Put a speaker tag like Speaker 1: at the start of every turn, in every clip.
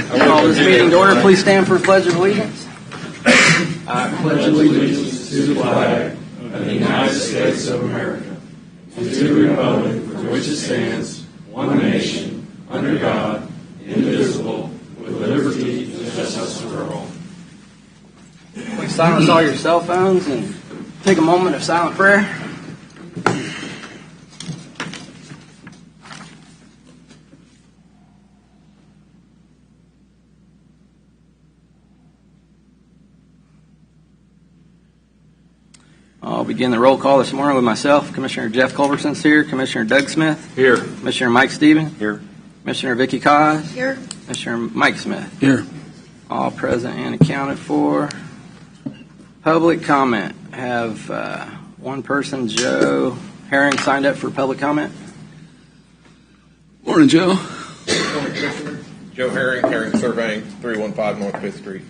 Speaker 1: Call this meeting to order. Please stand for the Pledge of Allegiance.
Speaker 2: I pledge allegiance to the flag of the United States of America and to the republic for which it stands, one nation, under God, indivisible, with liberty and justice for all.
Speaker 1: Please silence all your cell phones and take a moment of silent prayer. I'll begin the roll call this morning with myself. Commissioner Jeff Culberson's here. Commissioner Doug Smith.
Speaker 2: Here.
Speaker 1: Commissioner Mike Stevens.
Speaker 3: Here.
Speaker 1: Commissioner Vicki Cos.
Speaker 4: Here.
Speaker 1: Commissioner Mike Smith.
Speaker 3: Here.
Speaker 1: All present and accounted for. Public comment. Have one person, Joe Herring, signed up for public comment.
Speaker 3: Morning, Joe.
Speaker 5: Joe Herring, Herring Surveying, 315 North 5th Street.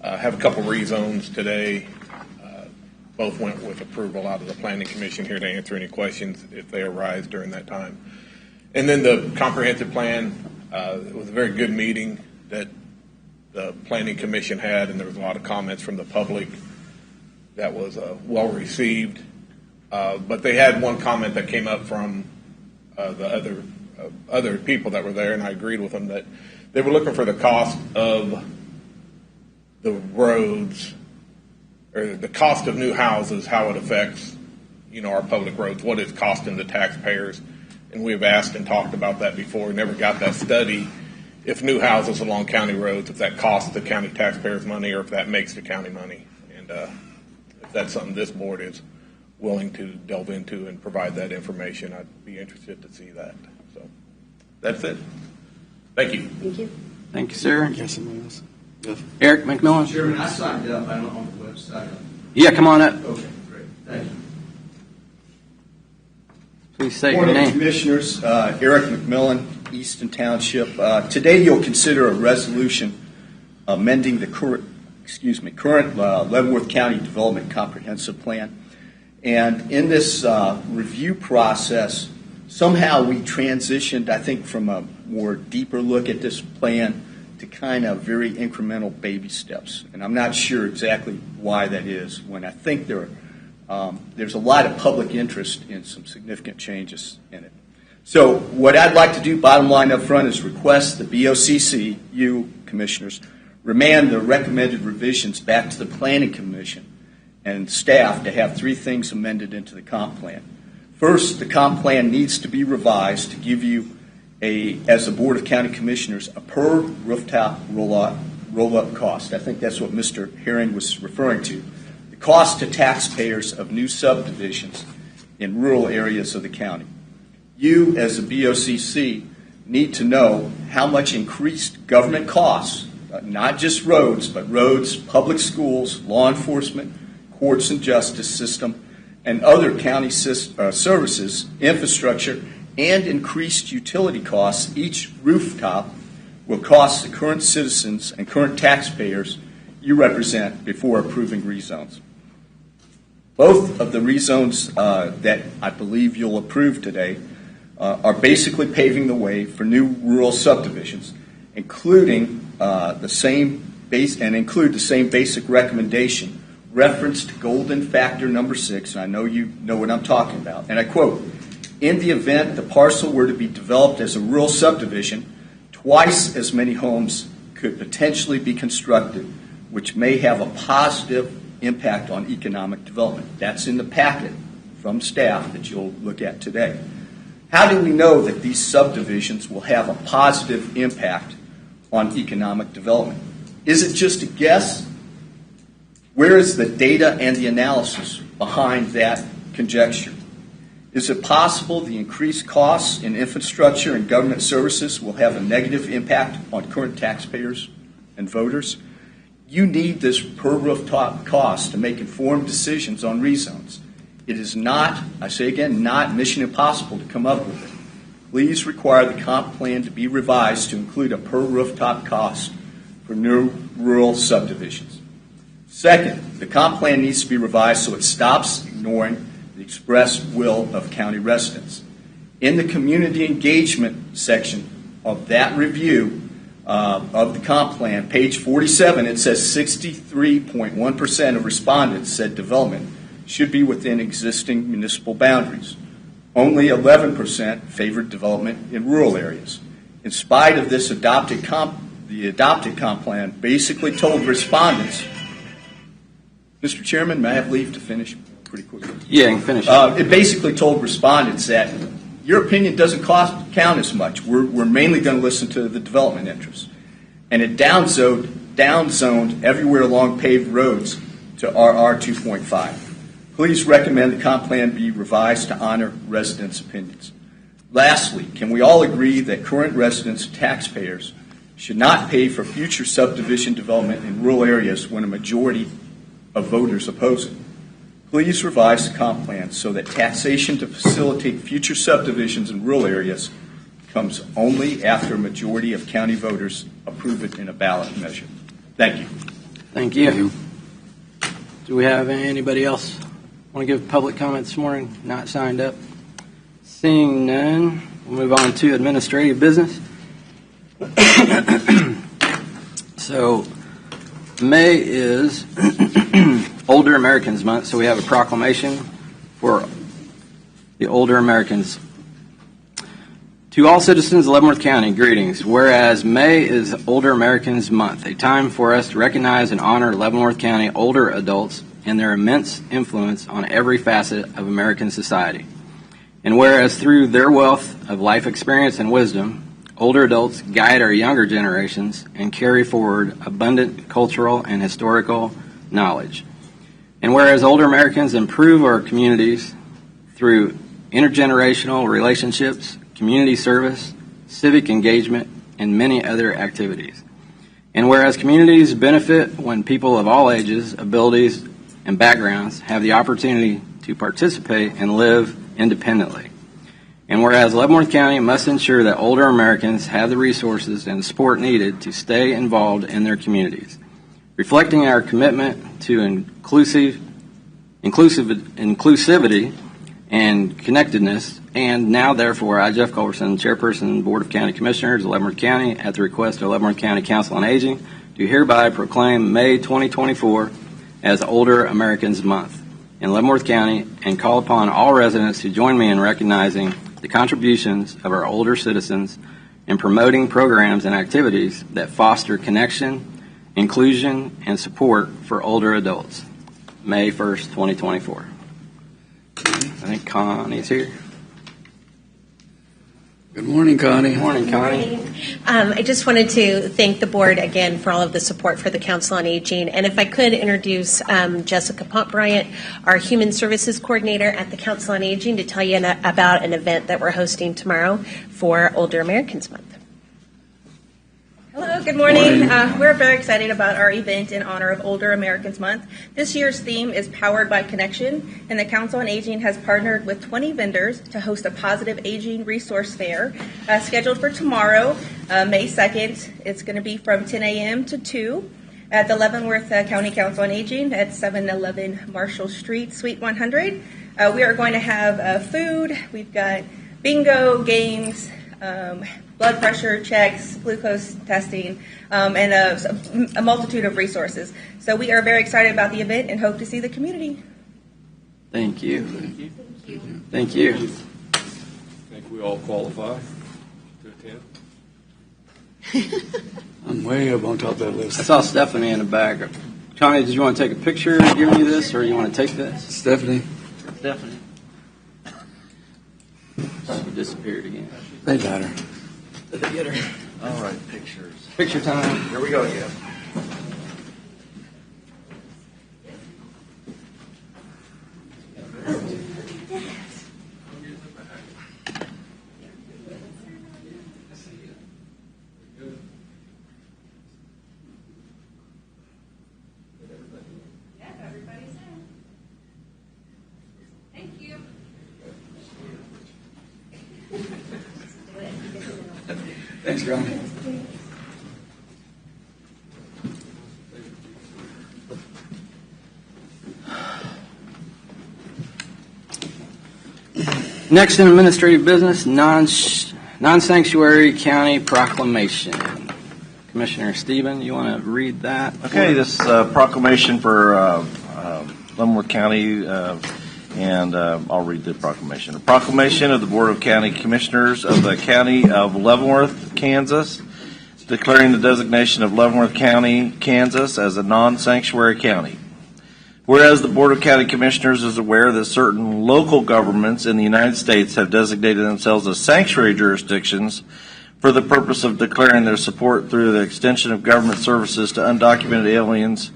Speaker 5: Have a couple rezones today. Both went with approval out of the Planning Commission, here to answer any questions if they arise during that time. And then the comprehensive plan, it was a very good meeting that the Planning Commission had, and there was a lot of comments from the public that was well received. But they had one comment that came up from the other people that were there, and I agreed with them, that they were looking for the cost of the roads, or the cost of new houses, how it affects, our public roads, what it's costing the taxpayers. And we've asked and talked about that before. Never got that study. If new houses along county roads, if that costs the county taxpayers money, or if that makes the county money. And if that's something this board is willing to delve into and provide that information, I'd be interested to see that. So that's it. Thank you.
Speaker 4: Thank you.
Speaker 1: Thank you, sir.
Speaker 3: Yes, yes.
Speaker 1: Eric McMillan.
Speaker 6: Chairman, I signed up. I don't know on the website.
Speaker 1: Yeah, come on up.
Speaker 6: Okay, great. Thank you.
Speaker 1: Please say your
Speaker 6: Morning,
Speaker 1: name.
Speaker 6: Commissioners. Eric McMillan, Easton Township. Today you'll consider a resolution amending the current Leavenworth County Development Comprehensive Plan. And in this review process, somehow we transitioned, I think, from a more deeper look at this plan to kind of very incremental baby steps. And I'm not sure exactly why that is, when I think there's a lot of public interest in some significant changes in it. So what I'd like to do, bottom line up front, is request the BOCC, you commissioners, remand the recommended revisions back to the Planning Commission and staff to have three things amended into the comp plan. First, the comp plan needs to be revised to give you, as a Board of County Commissioners, a per rooftop roll-up cost. I think that's what Mr. Herring was referring to. The cost to taxpayers of new subdivisions in rural areas of the county. You, as a BOCC, need to know how much increased government costs, not just roads, but roads, public schools, law enforcement, courts and justice system, and other county services, infrastructure, and increased utility costs each rooftop will cost the current citizens and current taxpayers you represent before approving rezones. Both of the rezones that I believe you'll approve today are basically paving the way for new rural subdivisions, including the same basic recommendation referenced Golden Factor number 6, and I know you know what I'm talking about. And I quote, "In the event the parcel were to be developed as a rural subdivision, twice as many homes could potentially be constructed, which may have a positive impact on economic development." That's in the packet from staff that you'll look at today. How do we know that these subdivisions will have a positive impact on economic development? Is it just a guess? Where is the data and the analysis behind that conjecture? Is it possible the increased costs in infrastructure and government services will have a negative impact on current taxpayers and voters? You need this per rooftop cost to make informed decisions on rezones. It is not, I say again, not mission impossible to come up with it. Please require the comp plan to be revised to include a per rooftop cost for new rural subdivisions. Second, the comp plan needs to be revised so it stops ignoring the express will of county residents. In the community engagement section of that review, of the comp plan, page 47, it says 63.1% of respondents said development should be within existing municipal boundaries. Only 11% favored development in rural areas. In spite of this the adopted comp plan basically told respondents, Mr. Chairman, may I have leave to finish pretty quickly?
Speaker 1: Yeah, you can finish.
Speaker 6: It basically told respondents that your opinion doesn't count as much. We're mainly going to listen to the development interests. And it downzoned everywhere along paved roads to RR 2.5. Please recommend the comp plan be revised to honor residents' opinions. Lastly, can we all agree that current residents, taxpayers, should not pay for future subdivision development in rural areas when a majority of voters oppose it? Please revise the comp plan so that taxation to facilitate future subdivisions in rural areas comes only after a majority of county voters approve it in a ballot measure. Thank you.
Speaker 1: Thank you. Do we have anybody else want to give public comment this morning? Not signed up? Seeing none, we'll move on to administrative business. So, May is Older Americans Month, so we have a proclamation for the older Americans. To all citizens of Leavenworth County, greetings. Whereas May is Older Americans Month, a time for us to recognize and honor Leavenworth County older adults and their immense influence on every facet of American society. And whereas through their wealth of life experience and wisdom, older adults guide our younger generations and carry forward abundant cultural and historical knowledge. And whereas older Americans improve our communities through intergenerational relationships, community service, civic engagement, and many other activities. And whereas communities benefit when people of all ages, abilities, and backgrounds have the opportunity to participate and live independently. And whereas Leavenworth County must ensure that older Americans have the resources and support needed to stay involved in their communities, reflecting our commitment to inclusivity and connectedness. And now, therefore, I, Jeff Culberson, Chairperson, Board of County Commissioners of Leavenworth County, at the request of Leavenworth County Council on Aging, do hereby proclaim May 2024 as Older Americans Month in Leavenworth County and call upon all residents to join me in recognizing the contributions of our older citizens in promoting programs and activities that foster connection, inclusion, and support for older adults. May 1st, 2024. I think Connie's here.
Speaker 2: Good morning, Connie.
Speaker 1: Good morning, Connie.
Speaker 3: I just wanted to thank the board again for all of the support for the Council on Aging. And if I could introduce Jessica Pont-Bryant, our Human Services Coordinator at the Council on Aging, to tell you about an event that we're hosting tomorrow for Older Americans Month.
Speaker 4: Hello, good morning. We're very excited about our event in honor of Older Americans Month. This year's theme is Powered by Connection, and the Council on Aging has partnered with 20 vendors to host a positive aging resource fair scheduled for tomorrow, May 2nd. It's going to be from 10 a.m. to 2 at the Leavenworth County Council on Aging at 711 Marshall Street, Suite 100. We are going to have food. We've got bingo, games, blood pressure checks, glucose testing, and a multitude of resources. So we are very excited about the event and hope to see the community.
Speaker 1: Thank you.
Speaker 2: Thank you.
Speaker 1: Thank you.
Speaker 7: Think we all qualify to attend?
Speaker 2: I'm way up on top of that list.
Speaker 1: I saw Stephanie in the back. Connie, did you want to take a picture giving you this, or you want to take this?
Speaker 2: Stephanie,
Speaker 1: Stephanie. She disappeared again.
Speaker 2: they got her.
Speaker 1: Did they get her?
Speaker 6: All right, pictures.
Speaker 1: Picture time.
Speaker 6: Here we go again.
Speaker 2: Thanks, Connie.
Speaker 1: Next in administrative business, non-sanctuary county proclamation. Commissioner Steben, you want to read that?
Speaker 8: Okay, this proclamation for Leavenworth County, and I'll read the proclamation. A proclamation of the Board of County Commissioners of the County of Leavenworth, Kansas, declaring the designation of Leavenworth County, Kansas as a non-sanctuary county. Whereas the Board of County Commissioners is aware that certain local governments in the United States have designated themselves as sanctuary jurisdictions for the purpose of declaring their support through the extension of government services to undocumented aliens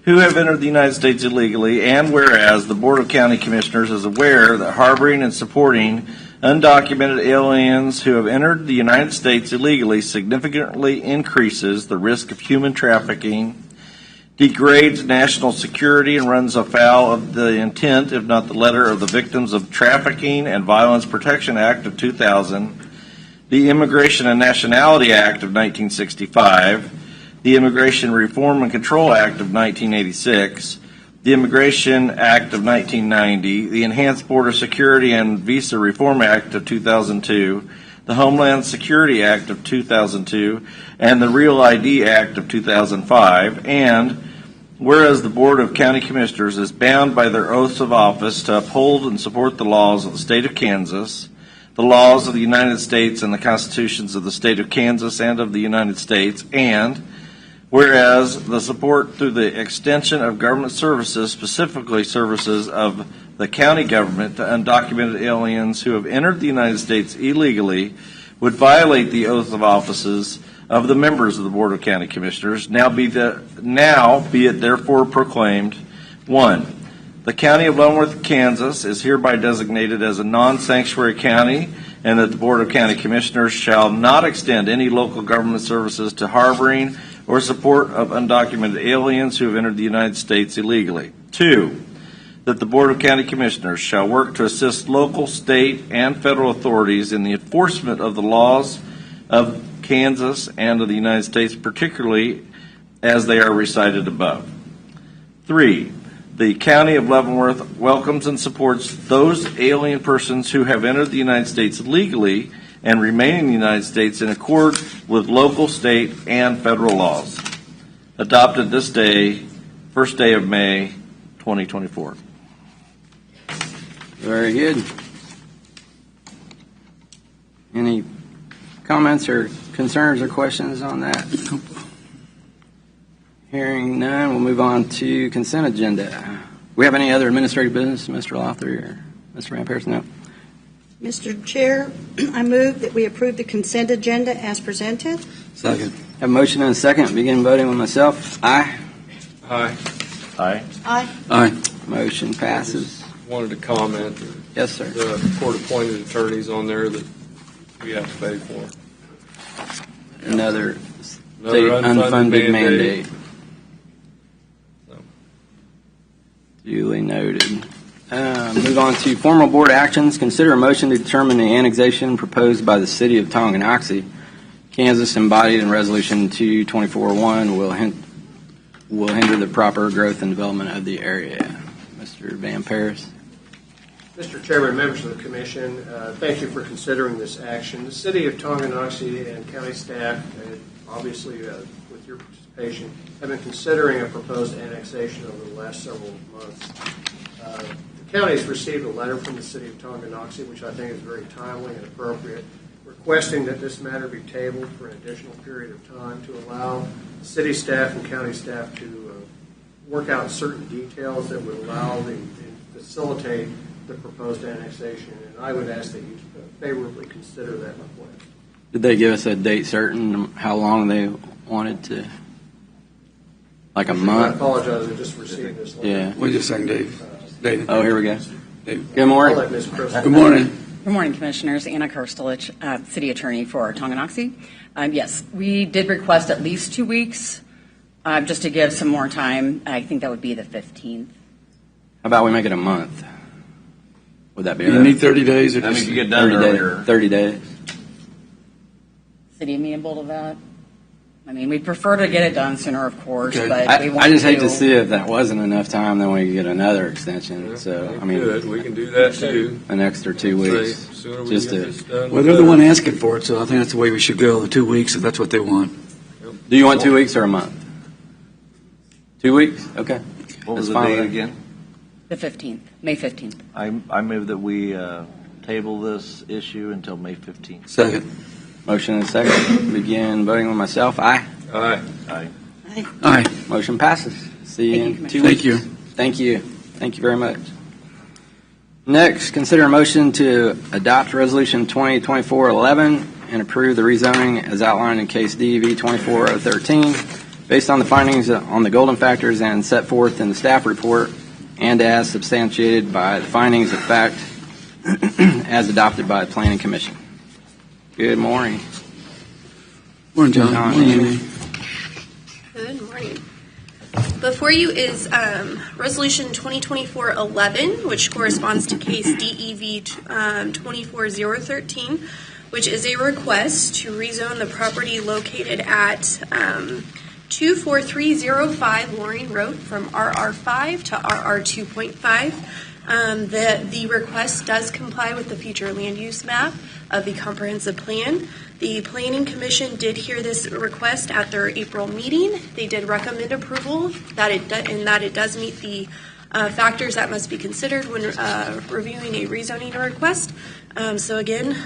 Speaker 8: who have entered the United States illegally, and whereas the Board of County Commissioners is aware that harboring and supporting undocumented aliens who have entered the United States illegally significantly increases the risk of human trafficking, degrades national security, and runs afoul of the intent, if not the letter, of the Victims of Trafficking and Violence Protection Act of 2000, the Immigration and Nationality Act of 1965, the Immigration Reform and Control Act of 1986, the Immigration Act of 1990, the Enhanced Border Security and Visa Reform Act of 2002, the Homeland Security Act of 2002, and the Real ID Act of 2005, and whereas the Board of County Commissioners is bound by their oaths of office to uphold and support the laws of the state of Kansas, the laws of the United States and the constitutions of the state of Kansas and of the United States, and whereas the support through the extension of government services, specifically services of the county government to undocumented aliens who have entered the United States illegally, would violate the oath of offices of the members of the Board of County Commissioners. Now be it therefore proclaimed, 1. The County of Leavenworth, Kansas is hereby designated as a non-sanctuary county, and that the Board of County Commissioners shall not extend any local government services to harboring or support of undocumented aliens who have entered the United States illegally. 2. That the Board of County Commissioners shall work to assist local, state, and federal authorities in the enforcement of the laws of Kansas and of the United States, particularly as they are recited above. 3. The County of Leavenworth welcomes and supports those alien persons who have entered the United States legally and remain in the United States in accord with local, state, and federal laws. Adopted this day, first day of May, 2024.
Speaker 1: Very good. Any comments or concerns or questions on that? Hearing none, we'll move on to consent agenda. We have any other administrative business, Mr. Lothry or Mr. Van Pearson? No.
Speaker 9: Mr. Chair, I move that we approve the consent agenda as presented.
Speaker 1: Second. Have a motion and a second. Begin voting with myself. Aye.
Speaker 7: Aye.
Speaker 8: Aye.
Speaker 9: Aye.
Speaker 1: Aye. Motion passes.
Speaker 7: Wanted to comment.
Speaker 1: Yes, sir.
Speaker 7: The court-appointed attorneys on there that we have to pay for.
Speaker 1: Another state unfunded mandate. Duly noted. Move on to formal board actions. Consider a motion to determine the annexation proposed by the city of Tonganoxie, Kansas, embodied in Resolution 224-1 will hinder the proper growth and development of the area. Mr. Van Paris.
Speaker 10: Mr. Chairman, members of the Commission, thank you for considering this action. The City of Tonganoxie and county staff, obviously with your participation, have been considering a proposed annexation over the last several months. The county has received a letter from the City of Tonganoxie, which I think is very timely and appropriate, requesting that this matter be tabled for an additional period of time to allow city staff and county staff to work out certain details that would allow and facilitate the proposed annexation. And I would ask that you favorably consider that request.
Speaker 1: Did they give us a date certain, how long they wanted to? Like a month?
Speaker 10: I apologize, I just received this letter.
Speaker 1: Yeah.
Speaker 11: What are you saying, Dave? Dave?
Speaker 1: Oh, here we go.
Speaker 11: Dave.
Speaker 1: Good morning.
Speaker 10: I'll let Ms. Chris.
Speaker 11: Good morning.
Speaker 12: Good morning, Commissioners. Anna Kirstelich, City Attorney for Tonganoxie. Yes, we did request at least 2 weeks, just to give some more time. I think that would be the 15th.
Speaker 1: How about we make it a month? Would that be
Speaker 11: You
Speaker 1: right?
Speaker 11: need 30 days. Or
Speaker 8: That means
Speaker 11: just
Speaker 8: you get done
Speaker 1: 30
Speaker 8: earlier.
Speaker 1: days. 30 days.
Speaker 12: City amenable to that? I mean, we'd prefer to get it done sooner, of course,
Speaker 11: Okay.
Speaker 12: but we want
Speaker 1: I just hate to see if that wasn't enough time, then we could get another extension. So, I mean,
Speaker 7: Good, we can do that too.
Speaker 1: an extra 2 weeks.
Speaker 7: Say, sooner we
Speaker 1: Just
Speaker 7: get
Speaker 1: to,
Speaker 7: this done.
Speaker 11: Well, they're the one asking for it, so I think that's the way we should go. The 2 weeks, if that's what they want.
Speaker 1: do Do you want 2 weeks or a month? 2 weeks? Okay.
Speaker 8: What was
Speaker 1: That's
Speaker 8: the
Speaker 1: fine
Speaker 8: date
Speaker 1: with me.
Speaker 8: again?
Speaker 12: The 15th, May 15th.
Speaker 8: I move that we table this issue until May 15th.
Speaker 11: Second.
Speaker 1: Motion and second. Begin voting with myself. Aye.
Speaker 7: Aye.
Speaker 8: Aye.
Speaker 11: Aye.
Speaker 1: Motion passes. See you
Speaker 12: Thank
Speaker 1: in
Speaker 12: you,
Speaker 1: 2 weeks.
Speaker 11: Thank you.
Speaker 1: Thank you. Thank you very much. Next, consider a motion to adopt Resolution 2024-11 and approve the rezoning as outlined in Case DV 24013 based on the findings on the golden factors and set forth in the staff report and as substantiated by the findings of fact as adopted by the Planning Commission. Good morning.
Speaker 11: Morning, John.
Speaker 1: John.
Speaker 11: Morning, Amy.
Speaker 13: Good morning. Before you is Resolution 2024-11, which corresponds to case DEV 24013, which is a request to rezone the property located at 24305 Loring Road from RR5 to RR2.5. The request does comply with the future land use map of the comprehensive plan. The Planning Commission did hear this request at their April meeting. They did recommend approval that it does meet the factors that must be considered when reviewing a rezoning request. So again,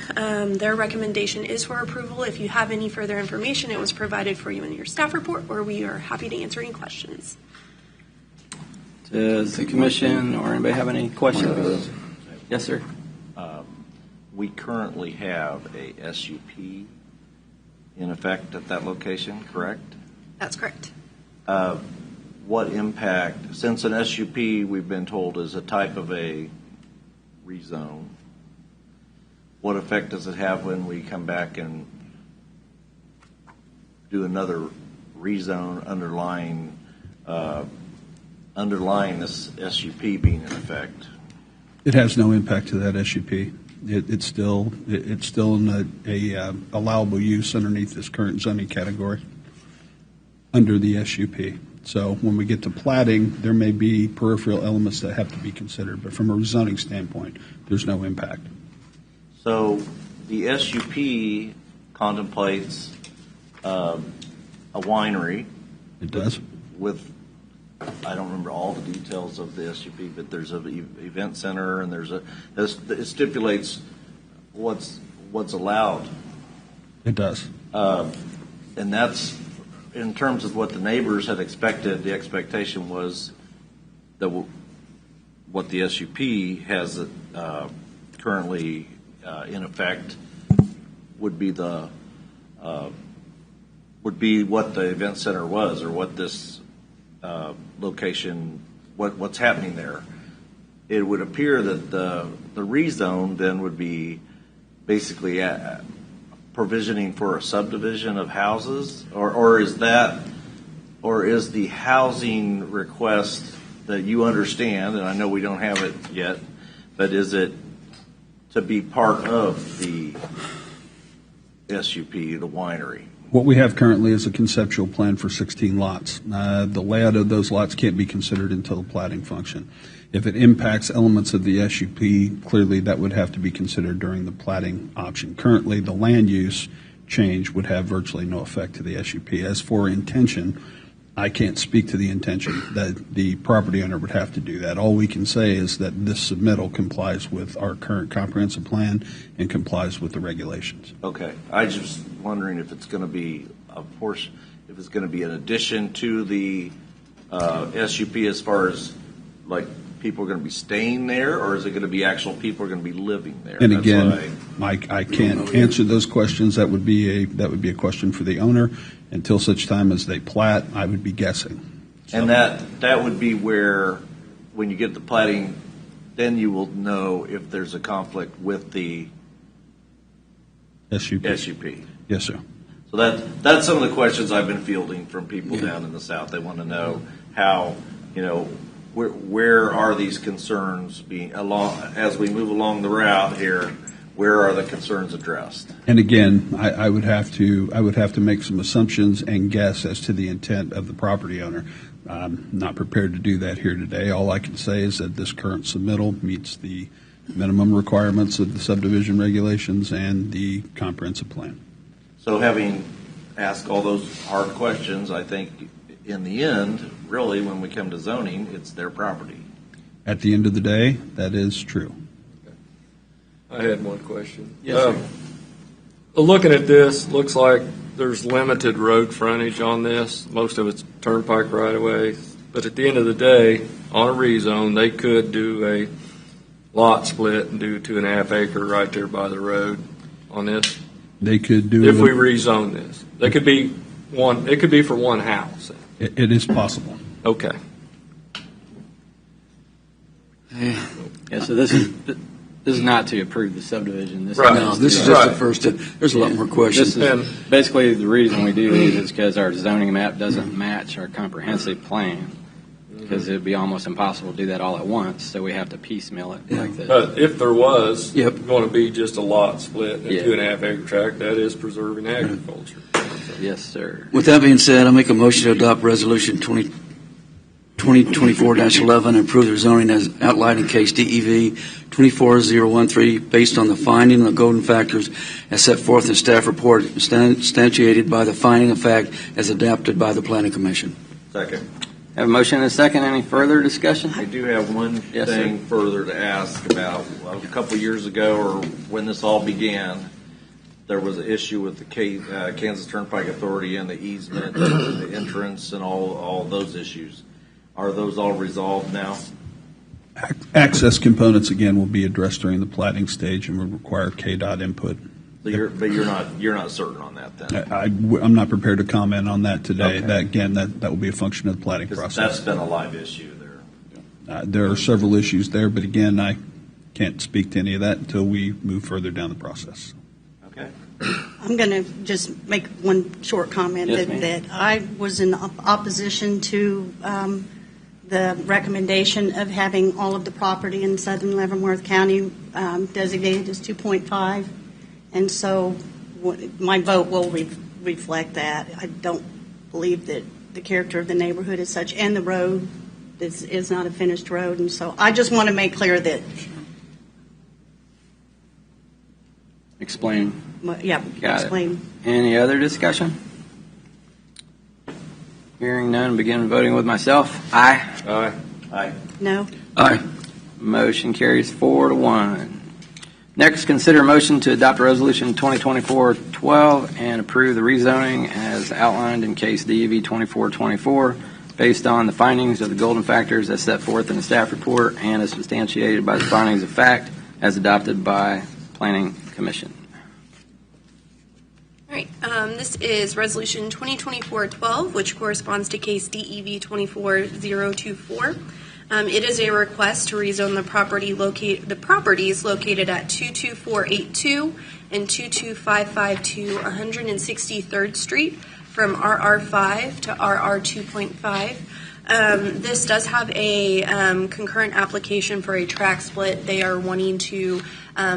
Speaker 13: their recommendation is for approval. If you have any further information, it was provided for you in your staff report, or we are happy to answer any questions.
Speaker 1: Does the commission or anybody have any questions? Yes, sir.
Speaker 8: We currently have a SUP in effect at that location, correct?
Speaker 13: That's correct.
Speaker 8: What impact, since an SUP we've been told is a type of a rezone, what effect does it have when we come back and do another rezone underlying this SUP being in effect?
Speaker 14: It has no impact to that SUP. It's still in a allowable use underneath this current zoning category under the SUP. So when we get to plating, there may be peripheral elements that have to be considered, but from a zoning standpoint, there's no impact.
Speaker 8: So the SUP contemplates a winery.
Speaker 14: It does.
Speaker 8: With, I don't remember all the details of the SUP, but there's an event center and it stipulates what's allowed.
Speaker 14: It does.
Speaker 8: And that's, in terms of what the neighbors had expected, the expectation was that what the SUP has currently in effect would be what the event center was, or what this location, what's happening there. It would appear that the rezone then would be basically provisioning for a subdivision of houses, or is the housing request that you understand, and I know we don't have it yet, but is it to be part of the SUP, the winery?
Speaker 14: What we have currently is a conceptual plan for 16 lots. The layout of those lots can't be considered until the plating function. If it impacts elements of the SUP, clearly that would have to be considered during the plating option. Currently, the land use change would have virtually no effect to the SUP. As for intention, I can't speak to the intention. That the property owner would have to do that. All we can say is that this submittal complies with our current comprehensive plan and complies with the regulations.
Speaker 8: Okay. I just wondering if it's going to be a portion, if it's going to be an addition to the SUP as far as like people are going to be staying there, or is it going to be actual people are going to be living there?
Speaker 14: And again, Mike, I can't answer those questions. That would be a question for the owner. Until such time as they plat, I would be guessing. So.
Speaker 8: And that would be where, when you get the plating, then you will know if there's a conflict with the
Speaker 14: SUP. Yes, sir.
Speaker 8: So that's some of the questions I've been fielding from people down in the South. They want to know how, where are these concerns being as we move along the route here? Where are the concerns addressed?
Speaker 14: And again, I would have to make some assumptions and guess as to the intent of the property owner. I'm not prepared to do that here today. All I can say is that this current submittal meets the minimum requirements of the subdivision regulations and the comprehensive plan.
Speaker 8: So having ask all those hard questions. I think in the end, really, when we come to zoning, it's their property.
Speaker 14: At the end of the day, that is true.
Speaker 7: I had one question.
Speaker 1: Yes, sir.
Speaker 7: Looking at this, looks like there's limited road frontage on this. Most of it's turnpike right away. But at the end of the day, on a rezone, they could do a lot split and do 2.5 acre right there by the road on this.
Speaker 14: They could do
Speaker 7: If we rezone this, they could be one. It could be for one house.
Speaker 14: It is possible.
Speaker 7: Okay.
Speaker 1: Yeah, so this is not to approve the subdivision. This
Speaker 7: Right.
Speaker 11: No, this is just the first step. There's a lot more questions.
Speaker 1: This is basically the reason we do these is because our zoning map doesn't match our comprehensive plan. Because it would be almost impossible to do that all at once, so we have to piecemeal it like this.
Speaker 7: But if there was
Speaker 11: Yep.
Speaker 7: going to be just a lot split in a
Speaker 1: Yeah.
Speaker 7: 2.5 acre tract, that is preserving agriculture.
Speaker 1: Yes, sir.
Speaker 11: With that being said, I'll make a motion to adopt Resolution 2024-11 and approve the zoning as outlined in case DEV 24013 based on the finding of the golden factors as set forth in staff report substantiated by the finding of fact as adopted by the Planning Commission.
Speaker 8: Second.
Speaker 1: Have a motion and a second. Any further discussion?
Speaker 8: I do have one
Speaker 1: Yes,
Speaker 8: thing further to ask about. A couple years ago, or when this all began, there was an issue with the Kansas Turnpike Authority and the easement, the entrance, and all those issues. Are those all resolved now?
Speaker 14: Access components, again, will be addressed during the plating stage and will require KDOT input.
Speaker 8: So you're not certain on that then?
Speaker 14: I'm not prepared to comment on that today.
Speaker 8: Okay.
Speaker 14: That will be a function of the plating
Speaker 8: 'Cause
Speaker 14: process.
Speaker 8: that's been a live issue there.
Speaker 14: There are several issues there, but again, I can't speak to any of that until we move further down the process.
Speaker 8: Okay.
Speaker 9: I'm going to just make one short comment
Speaker 1: Yes, ma'am.
Speaker 9: that I was in opposition to the recommendation of having all of the property in southern Leavenworth County designated as 2.5. And so my vote will reflect that. I don't believe that the character of the neighborhood is such, and the road is not a finished road. And so I just want to make clear that,
Speaker 1: Explain.
Speaker 9: yeah,
Speaker 1: Got it.
Speaker 9: explain.
Speaker 1: Any other discussion? Hearing none, begin voting with myself. Aye.
Speaker 7: Aye.
Speaker 8: Aye.
Speaker 9: No?
Speaker 11: Aye.
Speaker 1: Motion carries 4-1. Next, consider motion to adopt Resolution 2024-12 and approve the rezoning as outlined in case DEV 2424 based on the findings of the golden factors as set forth in the staff report and as substantiated by the findings of fact as adopted by Planning Commission.
Speaker 13: All right, this is Resolution 2024-12, which corresponds to case DEV 24024. It is a request to rezone the properties located at 22482 and 22552 163rd Street from RR5 to RR 2.5. This does have a concurrent application for a tract split. They are wanting to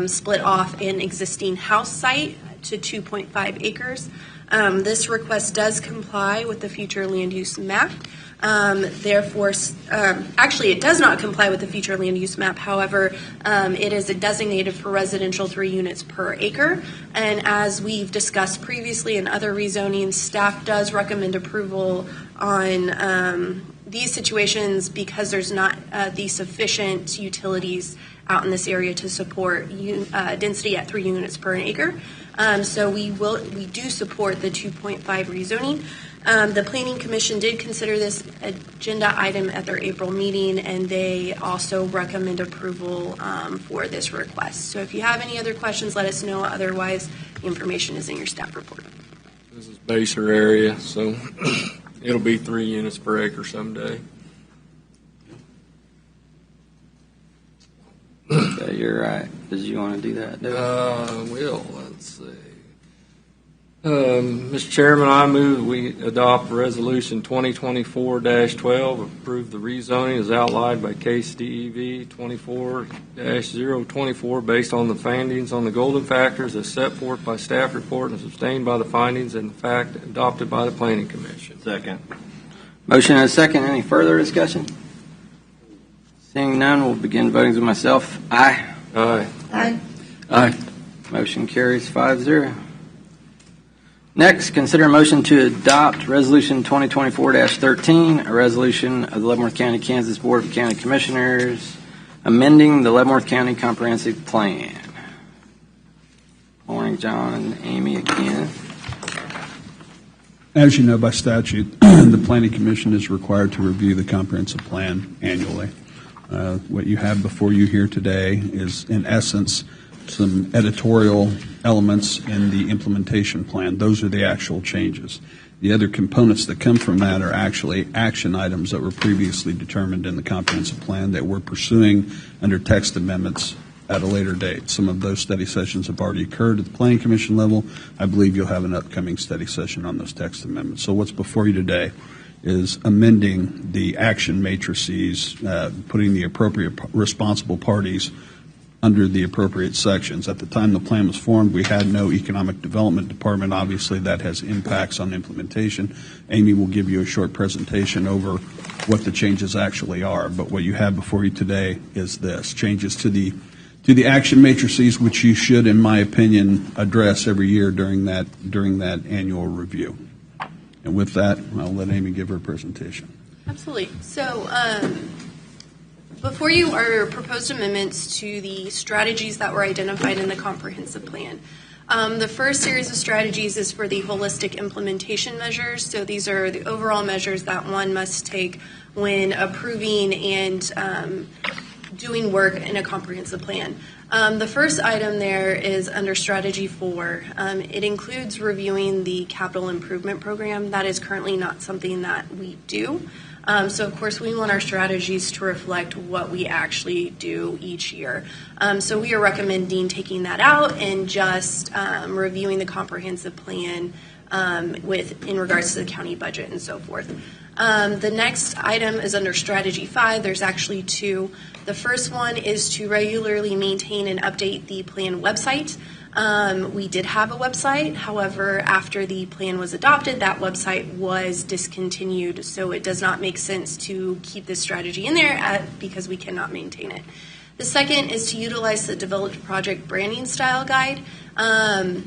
Speaker 13: split off an existing house site to 2.5 acres. This request does comply with the future land use map. Therefore, actually, it does not comply with the future land use map. However, it is designated for residential 3 units per acre. And as we've discussed previously in other rezonings, staff does recommend approval on these situations because there's not the sufficient utilities out in this area to support density at 3 units per acre. So we do support the 2.5 rezoning. The Planning Commission did consider this agenda item at their April meeting, and they also recommend approval for this request. So if you have any other questions, let us know. Otherwise, the information is in your staff report.
Speaker 7: This is baser area, so it'll be 3 units per acre someday.
Speaker 1: Okay, you're right. Did you want to do that?
Speaker 7: Let's see. Mr. Chairman, I move we adopt Resolution 2024-12, approve the rezoning as outlined by case DEV 24-024 based on the findings on the golden factors as set forth by staff report and sustained by the findings and fact adopted by the Planning Commission.
Speaker 8: Second.
Speaker 1: Motion and a second. Any further discussion? Seeing none, we'll begin voting with myself. Aye.
Speaker 7: Aye.
Speaker 9: Aye.
Speaker 11: Aye.
Speaker 1: Motion carries 5-0. Next, consider a motion to adopt Resolution 2024-13, a resolution of the Leavenworth County, Kansas Board of County Commissioners amending the Leavenworth County Comprehensive Plan. Morning, John and Amy again.
Speaker 14: As you know, by statute, the Planning Commission is required to review the comprehensive plan annually. What you have before you here today is, in essence, some editorial elements in the implementation plan. Those are the actual changes. The other components that come from that are actually action items that were previously determined in the comprehensive plan that we're pursuing under text amendments at a later date. Some of those study sessions have already occurred at the Planning Commission level. I believe you'll have an upcoming study session on those text amendments. So what's before you today is amending the action matrices, putting the appropriate responsible parties under the appropriate sections. At the time the plan was formed, we had no economic development department. Obviously, that has impacts on implementation. Amy will give you a short presentation over what the changes actually are. But what you have before you today is this: changes to the action matrices, which you should, in my opinion, address every year during that annual review. And with that, I'll let Amy give her presentation.
Speaker 13: Absolutely. So before you are proposed amendments to the strategies that were identified in the comprehensive plan. The first series of strategies is for the holistic implementation measures. So these are the overall measures that one must take when approving and doing work in a comprehensive plan. The first item there is under Strategy 4. It includes reviewing the capital improvement program. That is currently not something that we do. So, of course, we want our strategies to reflect what we actually do each year. So we are recommending taking that out and just reviewing the comprehensive plan in regards to the county budget and so forth. The next item is under Strategy 5. There's actually two. The first one is to regularly maintain and update the plan website. We did have a website. However, after the plan was adopted, that website was discontinued. So it does not make sense to keep this strategy in there because we cannot maintain it. The second is to utilize the developed project branding style guide.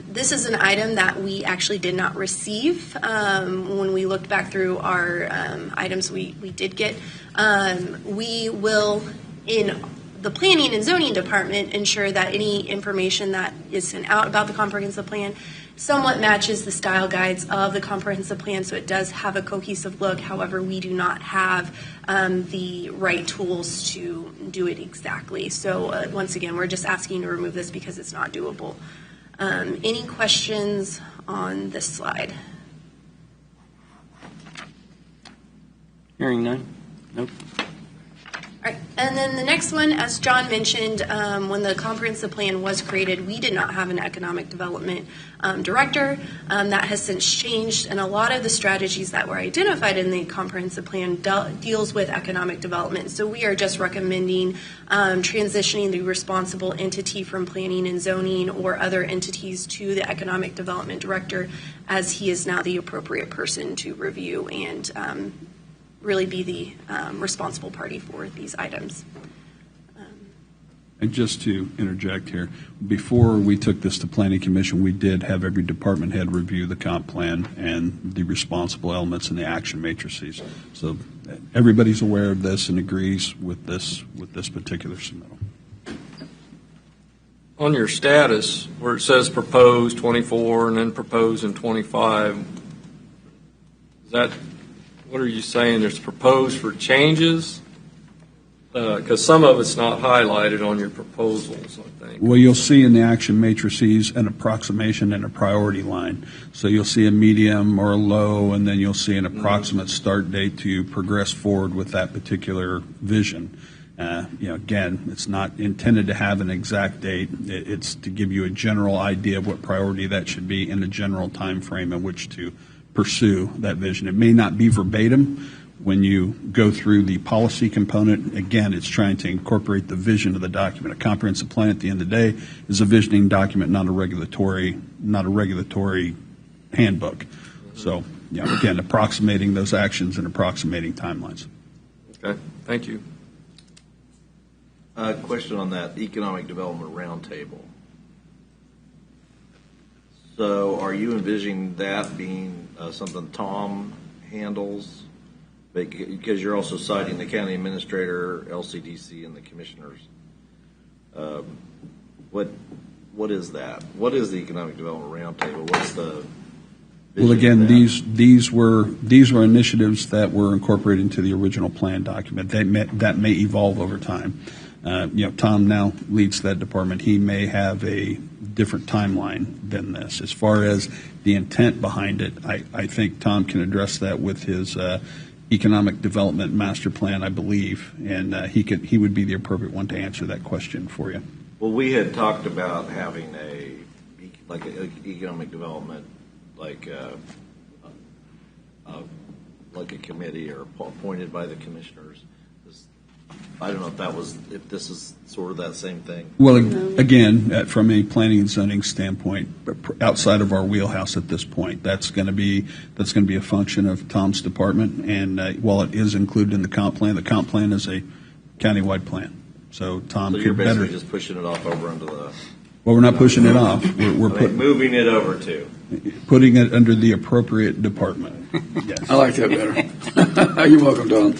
Speaker 13: This is an item that we actually did not receive when we looked back through our items we did get. We will, in the Planning and Zoning Department, ensure that any information that is sent out about the comprehensive plan somewhat matches the style guides of the comprehensive plan, so it does have a cohesive look. However, we do not have the right tools to do it exactly. So once again, we're just asking to remove this because it's not doable. Any questions on this slide?
Speaker 1: Hearing none. Nope.
Speaker 13: All right. And then the next one, as John mentioned, when the comprehensive plan was created, we did not have an economic development director. That has since changed, and a lot of the strategies that were identified in the comprehensive plan deals with economic development. So we are just recommending transitioning the responsible entity from planning and zoning or other entities to the economic development director, as he is now the appropriate person to review and really be the responsible party for these items.
Speaker 14: And just to interject here, before we took this to Planning Commission, we did have every department head review the comp plan and the responsible elements in the action matrices. So everybody's aware of this and agrees with this particular submittal.
Speaker 7: On your status, where it says proposed 24 and then proposed in 25, is that, what are you saying? There's proposed for changes? Because some of it's not highlighted on your proposals, I think.
Speaker 14: Well, you'll see in the action matrices an approximation and a priority line. So you'll see a medium or a low, and then you'll see an approximate start date to progress forward with that particular vision. Again, it's not intended to have an exact date. It's to give you a general idea of what priority that should be in a general time frame in which to pursue that vision. It may not be verbatim. When you go through the policy component, again, it's trying to incorporate the vision of the document. A comprehensive plan, at the end of the day, is a visioning document, not a regulatory handbook. So, again, approximating those actions and approximating timelines.
Speaker 7: Okay, thank you.
Speaker 8: Question on that economic development roundtable. So are you envisioning that being something Tom handles? Because you're also citing the county administrator, LCDC, and the commissioners. What is that? What is the Economic Development Roundtable? What's the vision
Speaker 14: Well, again,
Speaker 8: of that?
Speaker 14: these were initiatives that were incorporated into the original plan document. That may evolve over time. Tom now leads that department. He may have a different timeline than this. As far as the intent behind it, I think Tom can address that with his economic development master plan, I believe, and he would be the appropriate one to answer that question for you.
Speaker 8: Well, we had talked about having a economic development, like a committee or appointed by the commissioners. I don't know if this is sort of that same thing.
Speaker 14: Well, again, from a planning and zoning standpoint, outside of our wheelhouse at this point, that's going to be a function of Tom's department. And while it is included in the comp plan is a countywide plan. So Tom,
Speaker 8: So you're basically just pushing it off over under the.
Speaker 14: Well, we're not pushing it off. We're
Speaker 8: moving it over to.
Speaker 14: Putting it under the appropriate department. Yes.
Speaker 11: I like that better. You're welcome, Tom.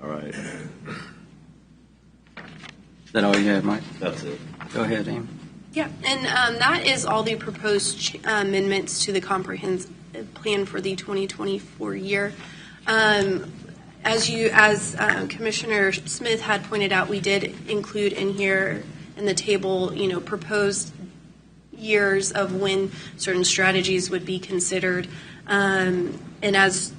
Speaker 8: All right.
Speaker 1: Is that all you had, Mike?
Speaker 8: That's it.
Speaker 1: Go ahead, Amy.
Speaker 13: Yeah, and that is all the proposed amendments to the comprehensive plan for the 2024 year. As Commissioner Smith had pointed out, we did include in here in the table, proposed years of when certain strategies would be considered. And as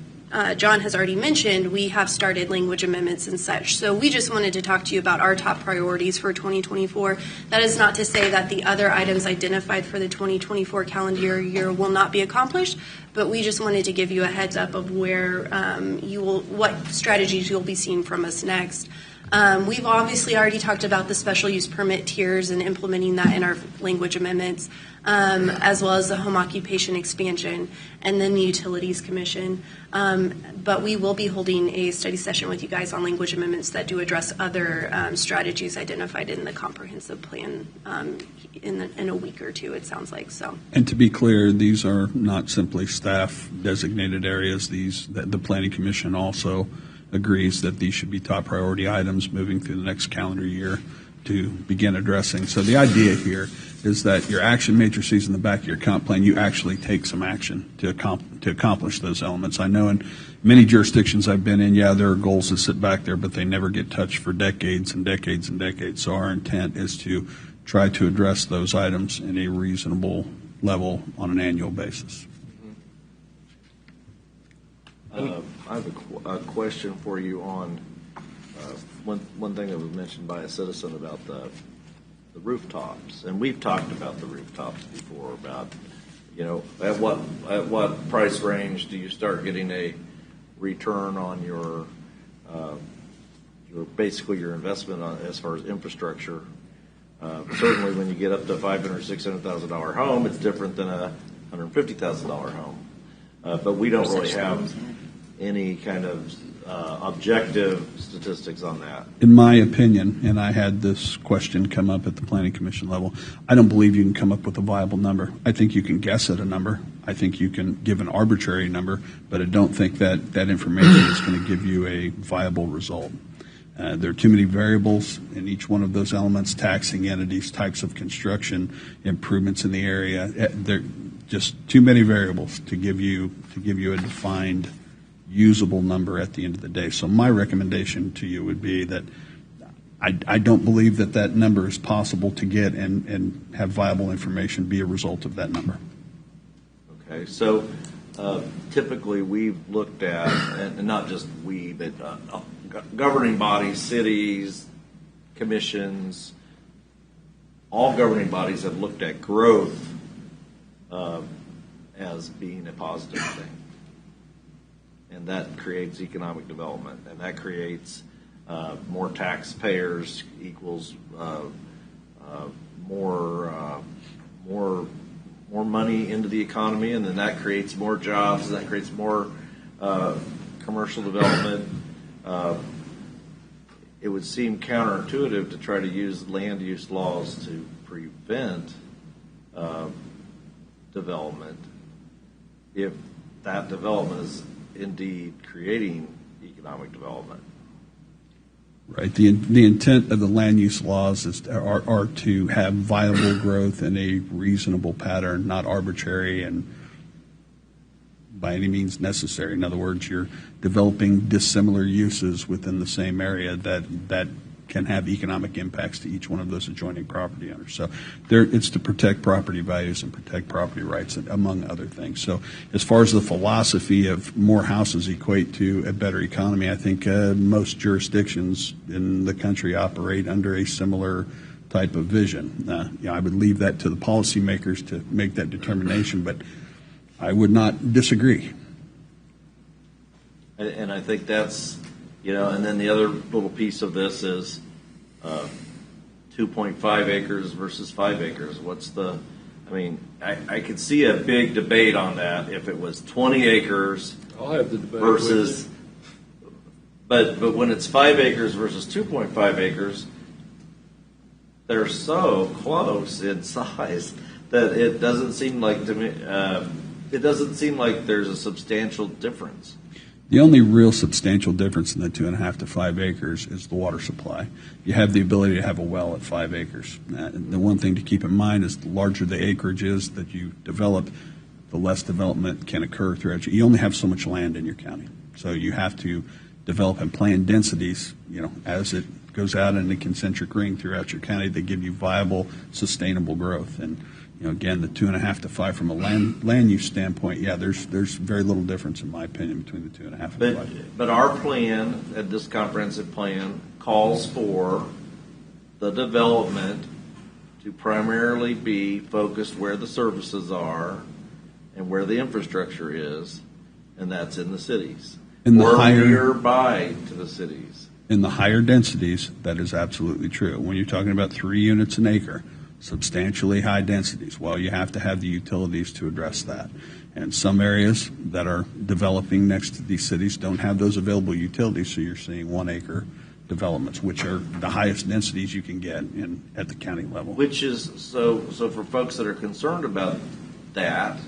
Speaker 13: John has already mentioned, we have started language amendments and such. So we just wanted to talk to you about our top priorities for 2024. That is not to say that the other items identified for the 2024 calendar year will not be accomplished, but we just wanted to give you a heads up of where what strategies you'll be seeing from us next. We've obviously already talked about the special use permit tiers and implementing that in our language amendments, as well as the home occupation expansion and then the Utilities Commission. But we will be holding a study session with you guys on language amendments that do address other strategies identified in the comprehensive plan in a week or two, it sounds like. So.
Speaker 14: And to be clear, these are not simply staff designated areas. The Planning Commission also agrees that these should be top priority items moving through the next calendar year to begin addressing. So the idea here is that your action matrices in the back of your comp plan, you actually take some action to accomplish those elements. I know in many jurisdictions I've been in, there are goals that sit back there, but they never get touched for decades and decades and decades. So our intent is to try to address those items in a reasonable level on an annual basis.
Speaker 8: I have a question for you on one thing that was mentioned by a citizen about the rooftops, and we've talked about the rooftops before. About at what price range do you start getting a return on your basically your investment on as far as infrastructure? Certainly, when you get up to $500,000-$600,000 home, it's different than a $150,000 home. But we don't really have any kind of objective statistics on that.
Speaker 14: In my opinion, and I had this question come up at the Planning Commission level, I don't believe you can come up with a viable number. I think you can guess at a number. I think you can give an arbitrary number, but I don't think that information is going to give you a viable result. There are too many variables in each one of those elements, taxing entities, types of construction, improvements in the area. There are just too many variables to give you a defined, usable number at the end of the day. So my recommendation to you would be that I don't believe that number is possible to get and have viable information be a result of that number.
Speaker 8: Okay, so typically we've looked at, and not just we, but governing bodies, cities, commissions, all governing bodies have looked at growth as being a positive thing. And that creates economic development, and that creates more taxpayers equals more money into the economy, and then that creates more jobs, and that creates more commercial development. it would seem counterintuitive to try to use land use laws to prevent development if that development is indeed creating economic development.
Speaker 14: Right. The intent of the land use laws are to have viable growth in a reasonable pattern, not arbitrary and by any means necessary. In other words, you're developing dissimilar uses within the same area that can have economic impacts to each one of those adjoining property owners. So it's to protect property values and protect property rights, among other things. So as far as the philosophy of more houses equate to a better economy, I think most jurisdictions in the country operate under a similar type of vision. I would leave that to the policymakers to make that determination, but I would not disagree.
Speaker 8: And I think that's, and then the other little piece of this is 2.5 acres versus 5 acres. I could see a big debate on that if it was 20 acres
Speaker 7: I'll have the debate
Speaker 8: versus, but when it's 5 acres versus 2.5 acres, they're so close in size that it doesn't seem like to me. It doesn't seem like there's a substantial difference.
Speaker 14: The only real substantial difference in the 2.5 to 5 acres is the water supply. You have the ability to have a well at 5 acres. The one thing to keep in mind is the larger the acreage is that you develop, the less development can occur throughout. You only have so much land in your county. So you have to develop and plan densities, as it goes out in a concentric ring throughout your county that give you viable, sustainable growth. And again, the 2.5 to 5 from a land use standpoint, there's very little difference in my opinion between the 2.5 and 5.
Speaker 8: But our plan, this comprehensive plan, calls for the development to primarily be focused where the services are and where the infrastructure is, and that's in the cities. Nearby to the cities.
Speaker 14: In the higher densities, that is absolutely true. When you're talking about 3 units an acre, substantially high densities, well, you have to have the utilities to address that. And some areas that are developing next to these cities don't have those available utilities, so you're seeing 1 acre developments, which are the highest densities you can get at the county level.
Speaker 8: Which is, so for folks that are concerned about that,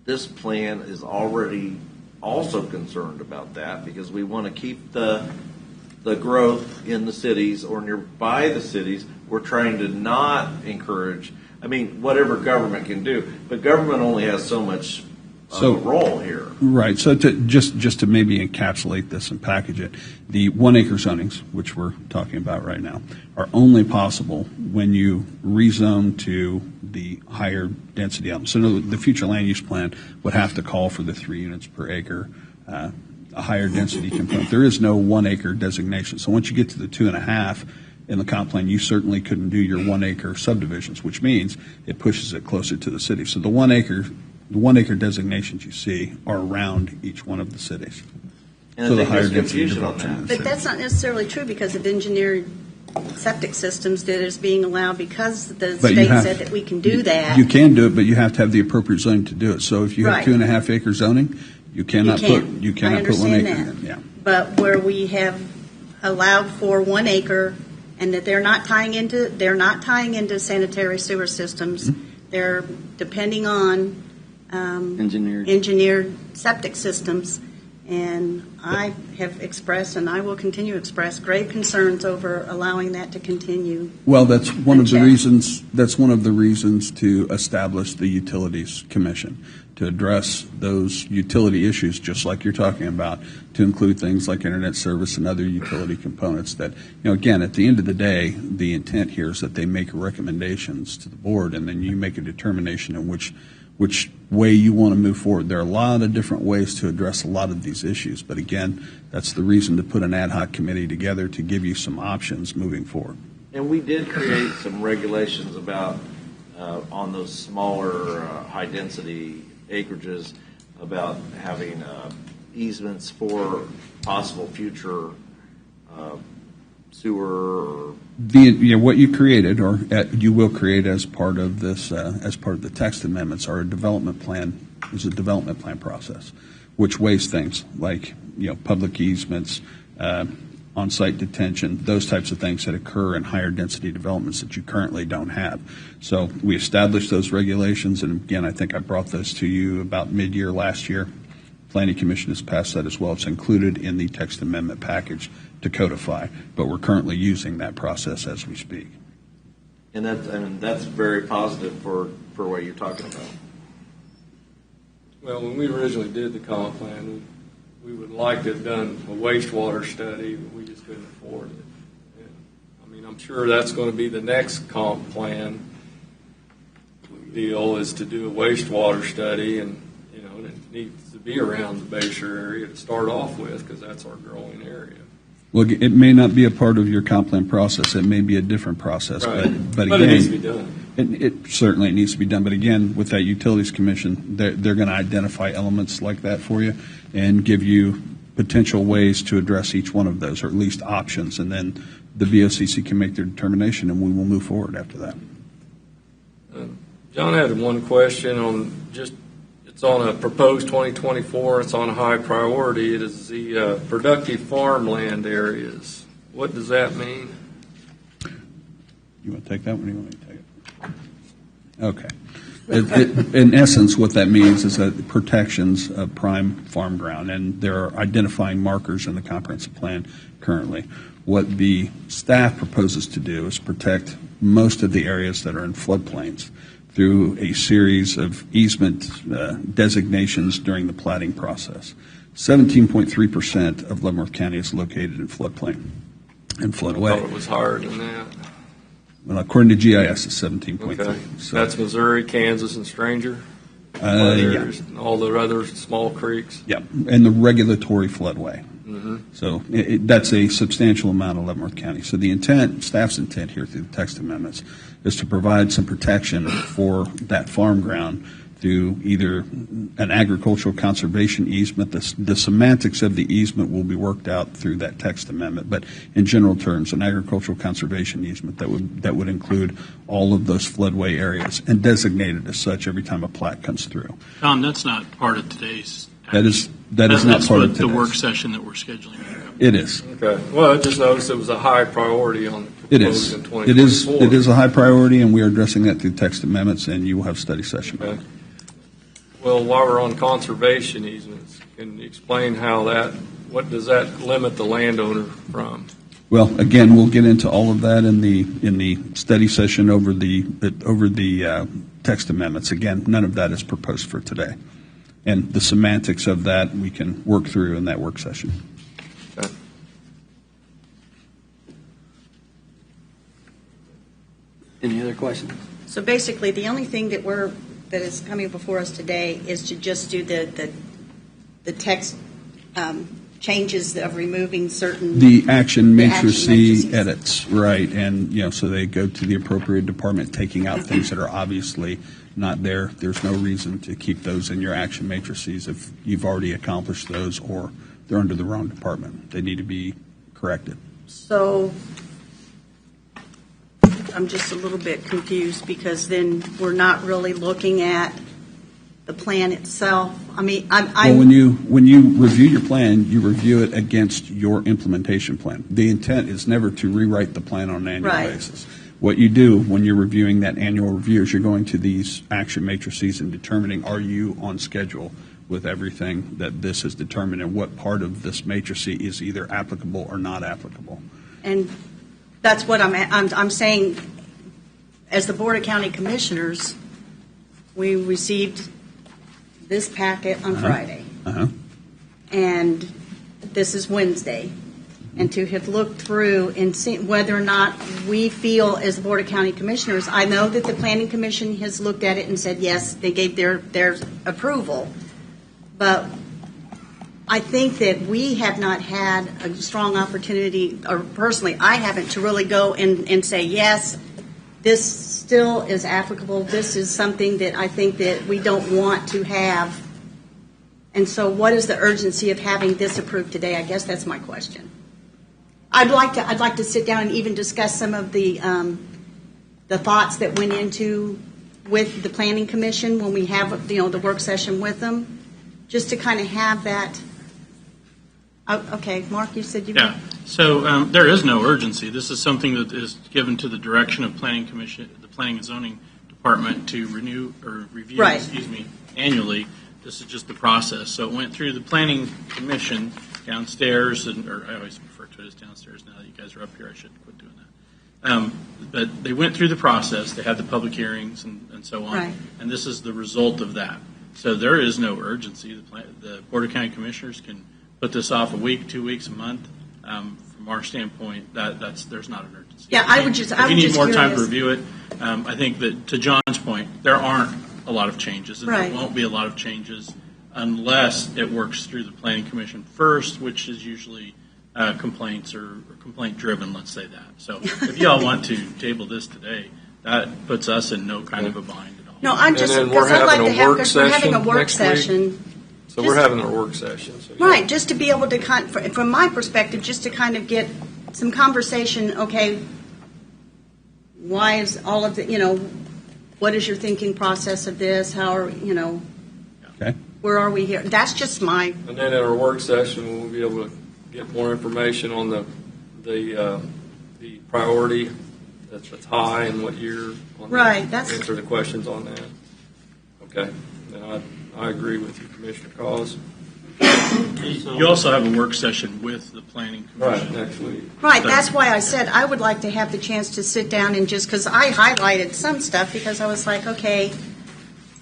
Speaker 8: this plan is already also concerned about that because we want to keep the growth in the cities or nearby the cities. We're trying to not encourage, whatever government can do, but government only has so much role here.
Speaker 14: Right. So just to maybe encapsulate this and package it, the 1 acre zonings, which we're talking about right now, are only possible when you rezone to the higher density elements. So the future land use plan would have to call for the 3 units per acre, a higher density component. There is no 1 acre designation. So once you get to the 2.5 in the comp plan, you certainly couldn't do your 1 acre subdivisions, which means it pushes it closer to the city. So the 1 acre designations you see are around each one of the cities.
Speaker 8: And so the higher density development.
Speaker 9: But that's not necessarily true because of engineered septic systems that is being allowed because the state said that we can do that.
Speaker 14: You can do it, but you have to have the appropriate zoning to do it. So if you have 2.5 acre zoning, you cannot put 1 acre in. Yeah.
Speaker 9: But where we have allowed for 1 acre and that they're not tying into sanitary sewer systems, they're depending on engineered septic systems. And I have expressed, and I will continue to express, grave concerns over allowing that to continue.
Speaker 14: Well, that's one of the reasons. That's one of the reasons to establish the Utilities Commission, to address those utility issues, just like you're talking about, to include things like internet service and other utility components. That, again, at the end of the day, the intent here is that they make recommendations to the board, and then you make a determination in which way you want to move forward. There are a lot of different ways to address a lot of these issues, but again, that's the reason to put an ad hoc committee together to give you some options moving forward.
Speaker 8: And we did create some regulations about, on those smaller high density acreages, about having easements for possible future sewer or
Speaker 14: what you created, or you will create as part of this, as part of the text amendments, are a development plan. Is a development plan process, which weighs things like public easements, on-site detention, those types of things that occur in higher density developments that you currently don't have. So we established those regulations, and again, I think I brought those to you about mid-year last year. Planning Commission has passed that as well. It's included in the text amendment package to codify, but we're currently using that process as we speak.
Speaker 8: And that's very positive for what you're talking about.
Speaker 7: Well, when we originally did the comp plan, we would like to have done a wastewater study, but we just couldn't afford it. And, I mean, I'm sure that's going to be the next comp plan deal, is to do a wastewater study, and it needs to be around the Bayshore area to start off with, because that's our growing area.
Speaker 14: Well, it may not be a part of your comp plan process. It may be a different process,
Speaker 7: Right.
Speaker 14: but
Speaker 7: But
Speaker 14: again,
Speaker 7: it needs to be done.
Speaker 14: It certainly needs to be done. But again, with that Utilities Commission, they're going to identify elements like that for you and give you potential ways to address each one of those, or at least options, and then the BOCC can make their determination, and we will move forward after that.
Speaker 7: John had one question on it's on a proposed 2024, it's on a high priority. It is the productive farmland areas. What does that mean?
Speaker 14: You want to take that one, or you want me to take it? Okay. In essence, what that means is that protections of prime farm ground, and there are identifying markers in the comprehensive plan currently. What the staff proposes to do is protect most of the areas that are in floodplains through a series of easement designations during the platting process. 17.3% of Leavenworth County is located in floodplain and floodway.
Speaker 7: I thought it was higher than that.
Speaker 14: Well, according to GIS, it's 17.3.
Speaker 7: Okay.
Speaker 14: So,
Speaker 7: That's Missouri, Kansas, and Stranger?
Speaker 14: yeah.
Speaker 7: And all the other small creeks?
Speaker 14: Yeah, and the regulatory floodway.
Speaker 7: Mm-hmm.
Speaker 14: So that's a substantial amount of Leavenworth County. So the intent, staff's intent here through the text amendments, is to provide some protection for that farm ground through either an agricultural conservation easement. The semantics of the easement will be worked out through that text amendment, but in general terms, an agricultural conservation easement that would include all of those floodway areas and designated as such every time a plat comes through.
Speaker 15: Tom, that's not part of today's.
Speaker 14: That is not part of
Speaker 15: the work session that we're scheduling.
Speaker 14: It is.
Speaker 7: Okay. Well, I just noticed it was a high priority on the
Speaker 14: It
Speaker 7: proposed
Speaker 14: is.
Speaker 7: in 2024.
Speaker 14: It is a high priority, and we are addressing that through text amendments, and you will have study session.
Speaker 7: Okay. Well, while we're on conservation easements, can you explain what does that limit the landowner from?
Speaker 14: Well, again, we'll get into all of that in the study session over the text amendments. Again, none of that is proposed for today, and the semantics of that we can work through in that work session.
Speaker 7: Okay.
Speaker 1: Any other questions?
Speaker 9: So basically, the only thing that is coming before us today is to just do the text changes of removing certain.
Speaker 14: The action
Speaker 9: The action
Speaker 14: matrices
Speaker 9: matrices.
Speaker 14: edits, right, and so they go to the appropriate department, taking out things that are obviously not there. There's no reason to keep those in your action matrices if you've already accomplished those or they're under the wrong department. They need to be corrected.
Speaker 9: So I'm just a little bit confused, because then we're not really looking at the plan itself. I mean,
Speaker 14: Well, when you review your plan, you review it against your implementation plan. The intent is never to rewrite the plan on an annual
Speaker 9: Right.
Speaker 14: basis. What you do when you're reviewing that annual review is you're going to these action matrices and determining, are you on schedule with everything that this has determined, and what part of this matrix is either applicable or not applicable.
Speaker 9: And that's what I'm saying. As the Board of County Commissioners, we received this packet on Friday, and this is Wednesday. And to have looked through and seen whether or not we feel, as the Board of County Commissioners, I know that the Planning Commission has looked at it and said, yes, they gave their approval. But I think that we have not had a strong opportunity, or personally, I haven't, to really go and say, yes, this still is applicable. This is something that I think that we don't want to have. And so what is the urgency of having this approved today? I guess that's my question. I'd like to sit down and even discuss some of the thoughts that went into with the Planning Commission when we have the work session with them, just to kind of have that. Okay, Mark, you said you.
Speaker 15: Yeah. So there is no urgency. This is something that is given to the direction of Planning Commission, the Planning and Zoning Department to renew or review,
Speaker 9: Right.
Speaker 15: annually. This is just the process. So it went through the Planning Commission downstairs, or I always refer to it as downstairs. Now that you guys are up here, I should quit doing that. But they went through the process. They had the public hearings and so on.
Speaker 9: Right.
Speaker 15: And this is the result of that. So there is no urgency. The Board of County Commissioners can put this off a week, 2 weeks, a month. From our standpoint, there's not an urgency.
Speaker 9: Yeah,
Speaker 15: If you need more time to
Speaker 9: curious.
Speaker 15: review it, I think that to John's point, there aren't a lot of changes, and
Speaker 9: Right.
Speaker 15: there won't be a lot of changes unless it works through the Planning Commission first, which is usually complaints or complaint-driven, let's say that. So if y'all want to table this today, that puts us in no kind of a bind at all.
Speaker 9: No, I'm just,
Speaker 7: And then we're
Speaker 9: because I'd like
Speaker 7: having
Speaker 9: to
Speaker 7: a
Speaker 9: have,
Speaker 7: work
Speaker 9: because we're having a
Speaker 7: session
Speaker 9: work
Speaker 7: next week?
Speaker 9: session.
Speaker 7: So we're having our work session. So yeah.
Speaker 9: Right, just to be able to from my perspective, just to kind of get some conversation, okay, why is all of the, what is your thinking process of this? How are,
Speaker 14: Okay.
Speaker 9: where are we here? That's just my,
Speaker 7: And then at our work session, we'll be able to get more information on the priority that's high and what year.
Speaker 9: Right, that's-
Speaker 7: Answer the questions on that. Okay. And I agree with you, Commissioner Cause.
Speaker 15: You also have a work session with the Planning Commission.
Speaker 7: Right, next week.
Speaker 9: right,
Speaker 15: So-
Speaker 9: that's why I said I would like to have the chance to sit down and just, because I highlighted some stuff because I was like, okay,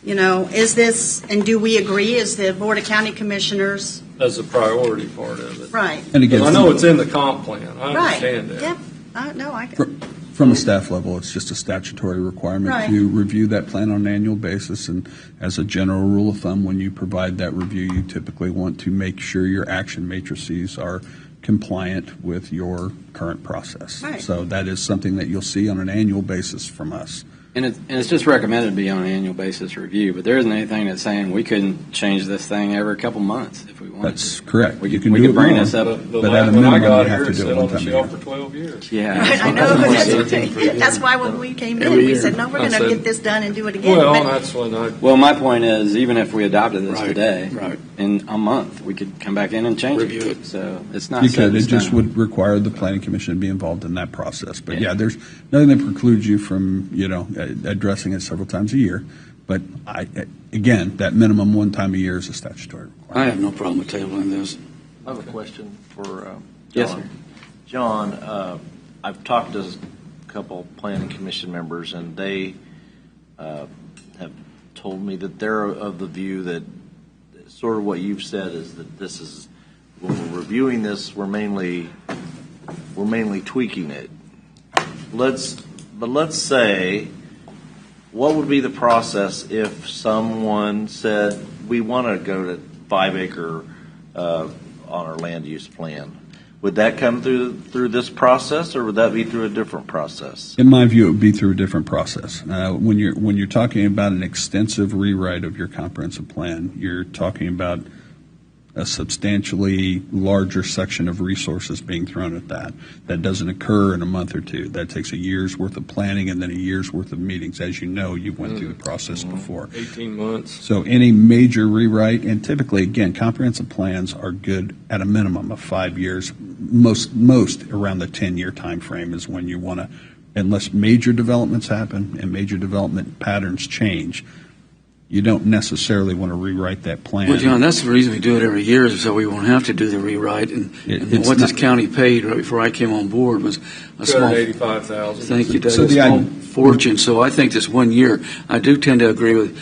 Speaker 9: is this, and do we agree as the Board of County Commissioners?
Speaker 7: That's the priority part of it.
Speaker 9: Right.
Speaker 14: And again,
Speaker 7: I know it's in the comp plan. I
Speaker 9: Right.
Speaker 7: understand that.
Speaker 9: Yeah, no, I,
Speaker 14: From a staff level, it's just a statutory requirement
Speaker 9: Right.
Speaker 14: to review that plan on an annual basis. And as a general rule of thumb, when you provide that review, you typically want to make sure your action matrices are compliant with your current process.
Speaker 9: Right.
Speaker 14: So that is something that you'll see on an annual basis from us.
Speaker 1: And it's just recommended to be on an annual basis review, but there isn't anything that's saying we couldn't change this thing every couple months if we wanted
Speaker 14: That's
Speaker 1: to.
Speaker 14: correct.
Speaker 1: We
Speaker 14: You
Speaker 1: could
Speaker 14: can do it
Speaker 1: bring
Speaker 14: more,
Speaker 1: this up.
Speaker 14: but at a
Speaker 7: when I
Speaker 14: minimum,
Speaker 7: got
Speaker 14: you have
Speaker 7: here,
Speaker 14: to
Speaker 7: it
Speaker 14: do
Speaker 7: sat
Speaker 14: it
Speaker 7: on
Speaker 14: one
Speaker 7: the
Speaker 14: time a
Speaker 7: shelf
Speaker 14: year.
Speaker 7: for 12 years.
Speaker 1: Yeah.
Speaker 9: I know.
Speaker 14: Every
Speaker 9: That's why when we came in,
Speaker 11: Every
Speaker 9: we
Speaker 11: year.
Speaker 9: said, no, we're going
Speaker 7: I
Speaker 9: to
Speaker 7: said-
Speaker 9: get this done and do it again.
Speaker 7: Well,
Speaker 9: But-
Speaker 7: that's when I.
Speaker 1: Well, my point is, even if we adopted this
Speaker 11: Right,
Speaker 1: today,
Speaker 11: right.
Speaker 1: in a month, we could come back in and change
Speaker 11: Review it.
Speaker 1: So it's not
Speaker 14: You
Speaker 1: set
Speaker 14: could.
Speaker 1: in
Speaker 14: It just
Speaker 1: stone.
Speaker 14: would require the planning commission to be involved in that process. But
Speaker 1: Yeah.
Speaker 14: yeah, there's nothing that precludes you from, addressing it several times a year. But again, that minimum one time a year is a statutory requirement.
Speaker 11: I have no problem with tabling this.
Speaker 8: I have a question for John.
Speaker 1: Yes, sir.
Speaker 8: John, I've talked to a couple planning commission members, and they have told me that they're of the view that sort of what you've said is that this is, when we're reviewing this, we're mainly tweaking it. But let's say, what would be the process if someone said, we want to go to 5 acre on our land use plan? Would that come through this process, or would that be through a different process?
Speaker 14: In my view, it would be through a different process. When you're talking about an extensive rewrite of your comprehensive plan, you're talking about a substantially larger section of resources being thrown at that. That doesn't occur in a month or two. That takes a year's worth of planning and then a year's worth of meetings. As you know, you went through the process before.
Speaker 7: 18 months.
Speaker 14: So any major rewrite, and typically, again, comprehensive plans are good at a minimum of 5 years. Most around the 10-year time frame is when you want to, unless major developments happen and major development patterns change, you don't necessarily want to rewrite that plan.
Speaker 11: Well, John, that's the reason we do it every year, is so we won't have to do the rewrite. And
Speaker 14: It's
Speaker 11: what this
Speaker 14: not-
Speaker 11: county paid right before I came on board was a small.
Speaker 7: $285,000.
Speaker 11: Thank you, Doug.
Speaker 14: So
Speaker 11: A
Speaker 14: the
Speaker 11: small
Speaker 14: idea-
Speaker 11: fortune. So I think this 1 year. I do tend to agree with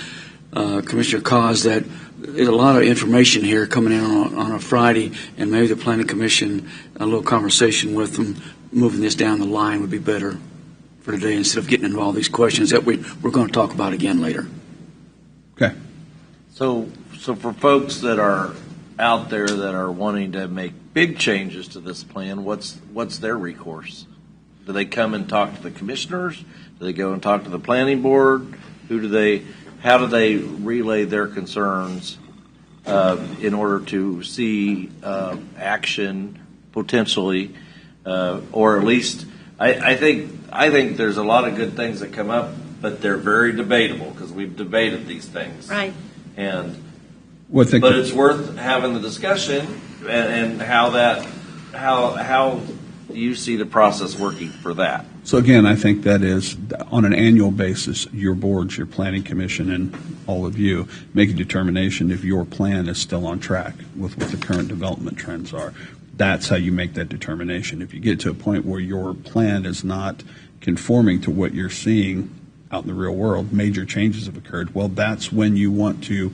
Speaker 11: Commissioner Cos that there's a lot of information here coming in on a Friday, and maybe the Planning Commission, a little conversation with them, moving this down the line would be better for today instead of getting into all these questions that we're going to talk about again later.
Speaker 14: Okay.
Speaker 8: So for folks that are out there that are wanting to make big changes to this plan, what's their recourse? Do they come and talk to the commissioners? Do they go and talk to the planning board? How do they relay their concerns in order to see action potentially, or at least I think there's a lot of good things that come up, but they're very debatable because we've debated these things.
Speaker 9: Right.
Speaker 8: But it's worth having the discussion and how you see the process working for that?
Speaker 14: So again, I think that is, on an annual basis, your boards, your planning commission, and all of you make a determination if your plan is still on track with what the current development trends are. That's how you make that determination. If you get to a point where your plan is not conforming to what you're seeing out in the real world, major changes have occurred, well, that's when you want to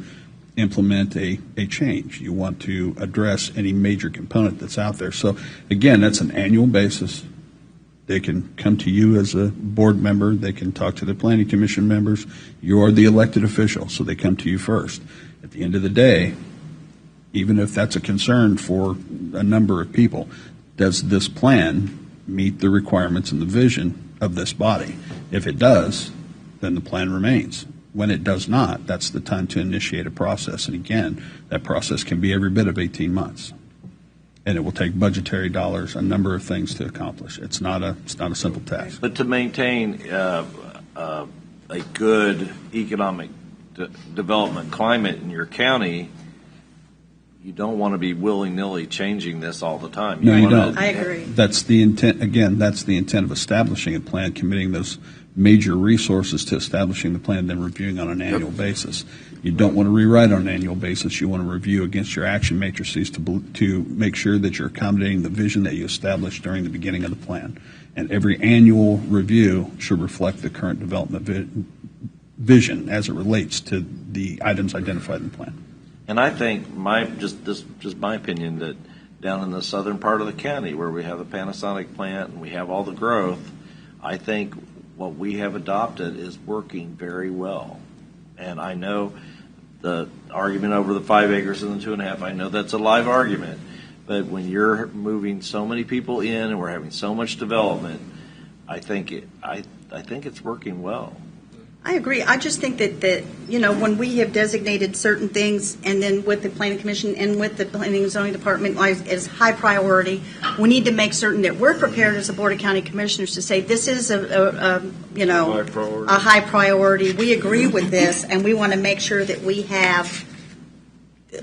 Speaker 14: implement a change. You want to address any major component that's out there. So again, that's an annual basis. They can come to you as a board member. They can talk to the planning commission members. You're the elected official, so they come to you first. At the end of the day, even if that's a concern for a number of people, does this plan meet the requirements and the vision of this body? If it does, then the plan remains. When it does not, that's the time to initiate a process. And again, that process can be every bit of 18 months. And it will take budgetary dollars, a number of things to accomplish. It's not a simple task.
Speaker 8: But to maintain a good economic development climate in your county, you don't want to be willy-nilly changing this all the time.
Speaker 14: No, you don't.
Speaker 9: I agree.
Speaker 14: That's the intent. Again, that's the intent of establishing a plan, committing those major resources to establishing the plan, then reviewing on an annual basis. You don't want to rewrite on an annual basis. You want to review against your action matrices to make sure that you're accommodating the vision that you established during the beginning of the plan. And every annual review should reflect the current development vision as it relates to the items identified in the plan.
Speaker 8: And I think just my opinion, that down in the southern part of the county where we have the Panasonic plant and we have all the growth, I think what we have adopted is working very well. And I know the argument over the 5 acres and the 2.5, I know that's a live argument. But when you're moving so many people in and we're having so much development, I think it's working well.
Speaker 9: I agree. I just think that when we have designated certain things, and then with the Planning Commission and with the Planning and Zoning Department as high priority, we need to make certain that we're prepared as a Board of County Commissioners to say this is a high priority. We agree with this, and we want to make sure that we have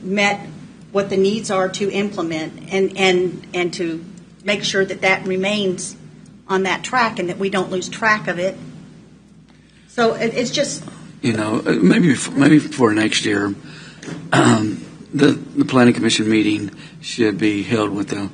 Speaker 9: met what the needs are to implement and to make sure that remains on that track and that we don't lose track of it. So it's just,
Speaker 11: maybe for next year, the Planning Commission meeting should be held with the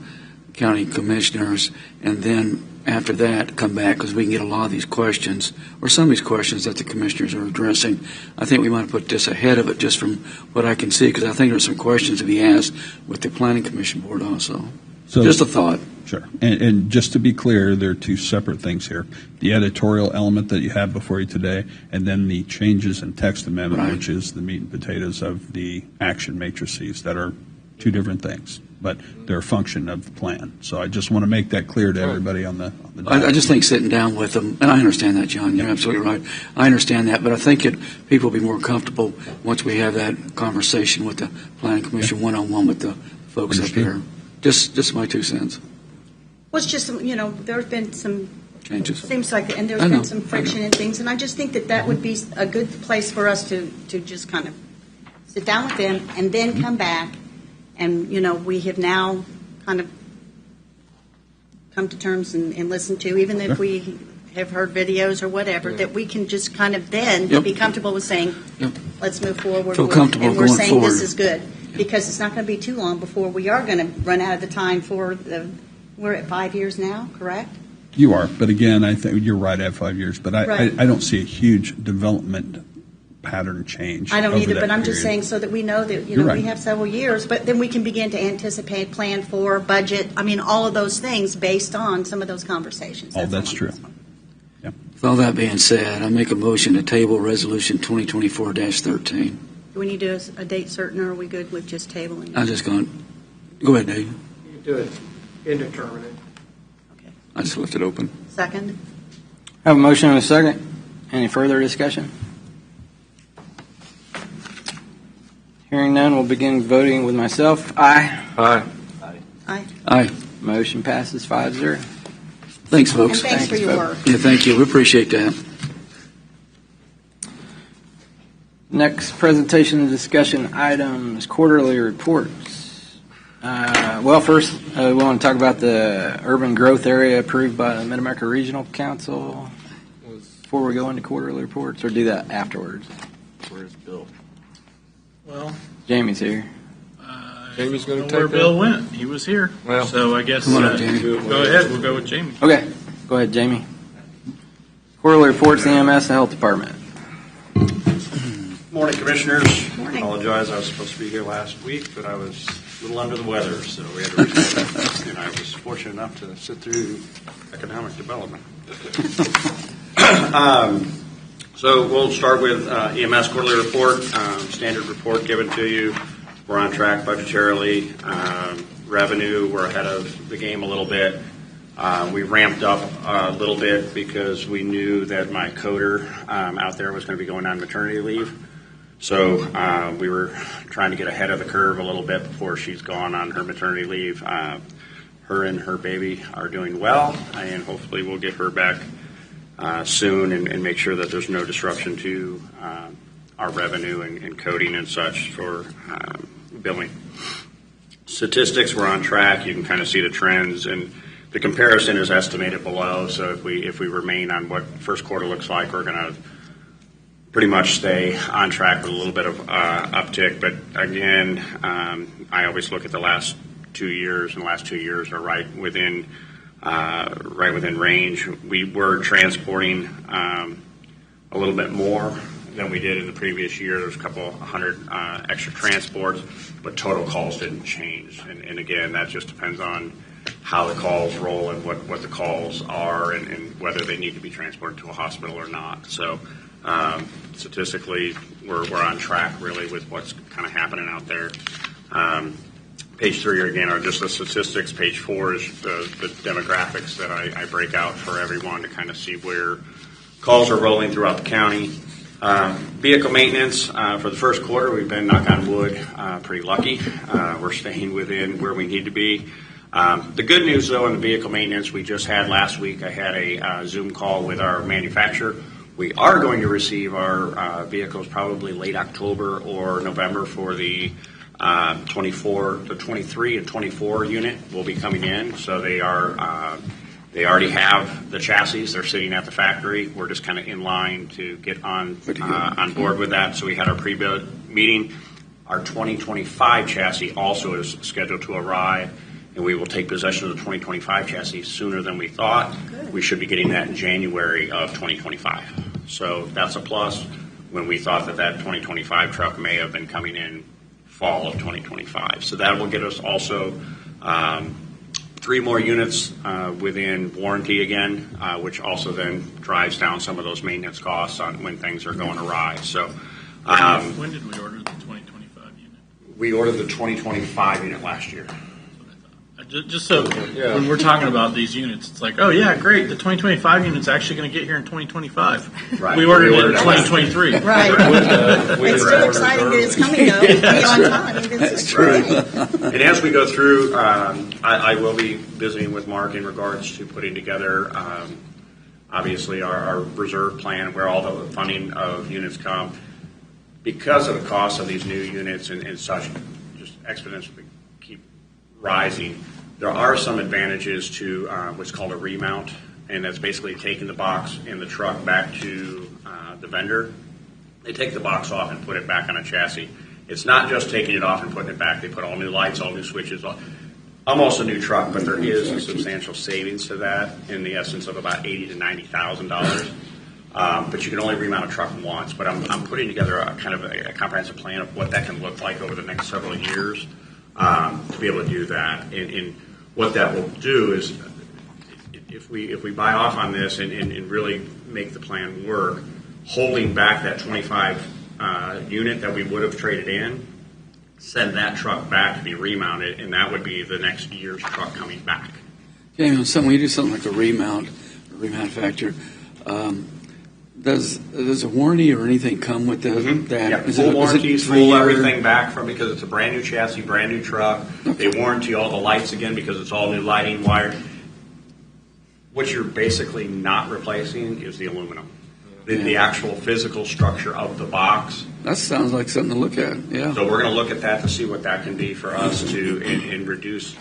Speaker 11: county commissioners, and then after that come back, because we can get a lot of these questions, or some of these questions that the commissioners are addressing. I think we might put this ahead of it, just from what I can see, because I think there's some questions to be asked with the Planning Commission board also. So just a thought.
Speaker 14: Sure. And just to be clear, there are two separate things here. The editorial element that you have before you today, and then the changes in text amendment, right, which is the meat and potatoes of the action matrices, that are two different things, but they're a function of the plan. So I just want to make that clear to everybody on the
Speaker 11: I just think sitting down with them, and I understand that, John, you're absolutely right. I understand that, but I think people will be more comfortable once we have that conversation with the Planning Commission one-on-one with the folks up here. Just my 2 cents.
Speaker 9: Well, it's just, there have been some
Speaker 11: changes.
Speaker 9: Seems like, and there's been some friction and things, and I just think that would be a good place for us to just kind of sit down with them and then come back, and we have now kind of come to terms and listened to, even if we have heard videos or whatever, that we can just kind of then be comfortable with saying, let's move forward.
Speaker 11: Feel comfortable
Speaker 9: and we're
Speaker 11: going
Speaker 9: saying
Speaker 11: forward.
Speaker 9: This is good, because it's not going to be too long before we are going to run out of the time for we're at 5 years now, correct?
Speaker 14: You are, but again, I think you're right at 5 years, but I don't see a huge development pattern change.
Speaker 9: I don't
Speaker 14: over
Speaker 9: either,
Speaker 14: that
Speaker 9: but I'm just
Speaker 14: period.
Speaker 9: saying so that we know that
Speaker 14: Right.
Speaker 9: we have several years, but then we can begin to anticipate, plan for, budget. I mean, all of those things based on some of those conversations.
Speaker 14: That's true. Yeah.
Speaker 11: With all that being said, I make a motion to table Resolution 2024-13.
Speaker 9: Do we need to do a date certain, or are we good with just tabling?
Speaker 11: I'm just going. Go ahead, Dave.
Speaker 10: You do it indeterminate.
Speaker 11: I just left it open.
Speaker 9: Second.
Speaker 1: I have a motion and a second. Any further discussion? Hearing none, we'll begin voting with myself. Aye.
Speaker 7: Aye.
Speaker 9: Aye.
Speaker 11: Aye.
Speaker 1: Motion passes 5-0.
Speaker 11: Thanks, folks.
Speaker 9: And thanks for your work.
Speaker 11: Yeah, thank you. We appreciate that.
Speaker 1: Next presentation and discussion items, quarterly reports. Well, first, we want to talk about the urban growth area approved by the Mid-America Regional Council before we go into quarterly reports, or do that afterwards?
Speaker 7: Where's Bill?
Speaker 15: Well,
Speaker 1: Jamie's here.
Speaker 7: Jamie's going to
Speaker 15: where
Speaker 7: take
Speaker 15: Bill
Speaker 7: that?
Speaker 15: went. He was here.
Speaker 7: Well,
Speaker 15: so I guess
Speaker 11: come on up, Jamie.
Speaker 15: go ahead. We'll go with Jamie.
Speaker 1: Okay, go ahead, Jamie. Quarterly reports, EMS and Health Department.
Speaker 16: Morning, Commissioners.
Speaker 9: Morning.
Speaker 16: Apologize, I was supposed to be here last week, but I was a little under the weather, so we had to reschedule. And I was fortunate enough to sit through economic development. So we'll start with EMS quarterly report, standard report given to you. We're on track budgetarily. Revenue, we're ahead of the game a little bit. We ramped up a little bit because we knew that my coder out there was going to be going on maternity leave. So we were trying to get ahead of the curve a little bit before she's gone on her maternity leave. Her and her baby are doing well, and hopefully we'll get her back soon and make sure that there's no disruption to our revenue and coding and such for billing. Statistics, we're on track. You can kind of see the trends, and the comparison is estimated below. So if we remain on what first quarter looks like, we're going to pretty much stay on track with a little bit of uptick. But again, I always look at the last 2 years, and the last 2 years are right within range. We were transporting a little bit more than we did in the previous year. There's a couple hundred extra transports, but total calls didn't change. And again, that just depends on how the calls roll and what the calls are and whether they need to be transported to a hospital or not. So statistically, we're on track really with what's kind of happening out there. Page 3 again are just the statistics. Page 4 is the demographics that I break out for everyone to kind of see where calls are rolling throughout the county. Vehicle maintenance for the first quarter, we've been, knock on wood, pretty lucky. We're staying within where we need to be. The good news, though, in the vehicle maintenance, we just had last week, I had a Zoom call with our manufacturer. We are going to receive our vehicles probably late October or November for the 23 and 24 unit will be coming in. So they already have the chassis. They're sitting at the factory. We're just kind of in line to get on board with that. So we had our pre-build meeting. Our 2025 chassis also is scheduled to arrive, and we will take possession of the 2025 chassis sooner than we thought.
Speaker 9: Good.
Speaker 16: We should be getting that in January of 2025. So that's a plus when we thought that 2025 truck may have been coming in fall of 2025. So that will get us also 3 more units within warranty again, which also then drives down some of those maintenance costs on when things are going awry. So
Speaker 15: when did we order the 2025 unit?
Speaker 16: We ordered the 2025 unit last year.
Speaker 15: Just so when we're talking about these units, it's like, oh yeah, great. The 2025 unit's actually going to get here in 2025.
Speaker 16: Right.
Speaker 15: We ordered it in 2023.
Speaker 9: Right. It's still exciting that it's coming, though. Be on time. This is true.
Speaker 16: And as we go through, I will be visiting with Mark in regards to putting together, obviously, our reserve plan, where all the funding of units come. Because of the cost of these new units and such, just exponentially keep rising, there are some advantages to what's called a remount, and that's basically taking the box in the truck back to the vendor. They take the box off and put it back on a chassis. It's not just taking it off and putting it back. They put all new lights, all new switches, almost a new truck, but there is a substantial savings to that in the essence of about $80,000 to $90,000. But you can only remount a truck once. But I'm putting together a kind of a comprehensive plan of what that can look like over the next several years to be able to do that. And what that will do is, if we buy off on this and really make the plan work, holding back that 25 unit that we would have traded in, send that truck back to be remounted, and that would be the next year's truck coming back.
Speaker 11: Jamie, when you do something like a remount factor, does a warranty or anything come with that?
Speaker 16: Yeah, full warranties, full everything back from, because it's a brand new chassis, brand new truck. Okay. They warranty all the lights again because it's all new lighting, wire. What you're basically not replacing is the aluminum. the actual physical structure of the box.
Speaker 11: That sounds like something to look at, yeah.
Speaker 16: So we're going to look at that to see what that can be for us to and reduce.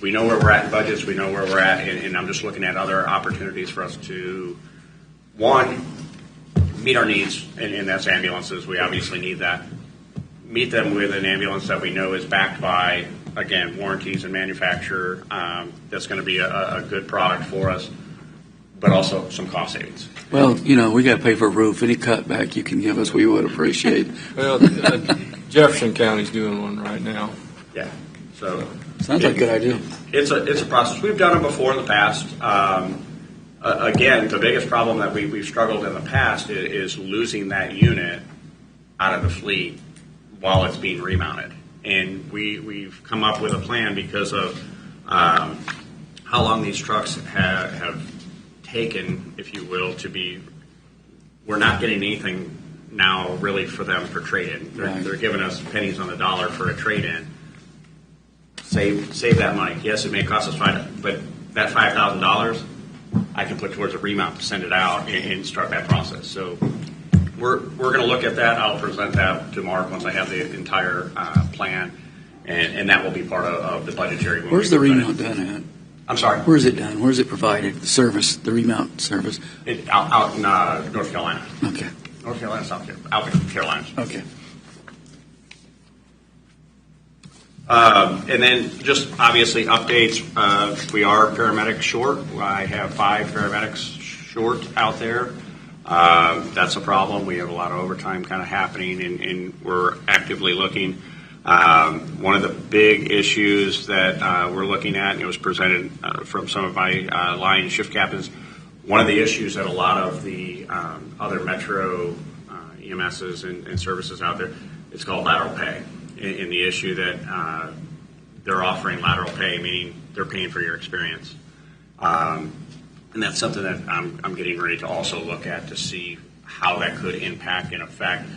Speaker 16: We know where we're at in budgets. We know where we're at, and I'm just looking at other opportunities for us to, one, meet our needs, and that's ambulances. We obviously need that. Meet them with an ambulance that we know is backed by, again, warranties and manufacturer. That's going to be a good product for us, but also some cost savings.
Speaker 11: Well, we got to pay for a roof. Any cutback you can give us, we would appreciate.
Speaker 7: Well, Jefferson County's doing one right now.
Speaker 16: Yeah. So
Speaker 11: sounds like a good idea.
Speaker 16: It's a process. We've done it before in the past. Again, the biggest problem that we've struggled in the past is losing that unit out of the fleet while it's being remounted. And we've come up with a plan because of how long these trucks have taken, if you will, to be. We're not getting anything now really for them for trade-in. They're giving us pennies on the dollar for a trade-in. Save that money. Yes, it may cost us $5, but that $5,000 I can put towards a remount to send it out and start that process. So we're going to look at that. I'll present that to Mark once I have the entire plan, and that will be part of the budgetary.
Speaker 11: Where's the remount done at?
Speaker 16: I'm sorry?
Speaker 11: Where's it done? Where's it provided? The service, the remount service?
Speaker 16: Out in North Carolina.
Speaker 11: Okay.
Speaker 16: North Carolina, South Carolina. Out in Carolinas.
Speaker 11: Okay.
Speaker 16: And then just obviously updates. We are paramedics short. I have 5 paramedics short out there. That's a problem. We have a lot of overtime kind of happening, and we're actively looking. One of the big issues that we're looking at, and it was presented from some of my line and shift captains, one of the issues that a lot of the other metro EMSs and services out there, it's called lateral pay. In the issue that they're offering lateral pay, meaning they're paying for your experience. And that's something that I'm getting ready to also look at to see how that could impact and affect.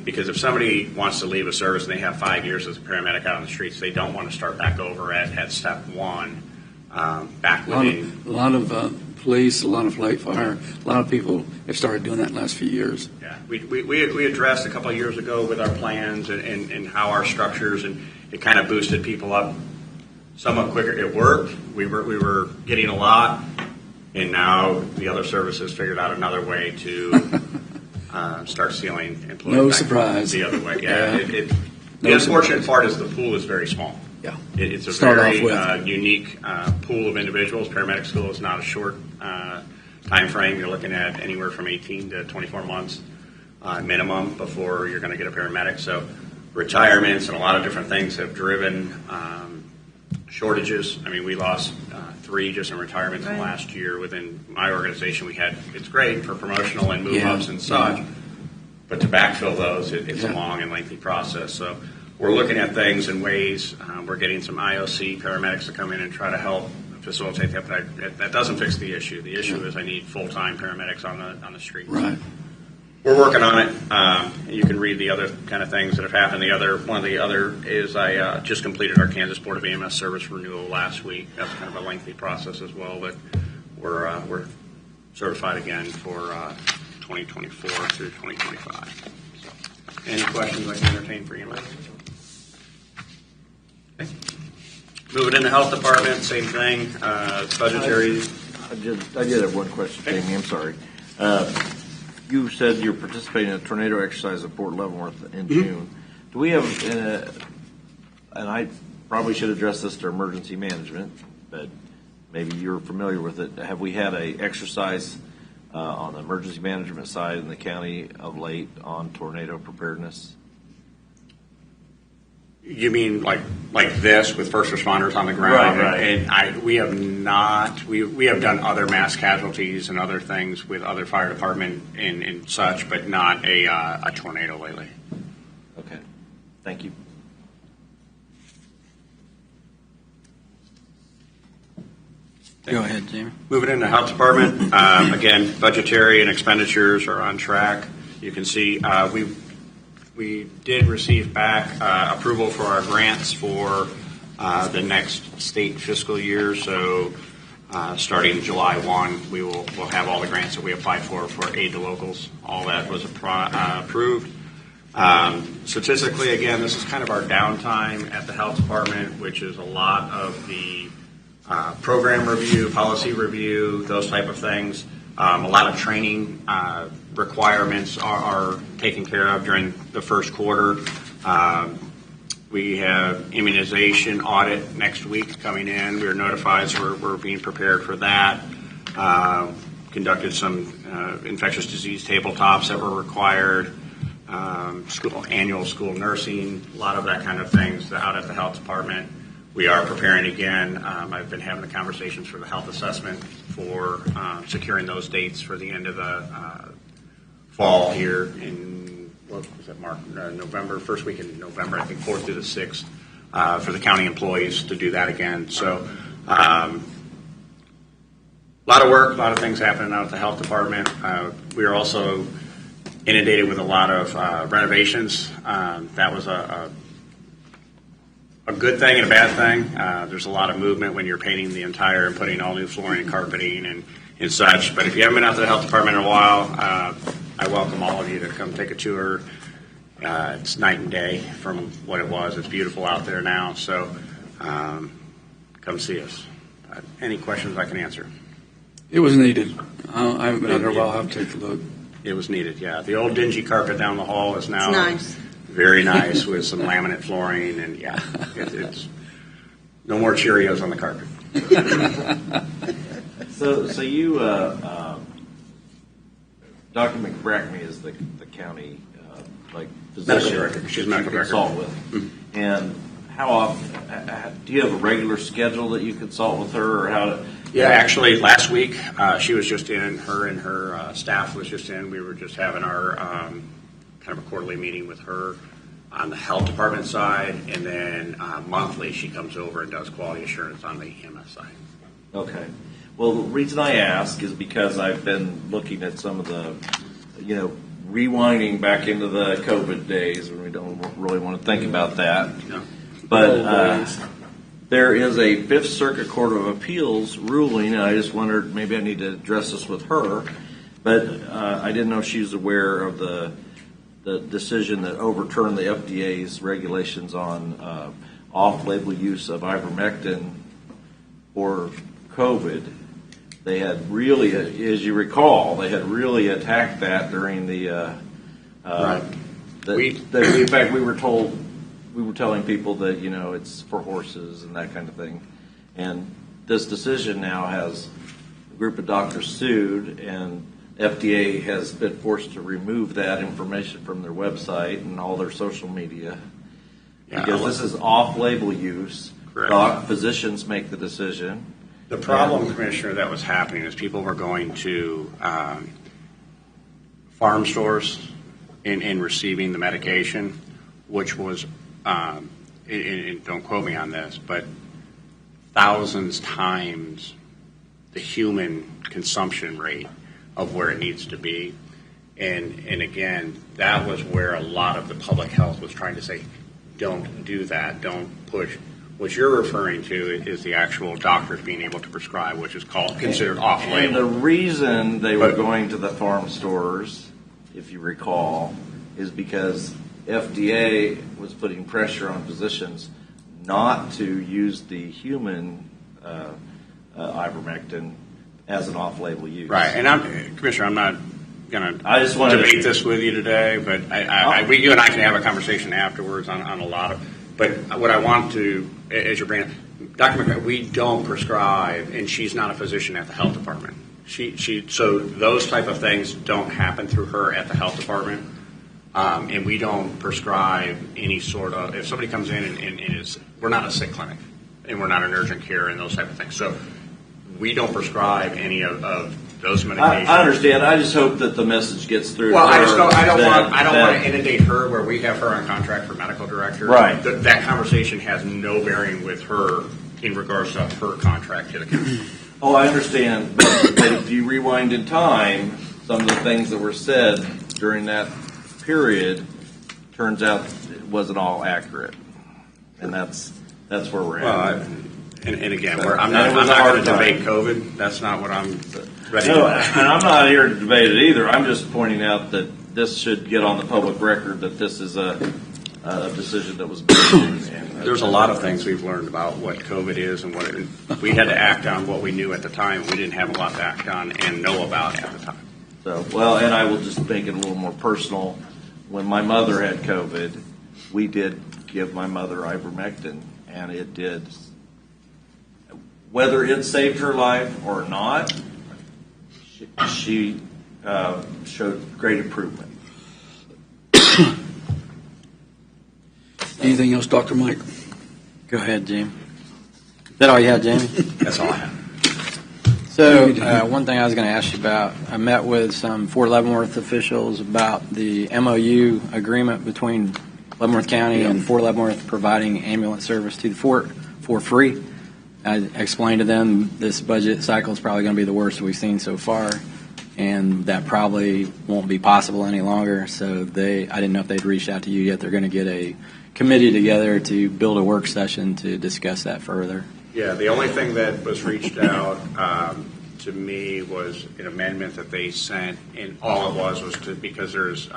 Speaker 16: Because if somebody wants to leave a service and they have 5 years as a paramedic out on the streets, they don't want to start back over at step one. Back within.
Speaker 11: A lot of police, a lot of light fire, a lot of people have started doing that in the last few years.
Speaker 16: Yeah, we addressed a couple of years ago with our plans and how our structures, and it kind of boosted people up somewhat quicker. It worked. We were getting a lot, and now the other services figured out another way to start sealing employees.
Speaker 11: No surprise.
Speaker 16: The other way. Yeah. The unfortunate part is the pool is very small.
Speaker 11: Yeah.
Speaker 16: It's a very unique pool of individuals. Paramedic school is not a short time frame. You're looking at anywhere from 18 to 24 months minimum before you're going to get a paramedic. So retirements and a lot of different things have driven shortages. I mean, we lost 3 just in retirements in the last year. Within my organization, it's great for promotional and move-ups and such, but to backfill those, it's a long and lengthy process. So we're looking at things and ways. We're getting some IOC paramedics to come in and try to help facilitate that, but that doesn't fix the issue. The issue is I need full-time paramedics on the streets.
Speaker 11: Right.
Speaker 16: We're working on it. You can read the other kind of things that have happened. One of the other is I just completed our Kansas Board of EMS service renewal last week. That's kind of a lengthy process as well, but we're certified again for 2024 through 2025. So, any questions I can entertain for EMS? Okay. Moving into health department, same thing. Budgetary.
Speaker 8: I did have one question, Jamie. I'm sorry. You said you're participating in a tornado exercise at Port Leavenworth in June. Do we have, and I probably should address this to emergency management, but maybe you're familiar with it. Have we had a exercise on the emergency management side in the county of late on tornado preparedness?
Speaker 16: You mean like this with first responders on the ground?
Speaker 8: Right.
Speaker 16: And we have not. We have done other mass casualties and other things with other fire department and such, but not a tornado lately.
Speaker 8: Okay. Thank you.
Speaker 1: Go ahead, Jamie.
Speaker 16: Moving into health department, again, budgetary and expenditures are on track. You can see we did receive back approval for our grants for the next state fiscal year. So Starting July 1, we'll have all the grants that we applied for aid to locals. All that was approved. Statistically, again, this is kind of our downtime at the health department, which is a lot of the program review, policy review, those type of things. A lot of training requirements are taken care of during the first quarter. We have immunization audit next week coming in. We were notified, so we're being prepared for that. Conducted some infectious disease tabletops that were required. Annual school nursing, a lot of that kind of things out at the health department. We are preparing again. I've been having the conversations for the health assessment for securing those dates for the end of the fall here in, what was it, November, first week in November, I think 4th through the 6th, for the county employees to do that again. So a lot of work, a lot of things happening out at the health department. We are also inundated with a lot of renovations. That was a good thing and a bad thing. There's a lot of movement when you're painting the entire and putting all new flooring and carpeting and such. But if you haven't been out to the health department in a while, I welcome all of you to come take a tour. It's night and day from what it was. It's beautiful out there now. So come see us. Any questions I can answer?
Speaker 11: It was needed. I haven't been out there a while. I'll have to take a look.
Speaker 16: It was needed, yeah. The old dingy carpet down the hall is now
Speaker 9: nice.
Speaker 16: Very nice with some laminate flooring, and yeah, it's no more Cheerios on the carpet.
Speaker 8: So you, Dr. McBrackney is the county physician
Speaker 16: Medical director. She's medical director.
Speaker 8: Consult with,
Speaker 16: Mm-hmm.
Speaker 8: and how often do you have a regular schedule that you consult with her, or how to?
Speaker 16: Yeah, actually, last week she was just in. Her and her staff was just in. We were just having our kind of a quarterly meeting with her on the health department side, and then monthly she comes over and does quality assurance on the EMS side.
Speaker 8: Okay. Well, the reason I ask is because I've been looking at some of the, rewinding back into the COVID days, and we don't really want to think about that.
Speaker 16: No.
Speaker 8: But there is a Fifth Circuit Court of Appeals ruling, and I just wondered, maybe I need to address this with her, but I didn't know if she was aware of the decision that overturned the FDA's regulations on off-label use of ivermectin for COVID. They had really, as you recall, they had really attacked that during the.
Speaker 16: Right.
Speaker 8: In fact, we were telling people that it's for horses and that kind of thing, and this decision now has a group of doctors sued, and FDA has been forced to remove that information from their website and all their social media because this is off-label use.
Speaker 16: Correct.
Speaker 8: Physicians make the decision.
Speaker 16: The problem, Commissioner, that was happening is people were going to farm stores and receiving the medication, which was, and don't quote me on this, but thousands times the human consumption rate of where it needs to be. And again, that was where a lot of the public health was trying to say, don't do that, don't push. What you're referring to is the actual doctors being able to prescribe, which is considered off-label.
Speaker 8: And the reason they were going to the farm stores, if you recall, is because FDA was putting pressure on physicians not to use the human ivermectin as an off-label use.
Speaker 16: Right, and Commissioner, I'm not going
Speaker 8: I just wanted
Speaker 16: to debate
Speaker 8: to,
Speaker 16: this with you today, but you and I can have a conversation afterwards on a lot of. But what I want to, as you're bringing up, Dr. McGrath, we don't prescribe, and she's not a physician at the health department. So those type of things don't happen through her at the health department, and we don't prescribe any sort of. If somebody comes in and we're not a sick clinic, and we're not an urgent care and those type of things. So we don't prescribe any of those medications.
Speaker 8: I understand. I just hope that the message gets through.
Speaker 16: Well, I don't want to inundate her where we have her on contract for medical director.
Speaker 8: Right.
Speaker 16: That conversation has no bearing with her in regards to her contract to the county.
Speaker 8: Oh, I understand. But if you rewind in time, some of the things that were said during that period turns out it wasn't all accurate, and that's where we're at.
Speaker 16: Well, And again, I'm not going to debate COVID. That's not what I'm ready to
Speaker 8: No,
Speaker 16: do.
Speaker 8: and I'm not here to debate it either. I'm just pointing out that this should get on the public record that this is a decision that was made.
Speaker 16: There's a lot of things we've learned about what COVID is and we had to act on what we knew at the time. We didn't have a lot to act on and know about at the time.
Speaker 8: So, well, and I will just make it a little more personal. When my mother had COVID, we did give my mother ivermectin, and it did. Whether it saved her life or not, she showed great improvement.
Speaker 11: Anything else, Dr. Mike?
Speaker 1: Go ahead, Jamie. Is that all you had, Jamie?
Speaker 16: That's all I have.
Speaker 1: So, one thing I was going to ask you about, I met with some Fort Leavenworth officials about the MOU agreement between Leavenworth County and Fort Leavenworth providing ambulance service to the fort for free. I explained to them this budget cycle is probably going to be the worst we've seen so far, and that probably won't be possible any longer. So I didn't know if they'd reached out to you yet. They're going to get a committee together to build a work session to discuss that further.
Speaker 16: Yeah, the only thing that was reached out to me was an amendment that they sent, and all it was because there's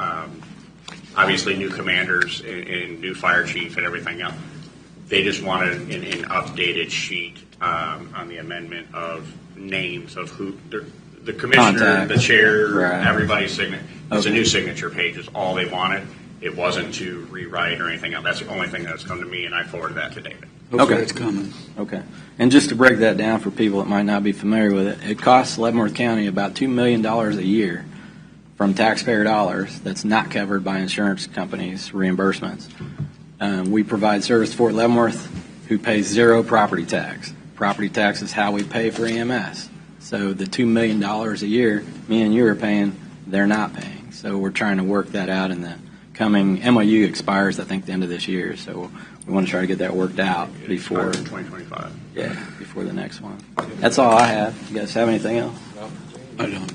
Speaker 16: obviously new commanders and new fire chief and everything else. They just wanted an updated sheet on the amendment of names of who the commissioner,
Speaker 1: Contact.
Speaker 16: the chair,
Speaker 1: Right.
Speaker 16: everybody's signature. It's a
Speaker 1: Okay.
Speaker 16: new signature page is all they wanted. It wasn't to rewrite or anything else. That's the only thing that's come to me, and I forwarded that to David.
Speaker 11: Hopefully it's coming.
Speaker 1: Okay. And just to break that down for people that might not be familiar with it, it costs Leavenworth County about $2 million a year from taxpayer dollars that's not covered by insurance companies' reimbursements. We provide service to Fort Leavenworth, who pays zero property tax. Property tax is how we pay for EMS. So the $2 million a year, me and you are paying, they're not paying. So we're trying to work that out in the coming, MOU expires, I think, the end of this year. So we want to try to get that worked out before
Speaker 16: 2025.
Speaker 1: Yeah, before the next one. That's all I have. You guys have anything else?
Speaker 11: I don't.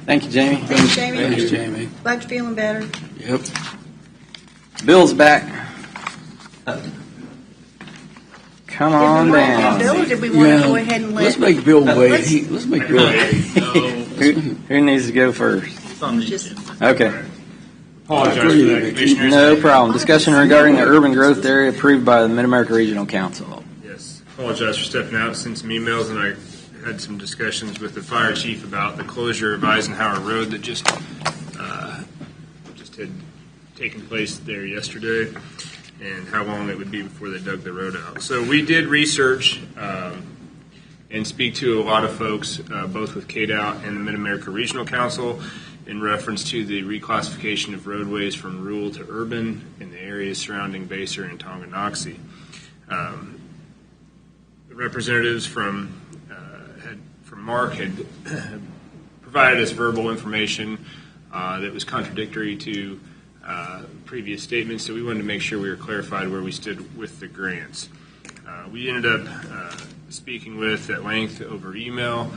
Speaker 1: Thank you, Jamie.
Speaker 9: Thanks, Jamie.
Speaker 11: Thanks, Jamie.
Speaker 9: Glad you're feeling better.
Speaker 11: Yep.
Speaker 1: Bill's back. Come on
Speaker 9: Did we want to
Speaker 1: down.
Speaker 9: do Bill, or did we want to go ahead and let?
Speaker 11: Let's make Bill wait. Let's make Bill wait.
Speaker 1: Who needs to go first?
Speaker 15: It's on the
Speaker 9: Just-
Speaker 15: agenda.
Speaker 1: Okay.
Speaker 15: Apologize for that, Commissioners.
Speaker 1: No problem. Discussion regarding the urban growth area approved by the Mid-America Regional Council.
Speaker 2: Yes, apologize for stepping out, sent some emails, and I had some discussions with the fire chief about the closure of Eisenhower Road that just had taken place there yesterday, and how long it would be before they dug the road out. So we did research and speak to a lot of folks, both with KDOT and the Mid-America Regional Council, in reference to the reclassification of roadways from rural to urban in the areas surrounding Basehor and Tonganoxie. The representatives from Mark had provided us verbal information that was contradictory to previous statements, so we wanted to make sure we were clarified where we stood with the grants. We ended up speaking with at length over email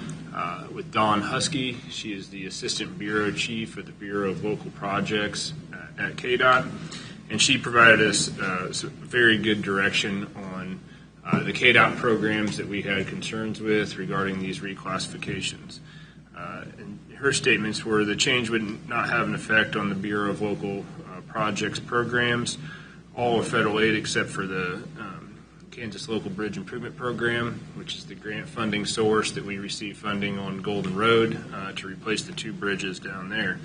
Speaker 2: with Dawn Husky. She is the Assistant Bureau Chief at the Bureau of Local Projects at KDOT, and she provided us some very good direction on the KDOT programs that we had concerns with regarding these reclassifications. And her statements were the change would not have an effect on the Bureau of Local Projects programs, all of federal aid except for the Kansas Local Bridge Improvement Program, which is the grant funding source that we receive funding on Golden Road to replace the two bridges down there.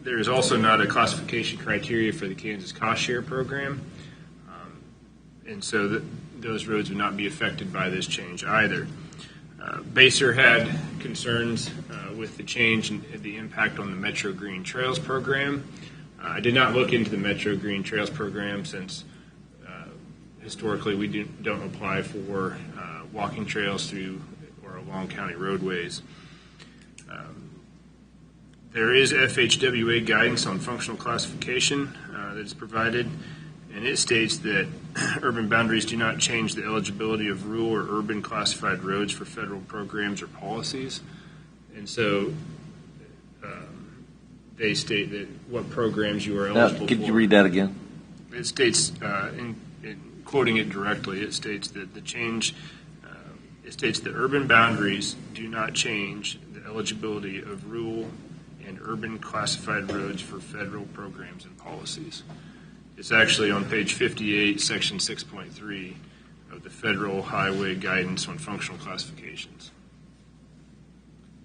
Speaker 2: There is also not a classification criteria for the Kansas Cost Share Program, and so those roads would not be affected by this change either. Basehor had concerns with the change and the impact on the Metro Green Trails Program. I did not look into the Metro Green Trails Program since historically we don't apply for walking trails through or along county roadways. There is FHWA guidance on functional classification that is provided, and it states that urban boundaries do not change the eligibility of rural or urban classified roads for federal programs or policies. And so they state that what programs you are eligible for.
Speaker 8: Could you read that again?
Speaker 2: It states, in
Speaker 17: quoting it directly, it states that the change, it states that urban boundaries do not change the eligibility of rural and urban classified roads for federal programs and policies. It's actually on page 58, section 6.3 of the Federal Highway Guidance on Functional Classifications.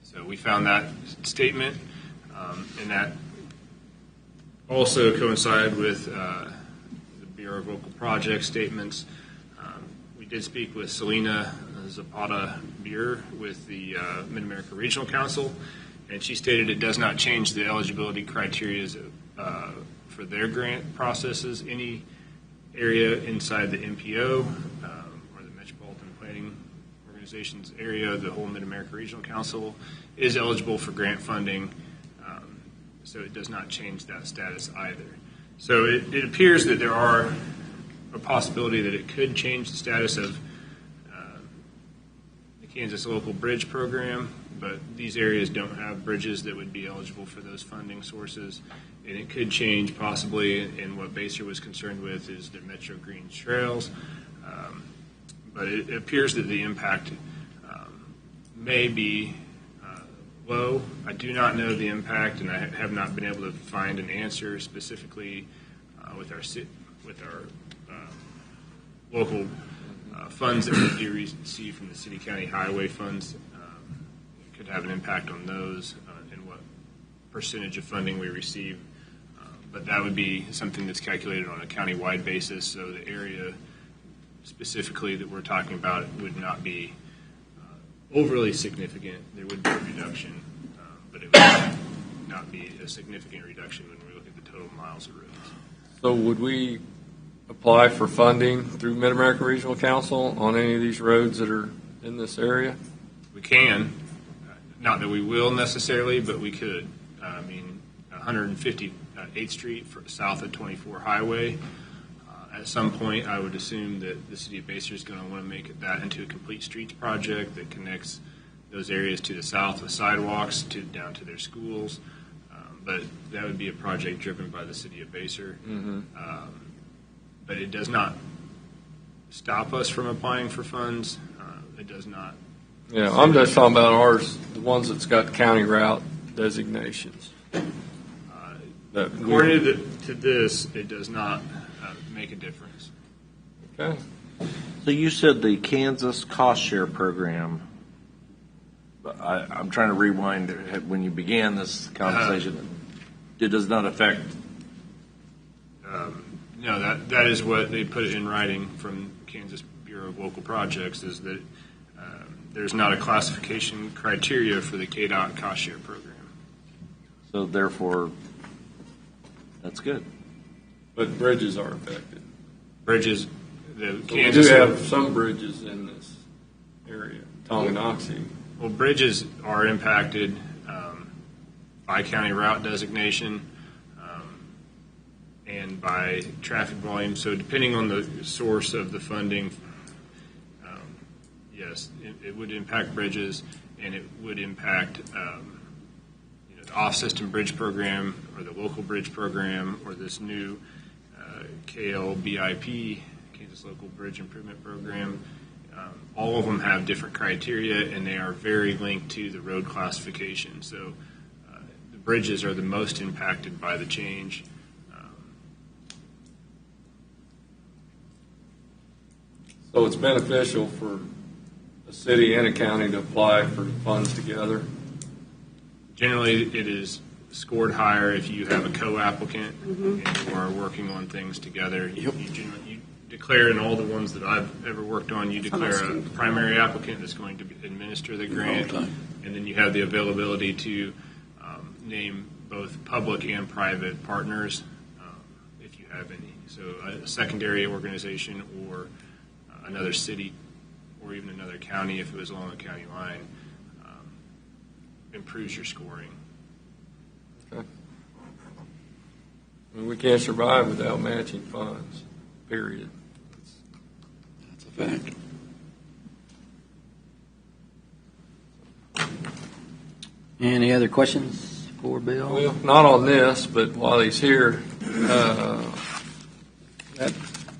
Speaker 17: So we found that statement, and that also coincided with the Bureau of Local Projects statements. We did speak with Selena Zapata-Buer with the Mid-America Regional Council, and she stated it does not change the eligibility criteria for their grant processes. Any area inside the MPO or the Metropolitan Planning Organization's area, the whole Mid-America Regional Council, is eligible for grant funding, so it does not change that status either. So it appears that there are a possibility that it could change the status of the Kansas Local Bridge Program, but these areas don't have bridges that would be eligible for those funding sources, and it could change possibly, and what Baser was concerned with is the Metro Green Trails, but it appears that the impact may be low. I do not know the impact, and I have not been able to find an answer specifically with our local funds that we do receive from the city county highway funds. It could have an impact on those and what percentage of funding we receive. But that would be something that's calculated on a county-wide basis, so the area specifically that we're talking about would not be overly significant. There would be a reduction, but it would not be a significant reduction when we look at the total miles of roads.
Speaker 7: So would we apply for funding through Mid-America Regional Council on any of these roads that are in this area?
Speaker 17: We can. Not that we will necessarily, but we could. 158th Street south of 24 Highway. At some point, I would assume that the city of Baser is going to want to make that into a complete streets project that connects those areas to the south with sidewalks down to their schools. But that would be a project driven by the city of Baser.
Speaker 7: Mm-hmm.
Speaker 17: But it does not stop us from applying for funds. It does not.
Speaker 7: Yeah, I'm just talking about ours, the ones that's got county route designations.
Speaker 17: According to this, it does not make a difference.
Speaker 7: Okay.
Speaker 8: So you said the Kansas cost share program. I'm trying to rewind when you began this conversation. It does not affect.
Speaker 17: No, that is what they put in writing from Kansas Bureau of Local Projects, is that there's not a classification criteria for the KDOT cost share program.
Speaker 8: So therefore, that's good.
Speaker 7: But bridges are affected.
Speaker 17: Bridges,
Speaker 7: we do have some bridges in this area, Tonganoxie.
Speaker 17: Well, bridges are impacted by county route designation and by traffic volume. So depending on the source of the funding, yes, it would impact bridges, and it would impact the off-system bridge program or the local bridge program or this new KLBIP, Kansas Local Bridge Improvement Program. All of them have different criteria, and they are very linked to the road classification. So the bridges are the most impacted by the change.
Speaker 7: So it's beneficial for a city and a county to apply for funds together?
Speaker 17: Generally, it is scored higher if you have a co-applicant and you are working on things together. You declare in all the ones that I've ever worked on, you declare a primary applicant that's going to administer the grant, and then you have the availability to name both public and private partners if you have any. So a secondary organization or another city or even another county, if it was along a county line, improves your scoring.
Speaker 7: Okay. I mean, we can't survive without matching funds, period.
Speaker 11: That's a fact.
Speaker 1: Any other questions for Bill?
Speaker 7: Well, not on this, but while he's here, that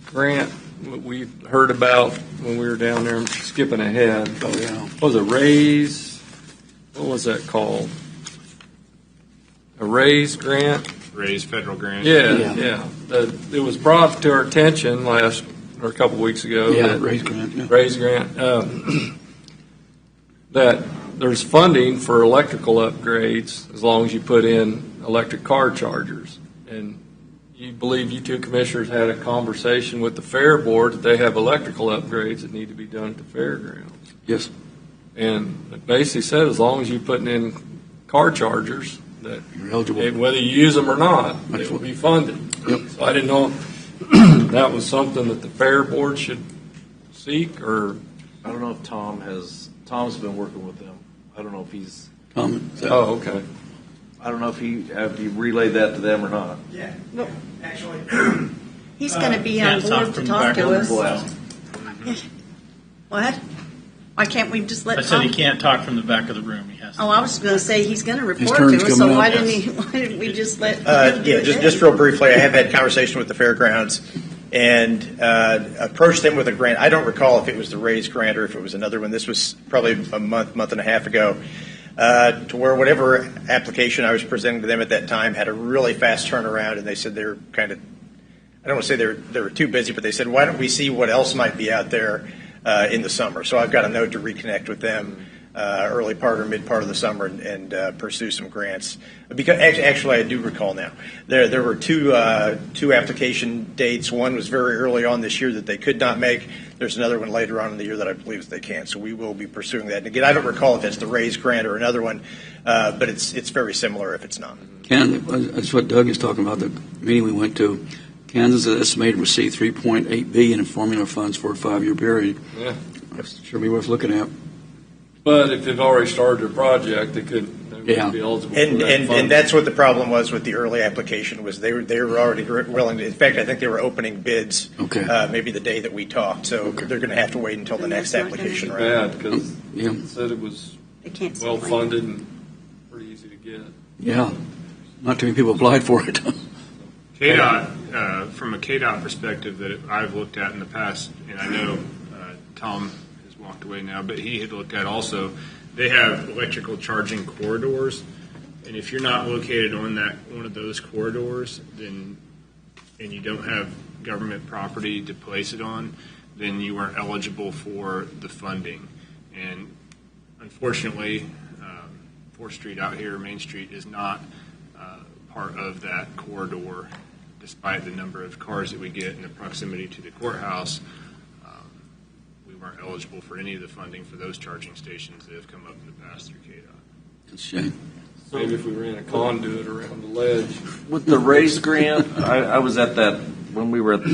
Speaker 7: grant we heard about when we were down there. I'm skipping ahead.
Speaker 11: Oh, yeah.
Speaker 7: What was a raise? What was that called? A raise grant?
Speaker 17: Raise federal grant.
Speaker 7: Yeah. It was brought to our attention a couple weeks ago.
Speaker 11: Yeah, raise grant. Yeah.
Speaker 7: Raise grant. That there's funding for electrical upgrades as long as you put in electric car chargers. And you believe you two commissioners had a conversation with the fair board that they have electrical upgrades that need to be done at the fairgrounds.
Speaker 11: Yes.
Speaker 7: And it basically said as long as you're putting in car chargers, that
Speaker 11: you're eligible.
Speaker 7: Whether you use them or not, it will be funded.
Speaker 11: Yep.
Speaker 7: So I didn't know if that was something that the fair board should seek, or
Speaker 8: I don't know if Tom's been working with them. I don't know if he's.
Speaker 11: Tom?
Speaker 7: Oh, okay.
Speaker 8: I don't know if you relayed that to them or not.
Speaker 9: Yeah. Well, actually, he's going to be on board to talk to us. What? Why can't we just let
Speaker 15: I said he
Speaker 9: Tom?
Speaker 15: can't talk from the back of the room. He has to.
Speaker 9: Oh, I was going to say he's going to report
Speaker 11: turn's
Speaker 9: to us, so
Speaker 11: coming
Speaker 9: why
Speaker 11: up.
Speaker 9: didn't we just let him do
Speaker 18: Yeah,
Speaker 9: it
Speaker 18: just
Speaker 9: then?
Speaker 18: real briefly, I have had conversation with the fairgrounds and approached them with a grant. I don't recall if it was the raise grant or if it was another one. This was probably a month and a half ago, to where whatever application I was presenting to them at that time had a really fast turnaround, and they said they were kind of, I don't want to say they were too busy, but they said, why don't we see what else might be out there in the summer? So I've got a note to reconnect with them early part or mid part of the summer and pursue some grants. Because actually, I do recall now there were two application dates. One was very early on this year that they could not make. There's another one later on in the year that I believe that they can. So we will be pursuing that. And again, I don't recall if it's the raise grant or another one, but it's very similar if it's not.
Speaker 11: That's what Doug is talking about. The meeting we went to. Kansas is estimated to receive $3.8 billion in formula funds for a 5-year period.
Speaker 7: Yeah.
Speaker 11: That's sure be worth looking at.
Speaker 7: But if they've already started a project, they could be eligible for that
Speaker 18: And
Speaker 7: funding.
Speaker 18: that's what the problem was with the early application was they were already willing to. In fact, I think they were opening bids.
Speaker 11: Okay.
Speaker 18: Maybe the day that we talked. So they're going to have to wait until the next application round.
Speaker 7: Bad because it said it was well funded and pretty easy to get.
Speaker 11: Yeah. Not too many people applied for it.
Speaker 17: KDOT, from a KDOT perspective that I've looked at in the past, and I know Tom has walked away now, but he had looked at also, they have electrical charging corridors, and if you're not located on one of those corridors, then and you don't have government property to place it on, then you aren't eligible for the funding. And unfortunately, 4th Street out here, Main Street, is not part of that corridor, despite the number of cars that we get in the proximity to the courthouse. We weren't eligible for any of the funding for those charging stations that have come up in the past through KDOT.
Speaker 11: That's a shame.
Speaker 7: Maybe if we ran a conduit around the ledge.
Speaker 8: With the raise grant, I was at that when we were at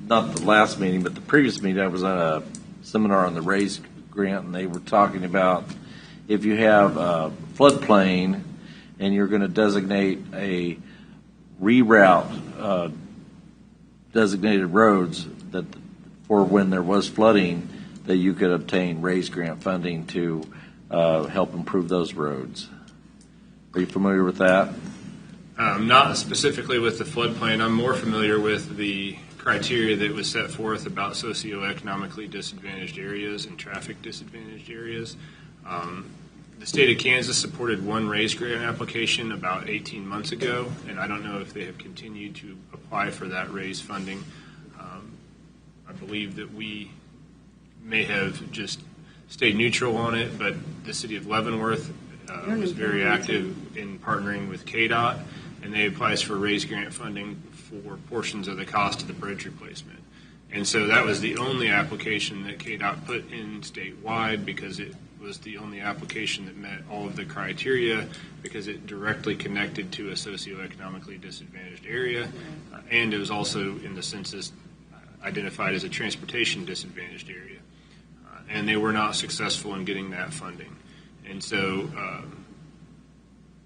Speaker 8: not the last meeting, but the previous meeting. I was at a seminar on the raise grant, and they were talking about if you have a floodplain and you're going to designate a reroute designated roads that for when there was flooding, that you could obtain raise grant funding to help improve those roads. Are you familiar with that?
Speaker 17: Not specifically with the floodplain. I'm more familiar with the criteria that was set forth about socioeconomically disadvantaged areas and traffic disadvantaged areas. The state of Kansas supported one raise grant application about 18 months ago, and I don't know if they have continued to apply for that raise funding. I believe that we may have just stayed neutral on it, but the city of Leavenworth was very active in partnering with KDOT, and they applies for raise grant funding for portions of the cost of the bridge replacement. And so that was the only application that KDOT put in statewide because it was the only application that met all of the criteria because it directly connected to a socioeconomically disadvantaged area, and it was also in the census identified as a transportation disadvantaged area. And they were not successful in getting that funding. And so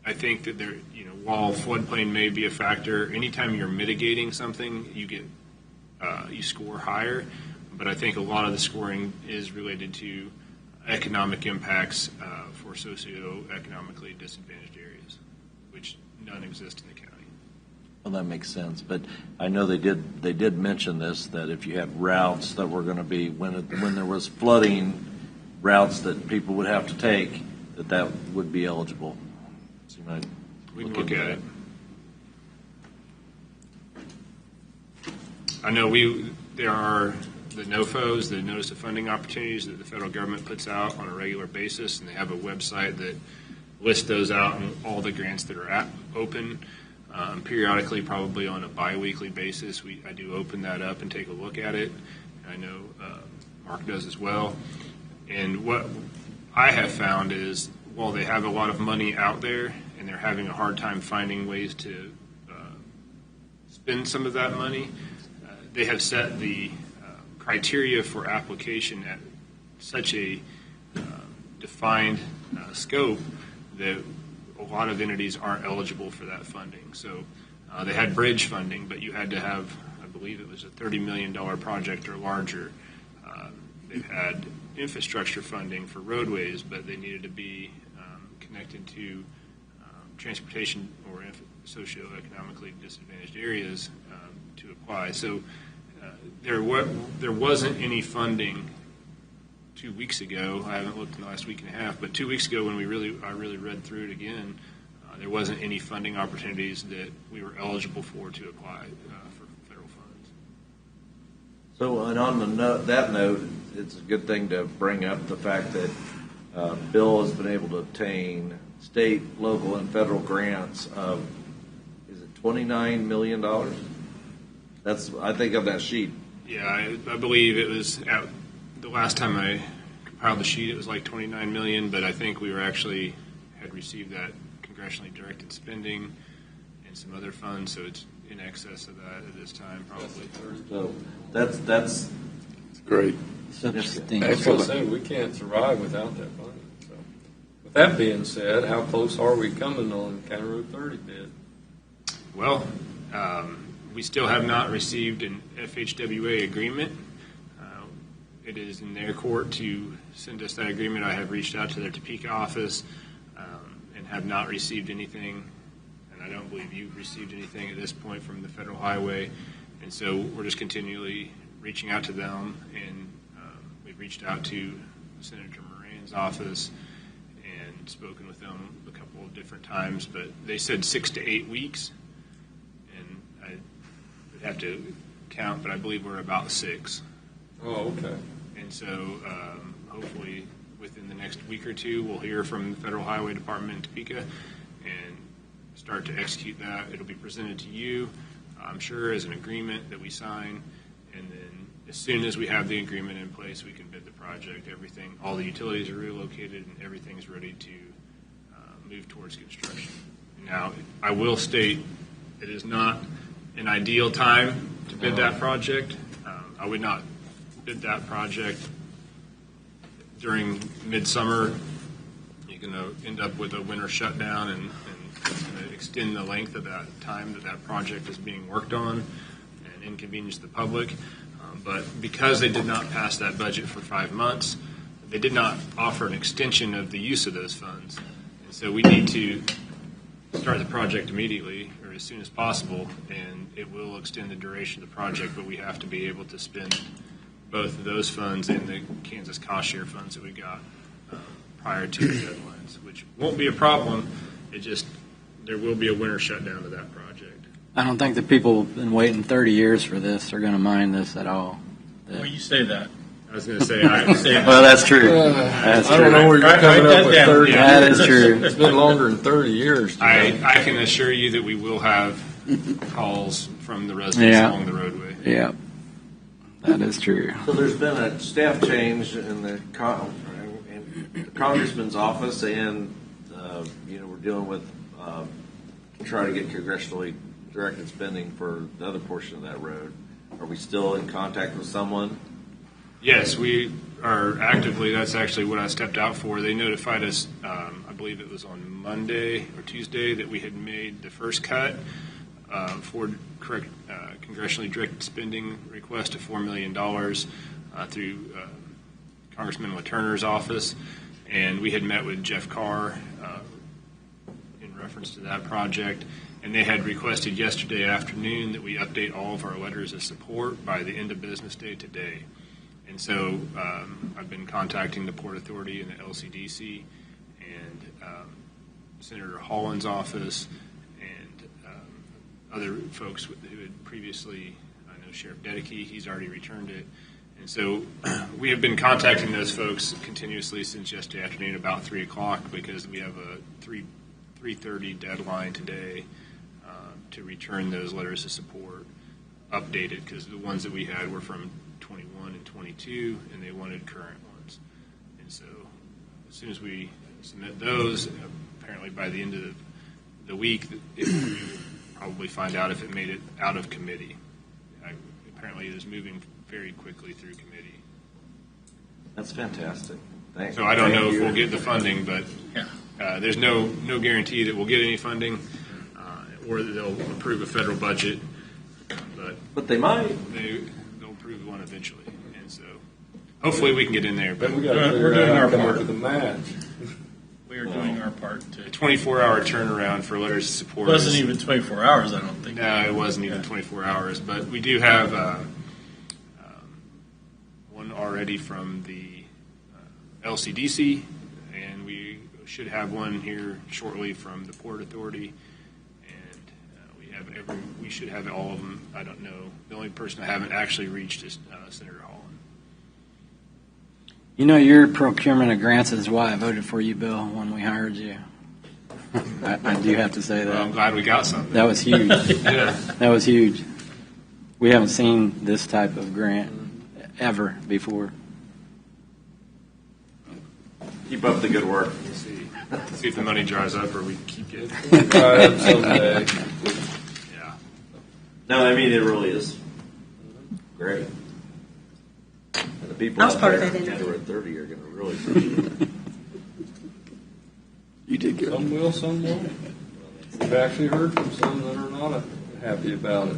Speaker 17: I think that there, while floodplain may be a factor, anytime you're mitigating something, you get you score higher. But I think a lot of the scoring is related to economic impacts for socioeconomically disadvantaged areas, which none exist in the county.
Speaker 8: Well, that makes sense, but I know they did mention this, that if you had routes that were going to be, when there was flooding, routes that people would have to take, that would be eligible. So you might
Speaker 17: we can look at it. I know there are the NOFOs, the Notice of Funding Opportunities, that the federal government puts out on a regular basis, and they have a website that lists those out and all the grants that are open. Periodically, probably on a bi-weekly basis, I do open that up and take a look at it. I know Mark does as well. And what I have found is, while they have a lot of money out there and they're having a hard time finding ways to spend some of that money, they have set the criteria for application at such a defined scope that a lot of entities aren't eligible for that funding. So they had bridge funding, but you had to have, I believe it was a $30 million project or larger. They've had infrastructure funding for roadways, but they needed to be connected to transportation or socioeconomically disadvantaged areas to apply. So there wasn't any funding 2 weeks ago. I haven't looked in the last week and a half, but 2 weeks ago when I really read through it again, there wasn't any funding opportunities that we were eligible for to apply for federal funds.
Speaker 8: So, and on that note, it's a good thing to bring up the fact that Bill has been able to obtain state, local, and federal grants of, is it $29 million? That's, I think, of that sheet.
Speaker 17: Yeah, I believe it was the last time I compiled the sheet, it was like $29 million, but I think we had received that congressionally directed spending and some other funds, so it's in excess of that at this time, probably.
Speaker 8: So that's
Speaker 7: great.
Speaker 8: Significant.
Speaker 7: That's what I'm saying. We can't survive without that funding. So, with that being said, how close are we coming on County Road 30 bid?
Speaker 17: Well, we still have not received an FHWA agreement. It is in their court to send us that agreement. I have reached out to their Topeka office and have not received anything, and I don't believe you've received anything at this point from the Federal Highway. And so we're just continually reaching out to them, and we've reached out to Senator Moran's office and spoken with them a couple of different times, but they said 6 to 8 weeks, and I would have to count, but I believe we're about 6.
Speaker 7: Oh, okay.
Speaker 17: And so hopefully within the next week or two, we'll hear from the Federal Highway Department in Topeka and start to execute that. It'll be presented to you, I'm sure, as an agreement that we sign. And then as soon as we have the agreement in place, we can bid the project. All the utilities are relocated and everything's ready to move towards construction. Now, I will state it is not an ideal time to bid that project. I would not bid that project during midsummer. You're going to end up with a winter shutdown, and it's going to extend the length of that time that project is being worked on and inconvenience the public. But because they did not pass that budget for 5 months, they did not offer an extension of the use of those funds. And so we need to start the project immediately or as soon as possible, and it will extend the duration of the project, but we have to be able to spend both of those funds and the Kansas cost share funds that we got prior to the deadlines, which won't be a problem. There will be a winter shutdown to that project.
Speaker 1: I don't think the people who've been waiting 30 years for this are going to mind this at all.
Speaker 15: Well, you say that.
Speaker 17: I was going to say, I say that.
Speaker 1: Well, that's true. That's
Speaker 7: I
Speaker 1: true.
Speaker 7: don't know where you're coming up with 30 years.
Speaker 1: That is true.
Speaker 7: It's been longer than 30 years.
Speaker 17: I can assure you that we will have calls from the residents along the roadway.
Speaker 1: Yeah, that is true.
Speaker 8: So there's been a staff change in the congressman's office, and we're dealing with trying to get congressionally directed spending for the other portion of that road. Are we still in contact with someone?
Speaker 17: Yes, we are actively. That's actually what I stepped out for. They notified us, I believe it was on Monday or Tuesday, that we had made the first cut for congressionally directed spending request of $4 million through Congressman Laturner's office. And we had met with Jeff Carr in reference to that project. And they had requested yesterday afternoon that we update all of our letters of support by the end of business day today. And so I've been contacting the Port Authority and the LCDC and Senator Holland's office and other folks who had previously, I know Sheriff Dedeke, he's already returned it. And so we have been contacting those folks continuously since yesterday afternoon about 3 o'clock because we have a 3:30 deadline today to return those letters of support updated because the ones that we had were from 21 and 22 and they wanted current ones. And so as soon as we submit those, apparently by the end of the week, we will probably find out if it made it out of committee. Apparently it is moving very quickly through committee.
Speaker 8: That's fantastic. Thanks.
Speaker 17: So I don't know if we'll get the funding, but there's no guarantee that we'll get any funding or that they'll approve a federal budget.
Speaker 8: But they might.
Speaker 17: They'll approve one eventually. And so hopefully we can get in there. But
Speaker 7: we're doing our part of the match.
Speaker 15: We are doing our part to.
Speaker 17: A 24-hour turnaround for letters of support.
Speaker 15: It wasn't even 24 hours, I don't think.
Speaker 17: No, it wasn't even 24 hours. But we do have one already from the LCDC, and we should have one here shortly from the Port Authority. We should have all of them. I don't know. The only person I haven't actually reached is Senator Holland.
Speaker 1: You know, your procurement of grants is why I voted for you, Bill, when we hired you. I do have to say that.
Speaker 17: Well, I'm glad we got something.
Speaker 1: That was huge.
Speaker 17: Yeah.
Speaker 1: That was huge. We haven't seen this type of grant ever before.
Speaker 8: Keep up the good work.
Speaker 17: We'll see. See if the money dries up or we keep getting
Speaker 7: Someday.
Speaker 8: No, I mean, it really is great. And the people
Speaker 9: I was
Speaker 8: out
Speaker 9: part of
Speaker 8: there
Speaker 9: that
Speaker 8: in
Speaker 9: interview.
Speaker 8: January 30 are going to really appreciate it.
Speaker 1: You did good.
Speaker 7: Some will, some won't. We've actually heard from some that are not happy about it.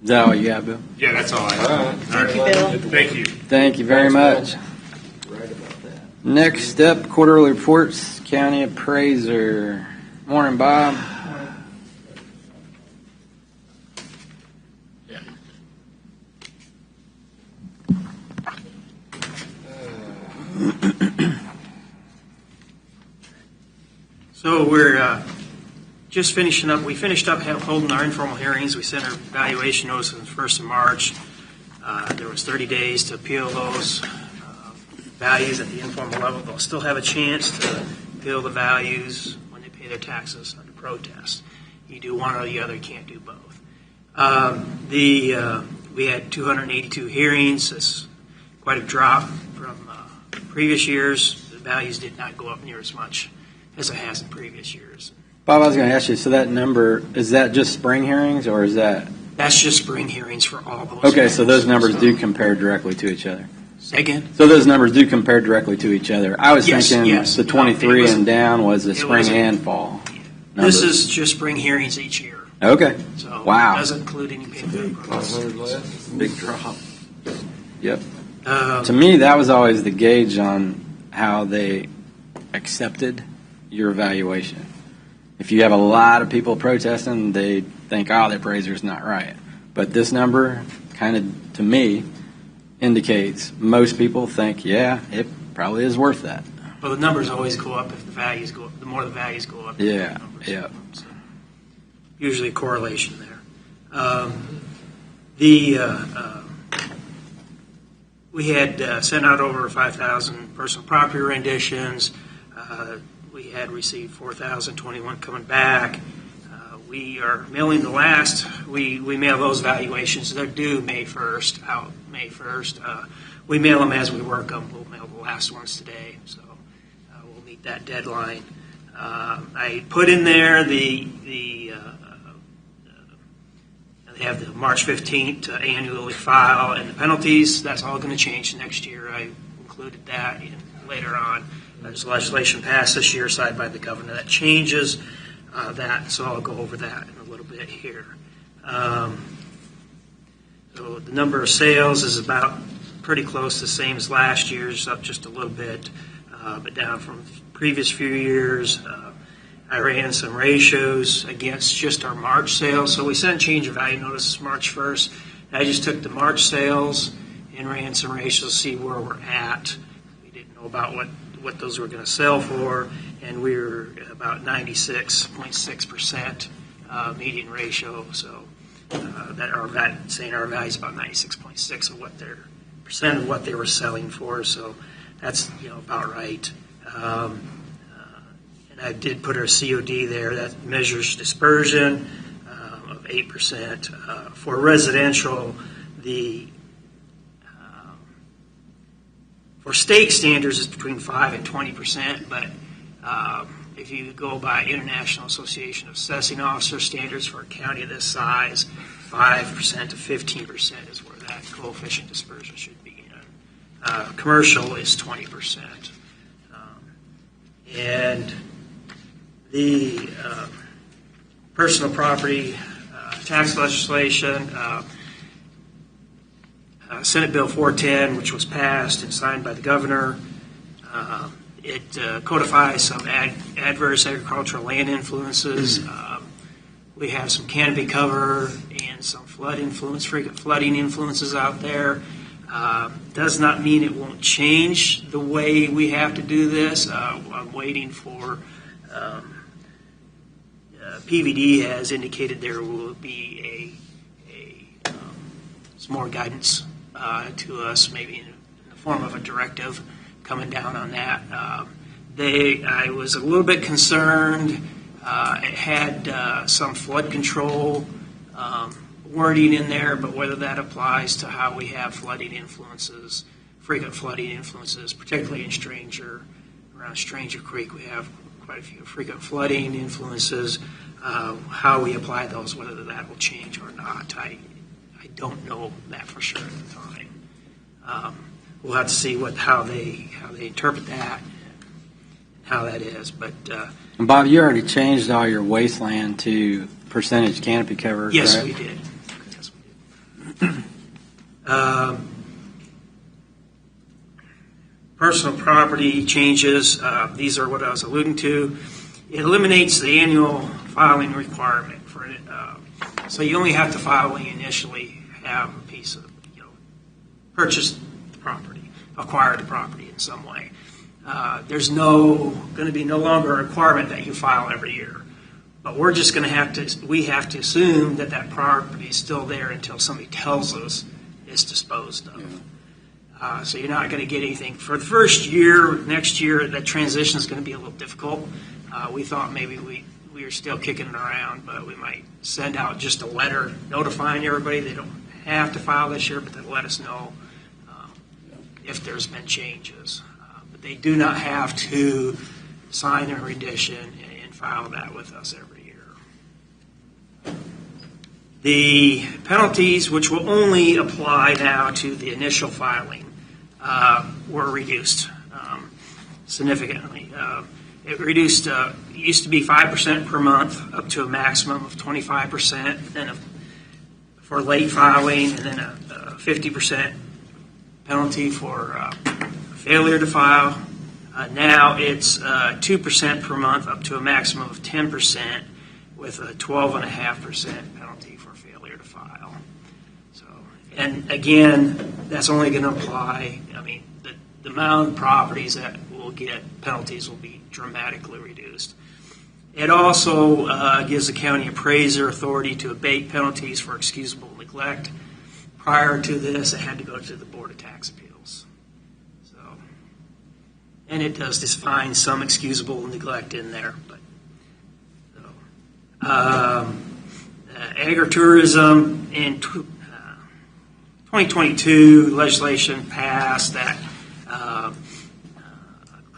Speaker 1: Is that all you got, Bill?
Speaker 17: Yeah, that's all I have.
Speaker 7: All right.
Speaker 17: Thank you, Bill. Thank you.
Speaker 1: Thank you very much.
Speaker 8: Right about that.
Speaker 1: Next step, quarterly reports, county appraiser. Morning, Bob.
Speaker 19: So we're just finishing up. We finished up holding our informal hearings. We sent our evaluation notices on the 1st of March. There was 30 days to appeal those values at the informal level. They'll still have a chance to appeal the values when they pay their taxes under protest. You do one or the other, you can't do both. We had 282 hearings. That's quite a drop from previous years. The values did not go up near as much as it has in previous years.
Speaker 1: Bob, I was going to ask you, so that number, is that just spring hearings or is that?
Speaker 19: That's just spring hearings for all those.
Speaker 1: Okay, so those numbers do compare directly to each other.
Speaker 19: Say again?
Speaker 1: So those numbers do compare directly to each other. I was thinking
Speaker 19: yes.
Speaker 1: the 23 and down was the
Speaker 19: it
Speaker 1: spring
Speaker 19: wasn't.
Speaker 1: and fall numbers.
Speaker 19: This is just spring hearings each year.
Speaker 1: Okay.
Speaker 19: So
Speaker 1: Wow.
Speaker 19: it doesn't include any paid process.
Speaker 1: Big drop. Yep. To me, that was always the gauge on how they accepted your evaluation. If you have a lot of people protesting, they think, oh, the appraiser's not right. But this number kind of, to me, indicates most people think, yeah, it probably is worth that.
Speaker 19: Well, the numbers always go up if the values go up. The more the values go up,
Speaker 1: Yeah, yeah.
Speaker 19: So, usually a correlation there. We had sent out over 5,000 personal property renditions. We had received 4,021 coming back. We are mailing the last. We mail those valuations. They're due May 1st, out May 1st. We mail them as we work them. We'll mail the last ones today, so we'll meet that deadline. I put in there they have the March 15th to annually file, and the penalties, that's all going to change next year. I included that later on. There's legislation passed this year signed by the governor that changes that, so I'll go over that in a little bit here. So the number of sales is about pretty close to the same as last year's, up just a little bit, but down from previous few years. I ran some ratios against just our March sales. So we sent change of value notices March 1st. And I just took the March sales and ran some ratios to see where we're at. We didn't know about what those were going to sell for, and we were about 96.6% median ratio. So saying our value is about 96.6 of what their percent of what they were selling for. So that's about right. And I did put our COD there that measures dispersion of 8%. For residential, for state standards, it's between 5 and 20%, but if you go by International Association of Assessing Officer standards for a county of this size, 5% to 15% is where that coefficient dispersion should be. Commercial is 20%. And the personal property tax legislation, Senate Bill 410, which was passed and signed by the governor, it codifies some adverse agricultural land influences. We have some canopy cover and some frequent flooding influences out there. Does not mean it won't change the way we have to do this. I'm waiting for PVD has indicated there will be some more guidance to us, maybe in the form of a directive coming down on that. I was a little bit concerned. It had some flood control wording in there, but whether that applies to how we have flooding influences, frequent flooding influences, particularly in around Stranger Creek, we have quite a few frequent flooding influences. How we apply those, whether that will change or not, I don't know that for sure at the time. We'll have to see how they interpret that, and how that is. But
Speaker 1: Bob, you already changed all your wasteland to percentage canopy cover.
Speaker 19: Yes,
Speaker 1: correct?
Speaker 19: we did. Personal property changes. These are what I was alluding to. It eliminates the annual filing requirement for it. So you only have to file when you initially have a piece of, purchased property, acquired the property in some way. There's going to be no longer a requirement that you file every year. But we're just going to we have to assume that property is still there until somebody tells us it's disposed of. So you're not going to get anything. For the first year, next year, that transition is going to be a little difficult. We thought maybe we are still kicking it around, but we might send out just a letter notifying everybody they don't have to file this year, but they'll let us know if there's been changes. But they do not have to sign a rendition and file that with us every year. The penalties, which will only apply now to the initial filing, were reduced significantly. It reduced, it used to be 5% per month up to a maximum of 25%, then for late filing, and then a 50% penalty for failure to file. Now it's 2% per month up to a maximum of 10% with a 12.5% penalty for failure to file. So, and again, that's only going to apply, the amount of properties that will get penalties will be dramatically reduced. It also gives the county appraiser authority to abate penalties for excusable neglect. Prior to this, it had to go to the Board of Tax Appeals. So, and it does define some excusable neglect in there. But agritourism in 2022, legislation passed that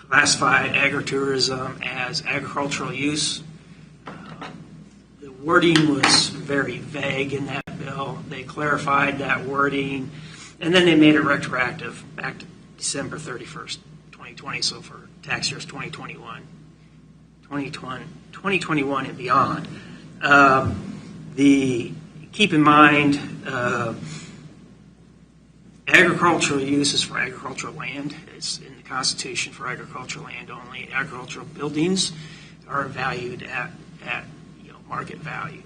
Speaker 19: classified agritourism as agricultural use. The wording was very vague in that bill. They clarified that wording, and then they made it retroactive back to December 31st, 2020, so for tax years 2021 and beyond. Keep in mind, agricultural use is for agricultural land. It's in the Constitution for agricultural land only. Agricultural buildings are valued at market value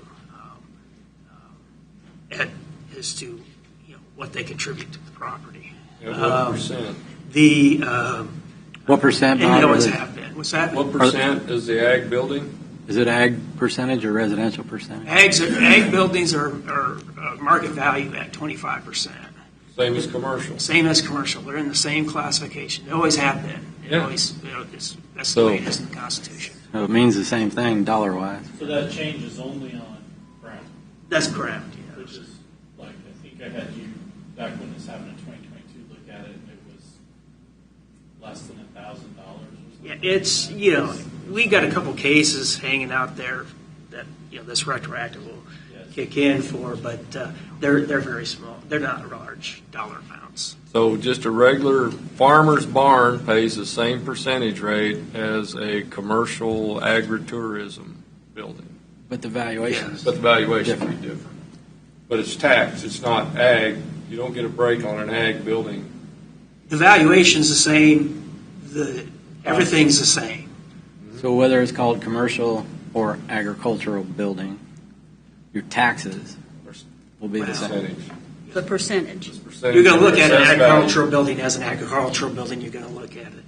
Speaker 19: as to what they contribute to the property.
Speaker 7: What percent?
Speaker 1: What percent?
Speaker 19: And
Speaker 1: Bob,
Speaker 19: they always
Speaker 1: is it?
Speaker 19: have been. What's that?
Speaker 7: What percent is the ag building?
Speaker 1: Is it ag percentage or residential percentage?
Speaker 19: Ag buildings are market value at 25%.
Speaker 7: Same as commercial.
Speaker 19: Same as commercial. They're in the same classification. They always have been.
Speaker 7: Yeah.
Speaker 19: That's the way it is in the Constitution.
Speaker 1: So it means the same thing dollar-wise.
Speaker 15: So that changes only on ground.
Speaker 19: That's correct. Yeah.
Speaker 15: Which is like, I think I had you back when this happened in 2022 look at it, and it was less than $1,000.
Speaker 19: Yeah, it's we got a couple cases hanging out there that this retroactive will kick in for, but they're very small. They're not large dollar amounts.
Speaker 7: So just a regular farmer's barn pays the same percentage rate as a commercial agritourism building.
Speaker 1: But the valuation is
Speaker 7: But the valuation would be different. But it's taxed. It's not ag. You don't get a break on an ag building.
Speaker 19: The valuation's the same. Everything's the same.
Speaker 1: So whether it's called commercial or agricultural building, your taxes will be the same.
Speaker 9: The percentage.
Speaker 19: You're going to look at an agricultural building as an agricultural building. You're going to look at it,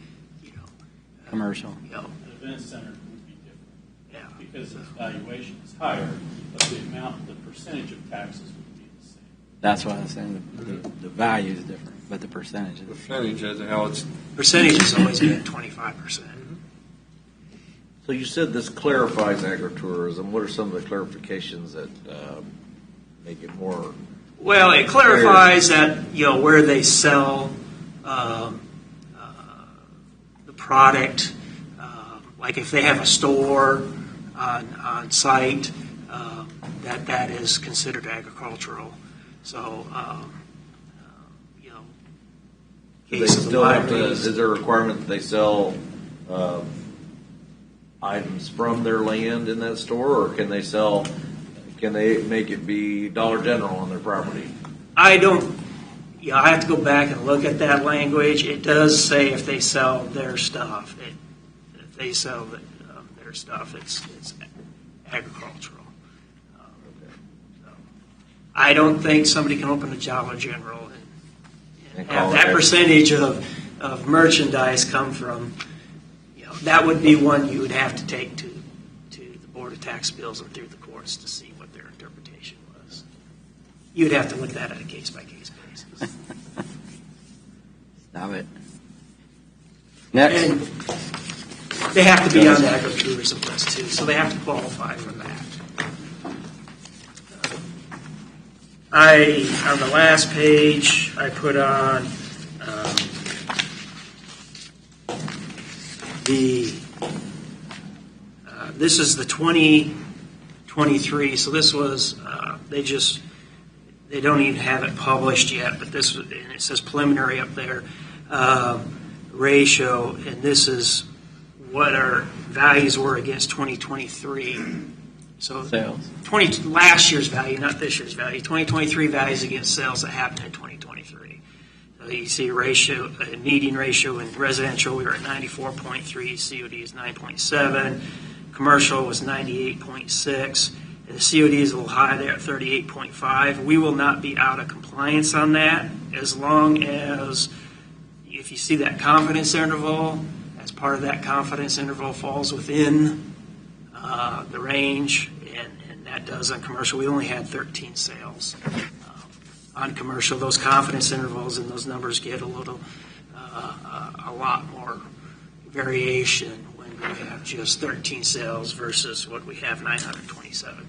Speaker 1: Commercial.
Speaker 15: The event center would be different. Because its valuation is higher, but the percentage of taxes would be the same.
Speaker 1: That's why I was saying the value is different, but the percentage is
Speaker 7: Percentage as to how it's.
Speaker 19: Percentage has always been 25%.
Speaker 8: So you said this clarifies agritourism. What are some of the clarifications that make it more?
Speaker 19: Well, it clarifies that where they sell the product, like if they have a store on site, that is considered agricultural. So,
Speaker 8: They still have to, is there a requirement that they sell items from their land in that store, or can they make it be Dollar General on their property?
Speaker 19: I have to go back and look at that language. It does say if they sell their stuff. If they sell their stuff, it's agricultural. I don't think somebody can open a Dollar General and have that percentage of merchandise come from. That would be one you would have to take to the Board of Tax Bills and through the courts to see what their interpretation was. You'd have to look at that on a case-by-case basis.
Speaker 1: Stop it. Next.
Speaker 19: And they have to be on the agritourism list too, so they have to qualify for that. On the last page, I put on this is the 2023. So this was they don't even have it published yet, but this and it says preliminary up there ratio, and this is what our values were against 2023. So
Speaker 1: sales.
Speaker 19: Last year's value, not this year's value. 2023 values against sales that happened in 2023. So you see a median ratio in residential, we were at 94.3. COD is 9.7. Commercial was 98.6. And the COD is a little high there at 38.5. We will not be out of compliance on that as long as if you see that confidence interval, as part of that confidence interval falls within the range, and that does on commercial. We only had 13 sales on commercial. Those confidence intervals and those numbers get a lot more variation when we have just 13 sales versus what we have 927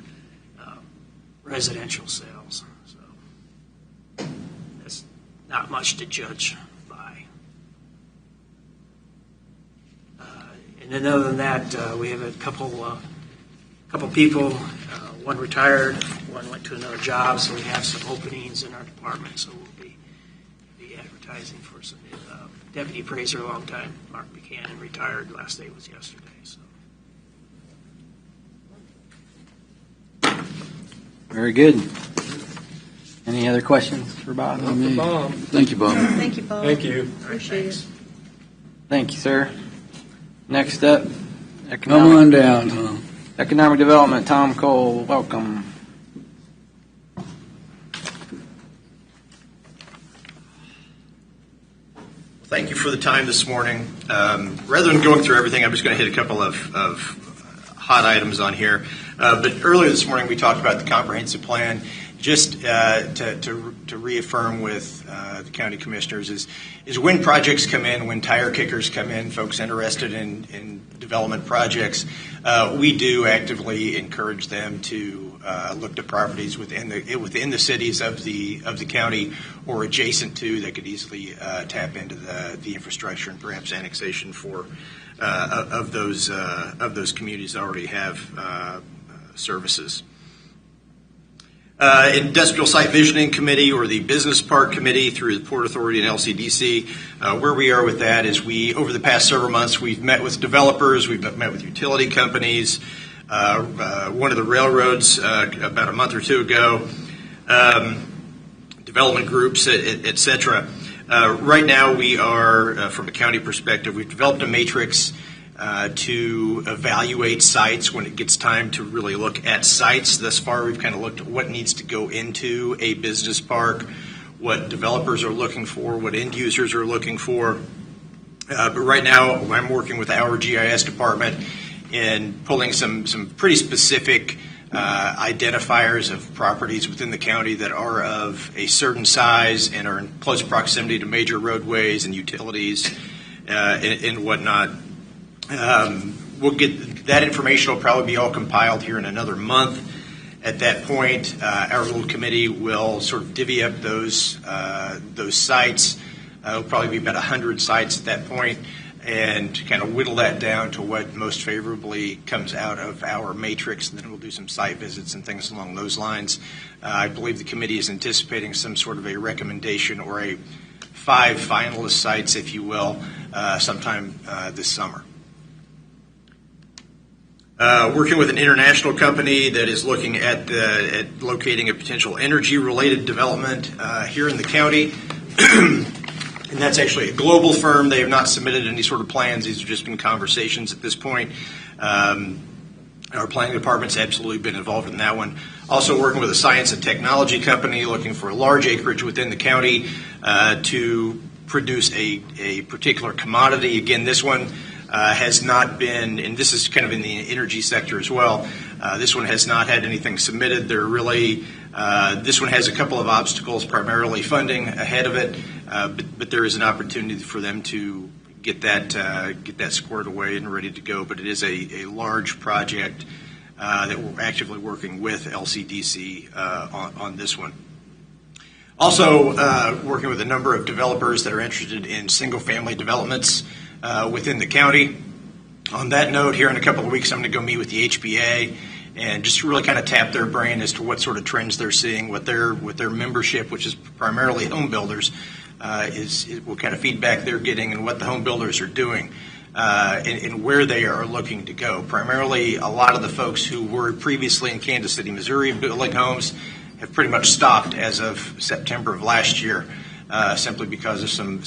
Speaker 19: residential sales. So that's not much to judge by. And then other than that, we have a couple people, one retired, one went to another job, so we have some openings in our department, so we'll be advertising for some deputy appraiser, a long time, Mark Buchanan, retired, last day was yesterday. So.
Speaker 1: Very good. Any other questions for Bob?
Speaker 7: Bob.
Speaker 11: Thank you, Bob.
Speaker 9: Thank you, Bob.
Speaker 7: Thank you.
Speaker 9: Appreciate it.
Speaker 1: Thank you, sir. Next up
Speaker 11: Come on down, Tom.
Speaker 1: Economic Development, Tom Cole, welcome.
Speaker 18: Thank you for the time this morning. Rather than going through everything, I'm just going to hit a couple of hot items on here. But earlier this morning, we talked about the comprehensive plan. Just to reaffirm with the county commissioners is when projects come in, when tire kickers come in, folks interested in development projects, we do actively encourage them to look to properties within the cities of the county or adjacent to that could easily tap into the infrastructure and perhaps annexation for of those communities that already have services. Industrial Site Visioning Committee or the Business Park Committee through the Port Authority and LCDC. Where we are with that is over the past several months, we've met with developers, we've met with utility companies, one of the railroads about a month or two ago, development groups, et cetera. Right now we are, from a county perspective, we've developed a matrix to evaluate sites when it gets time to really look at sites. Thus far, we've kind of looked at what needs to go into a business park, what developers are looking for, what end users are looking for. But right now, I'm working with our GIS department in pulling some pretty specific identifiers of properties within the county that are of a certain size and are in close proximity to major roadways and utilities and whatnot. We'll get that information will probably be all compiled here in another month. At that point, our little committee will sort of divvy up those sites. It'll probably be about 100 sites at that point, and kind of whittle that down to what most favorably comes out of our matrix. And then we'll do some site visits and things along those lines. I believe the committee is anticipating some sort of a recommendation or a 5 finalist sites, if you will, sometime this summer. Working with an international company that is looking at locating a potential energy-related development here in the county. And that's actually a global firm. They have not submitted any sort of plans. These have just been conversations at this point. Our planning department's absolutely been involved in that one. Also working with a science and technology company looking for a large acreage within the county to produce a particular commodity. Again, this one has not been, and this is kind of in the energy sector as well, this one has not had anything submitted. They're really, this one has a couple of obstacles, primarily funding ahead of it, but there is an opportunity for them to get that squared away and ready to go. But it is a large project that we're actively working with LCDC on this one. Also working with a number of developers that are interested in single-family developments within the county. On that note, here in a couple of weeks, I'm going to go meet with the HBA and just really kind of tap their brain as to what sort of trends they're seeing, what their membership, which is primarily home builders, what kind of feedback they're getting and what the home builders are doing and where they are looking to go. Primarily, a lot of the folks who were previously in Kansas City, Missouri, building homes have pretty much stopped as of September of last year, simply because of some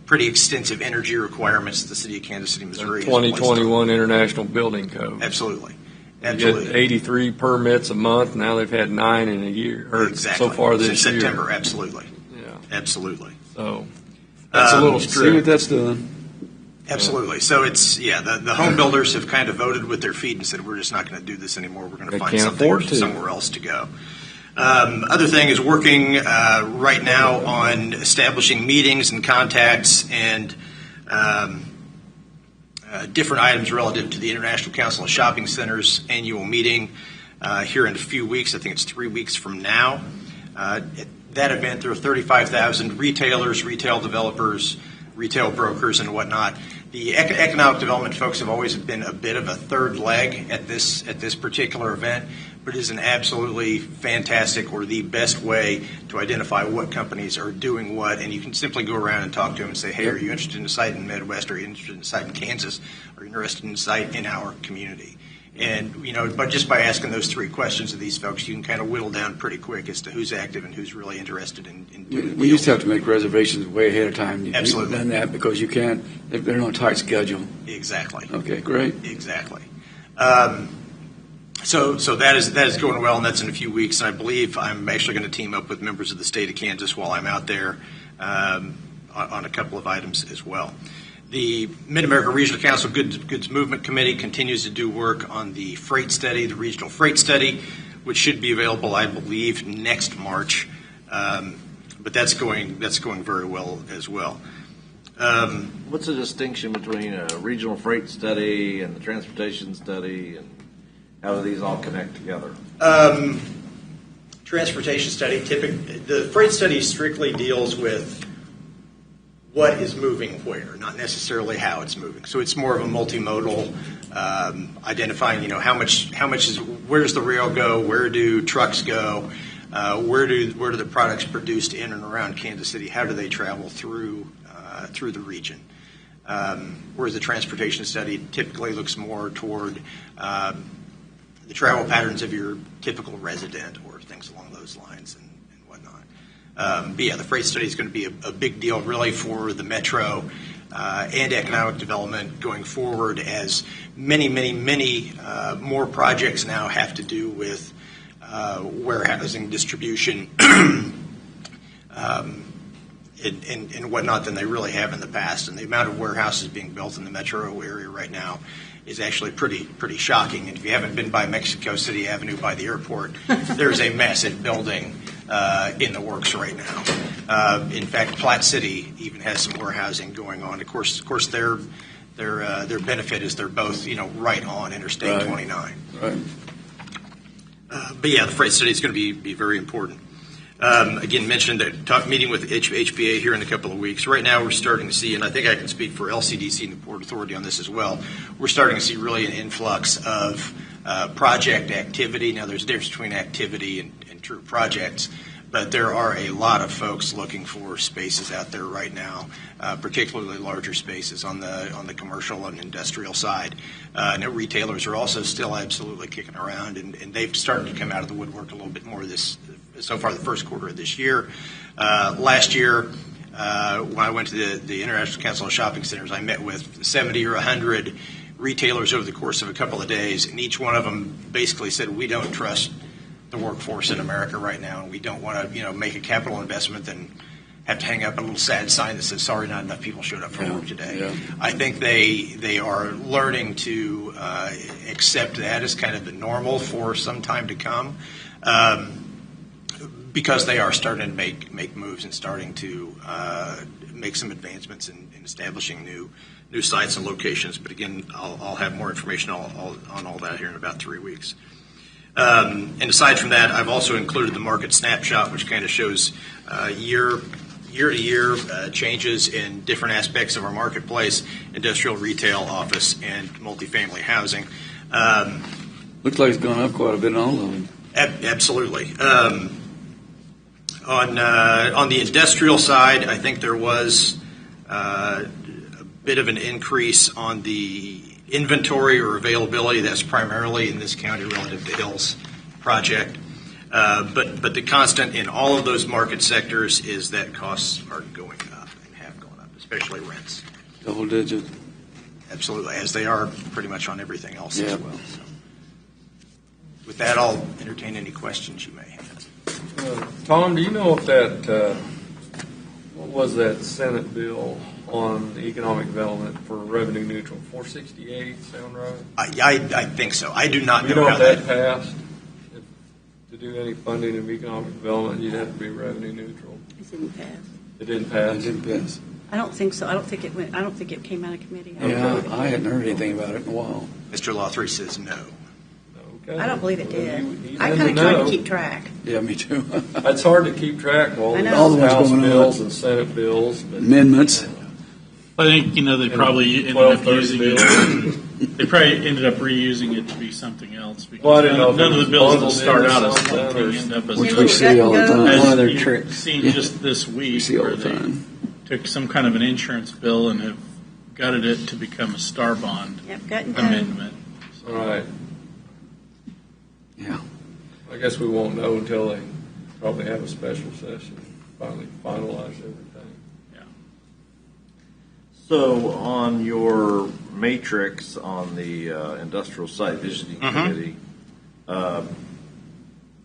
Speaker 18: pretty extensive energy requirements that the city of Kansas City, Missouri.
Speaker 7: 2021 International Building Code.
Speaker 18: Absolutely.
Speaker 7: You get 83 permits a month. Now they've had 9 in a year, or
Speaker 18: exactly.
Speaker 7: so far this
Speaker 18: Since
Speaker 7: year.
Speaker 18: September, absolutely.
Speaker 7: Yeah.
Speaker 18: Absolutely.
Speaker 7: So that's a little strict.
Speaker 14: See what that's doing.
Speaker 18: Absolutely. So it's, the home builders have kind of voted with their feet and said, we're just not going to do this anymore. We're going to find somewhere else to go. Other thing is working right now on establishing meetings and contacts and different items relative to the International Council of Shopping Centers annual meeting here in a few weeks. I think it's 3 weeks from now. At that event, there are 35,000 retailers, retail developers, retail brokers, and whatnot. The economic development folks have always been a bit of a third leg at this particular event, but it is an absolutely fantastic or the best way to identify what companies are doing what, and you can simply go around and talk to them and say, hey, are you interested in a site in the Midwest? Are you interested in a site in Kansas? Are you interested in a site in our community? And, but just by asking those three questions of these folks, you can kind of whittle down pretty quick as to who's active and who's really interested in doing
Speaker 11: We used to have to make reservations way ahead of time.
Speaker 18: Absolutely.
Speaker 11: You've done that because you can't, they're on a tight schedule.
Speaker 18: Exactly.
Speaker 11: Okay, great.
Speaker 18: Exactly. So that is going well, and that's in a few weeks. And I believe I'm actually going to team up with members of the state of Kansas while I'm out there on a couple of items as well. The Mid-America Regional Council Goods Movement Committee continues to do work on the freight study, the regional freight study, which should be available, I believe, next March. But that's going very well as well.
Speaker 8: What's the distinction between a regional freight study and the transportation study, and how do these all connect together?
Speaker 18: Transportation study, the freight study strictly deals with what is moving where, not necessarily how it's moving. So it's more of a multimodal, identifying, how much is, where's the rail go, where do trucks go, where do the products produced in and around Kansas City, how do they travel through the region? Whereas the transportation study typically looks more toward the travel patterns of your typical resident or things along those lines and whatnot. But yeah, the freight study is going to be a big deal really for the metro and economic development going forward, as many more projects now have to do with warehousing, distribution, and whatnot than they really have in the past. And the amount of warehouses being built in the metro area right now is actually pretty shocking. And if you haven't been by Mexico City Avenue by the airport, there's a massive building in the works right now. In fact, Platte City even has some warehousing going on. Of course, their benefit is they're both right on Interstate 29.
Speaker 11: Right.
Speaker 18: But yeah, the freight study is going to be very important. Again, mentioned that meeting with HBA here in a couple of weeks. Right now, we're starting to see, and I think I can speak for LCDC and the Port Authority on this as well. We're starting to see really an influx of project activity. Now, there's a difference between activity and true projects, but there are a lot of folks looking for spaces out there right now, particularly larger spaces on the commercial and industrial side. And retailers are also still absolutely kicking around, and they've started to come out of the woodwork a little bit more so far the first quarter of this year. Last year, when I went to the International Council of Shopping Centers, I met with 70 or 100 retailers over the course of a couple of days, and each one of them basically said, we don't trust the workforce in America right now, and we don't want to make a capital investment and have to hang up a little sad sign that says, sorry, not enough people showed up for work today.
Speaker 11: Yeah.
Speaker 18: I think they are learning to accept that as kind of the normal for some time to come. Because they are starting to make moves and starting to make some advancements in establishing new sites and locations. But again, I'll have more information on all that here in about 3 weeks. And aside from that, I've also included the market snapshot, which kind of shows year-to-year changes in different aspects of our marketplace: industrial, retail, office, and multifamily housing.
Speaker 11: Looks like it's gone up quite a bit in all of them.
Speaker 18: Absolutely. On the industrial side, I think there was a bit of an increase on the inventory or availability. That's primarily in this county relative to Hills project. But the constant in all of those market sectors is that costs are going up and have gone up, especially rents.
Speaker 11: Double digit.
Speaker 18: Absolutely, as they are pretty much on everything else
Speaker 11: Yeah.
Speaker 18: as well. So, with that, I'll entertain any questions you may have.
Speaker 7: Tom, do you know if that, what was that Senate bill on economic development for revenue neutral, 468, sound right?
Speaker 18: I think so. I do not
Speaker 7: You
Speaker 18: know
Speaker 7: know
Speaker 18: how
Speaker 7: if that passed? To do any funding of economic development, you'd have to be revenue neutral.
Speaker 9: It didn't pass.
Speaker 7: It didn't pass?
Speaker 11: It didn't pass.
Speaker 9: I don't think so. I don't think it came out of committee.
Speaker 11: Yeah, I hadn't heard anything about it in a while.
Speaker 18: Mr. Lothry says no.
Speaker 7: Okay.
Speaker 9: I don't believe it did.
Speaker 7: He
Speaker 9: I
Speaker 7: doesn't
Speaker 9: kind of tried
Speaker 7: know.
Speaker 9: to keep track.
Speaker 11: Yeah, me too.
Speaker 7: It's hard to keep track of all
Speaker 9: I
Speaker 7: the
Speaker 9: know. All
Speaker 11: the ones
Speaker 7: House
Speaker 11: going on.
Speaker 7: bills and Senate bills. But
Speaker 11: Amendments.
Speaker 15: I think they probably ended up using it. They probably ended up reusing it to be something else because
Speaker 7: Well, I didn't know if
Speaker 15: none
Speaker 7: it
Speaker 15: of
Speaker 7: was
Speaker 15: the bills that
Speaker 7: bundled
Speaker 15: start
Speaker 7: into
Speaker 15: out as
Speaker 7: something
Speaker 15: one
Speaker 7: or-
Speaker 15: thing end up as
Speaker 11: Which
Speaker 15: another.
Speaker 11: we see all the time.
Speaker 15: As
Speaker 1: One of their
Speaker 15: you've
Speaker 1: tricks.
Speaker 15: seen
Speaker 11: Yeah.
Speaker 15: just this week
Speaker 11: see all
Speaker 15: where
Speaker 11: the
Speaker 15: they
Speaker 11: time.
Speaker 15: took some kind of an insurance bill and have gutted it to become a star bond
Speaker 9: Yep, gut and done.
Speaker 15: amendment.
Speaker 7: All right. I guess we won't know until they probably have a special session, finally finalize everything.
Speaker 15: Yeah.
Speaker 8: So on your matrix on the industrial site visiting committee, are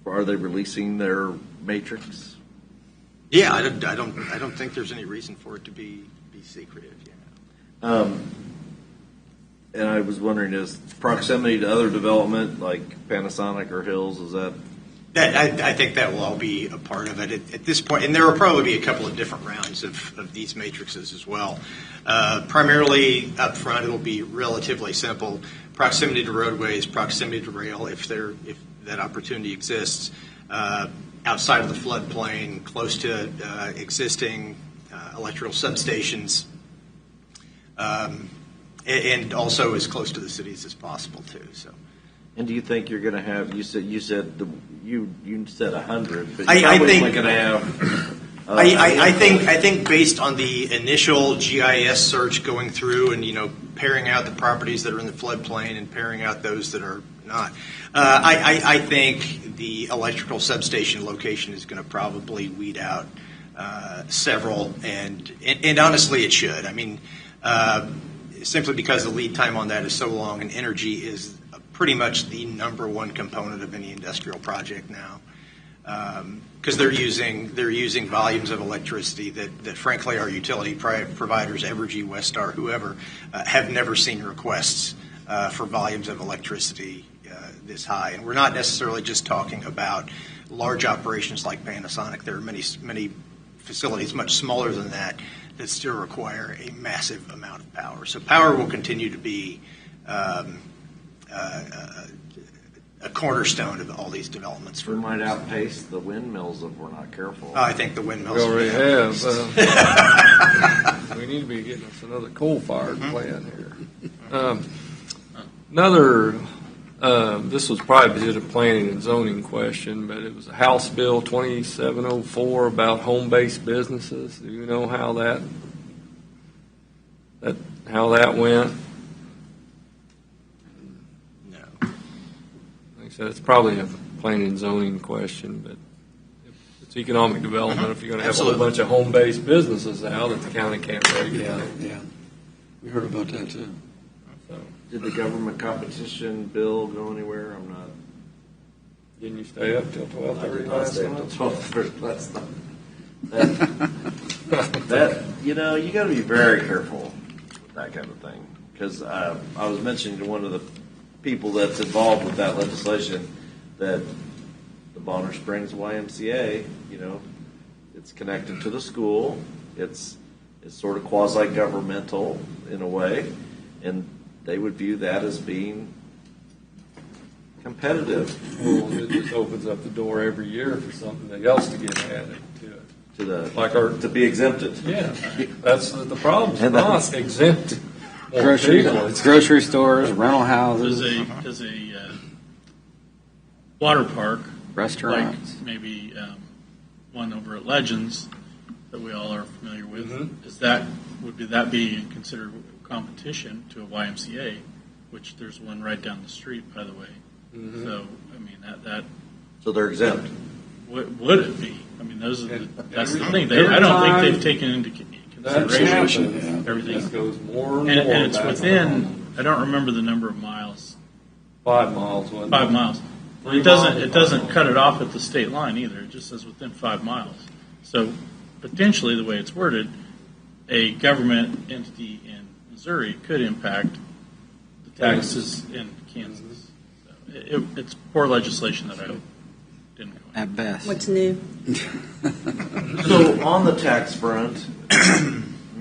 Speaker 8: they releasing their matrix?
Speaker 18: Yeah, I don't think there's any reason for it to be secretive. Yeah.
Speaker 8: And I was wondering, is proximity to other development like Panasonic or Hills, is that?
Speaker 18: I think that will all be a part of it at this point, and there will probably be a couple of different rounds of these matrices as well. Primarily up front, it'll be relatively simple: proximity to roadways, proximity to rail, if that opportunity exists, outside of the floodplain, close to existing electrical substations, and also as close to the cities as possible too. So.
Speaker 8: And do you think you're going to have? You said you said 100, but
Speaker 18: I think
Speaker 8: only going to have.
Speaker 18: I think based on the initial GIS search going through and pairing out the properties that are in the floodplain and pairing out those that are not, I think the electrical substation location is going to probably weed out several, and honestly it should. I mean, simply because the lead time on that is so long, and energy is pretty much the number one component of any industrial project now, because they're using volumes of electricity that frankly our utility providers, Evergy, Westar, whoever, have never seen requests for volumes of electricity this high. And we're not necessarily just talking about large operations like Panasonic. There are many facilities much smaller than that still require a massive amount of power. So power will continue to be a cornerstone of all these developments.
Speaker 8: We might outpace the windmills if we're not careful.
Speaker 18: I think the windmills.
Speaker 7: We already have. We need to be getting us another coal-fired plant here. This was probably a planning and zoning question, but it was a House Bill 2704 about home-based businesses. Do you know how that went? Like I said, it's probably a planning and zoning question, but it's economic development. If you're going to have a whole bunch of home-based businesses now that the county can't break out.
Speaker 11: Yeah, we heard about that too.
Speaker 7: So,
Speaker 8: did the government competition bill go anywhere? I'm not.
Speaker 7: Didn't you stay up till 12:30 last night?
Speaker 8: Until 12:30 last night. That you got to be very careful with that kind of thing, because I was mentioning to one of the people that's involved with that legislation that the Bonner Springs YMCA, it's connected to the school. It's sort of quasi-governmental in a way, and they would view that as being competitive.
Speaker 7: Well, it just opens up the door every year for something else to get added to it.
Speaker 8: To be exempted.
Speaker 7: Yeah, that's the problem. It's not exempted.
Speaker 1: Grocery stores, rental houses.
Speaker 15: Does a water park,
Speaker 1: restaurants,
Speaker 15: like maybe one over at Legends that we all are familiar with, would that be considered competition to a YMCA, which there's one right down the street, by the way. Mm-hmm. So I mean that.
Speaker 8: So they're exempt.
Speaker 15: Would it be? I mean, that's the thing. I don't think they've taken into consideration everything.
Speaker 7: This goes more and
Speaker 15: and it's within. I don't remember the number of miles.
Speaker 7: 5 miles.
Speaker 15: 5 miles. It doesn't cut it off at the state line either. It just says within 5 miles. So potentially, the way it's worded, a government entity in Missouri could impact the taxes in Kansas. So it's poor legislation that I hope didn't go in.
Speaker 1: At best.
Speaker 9: What's new?
Speaker 8: So on the tax front,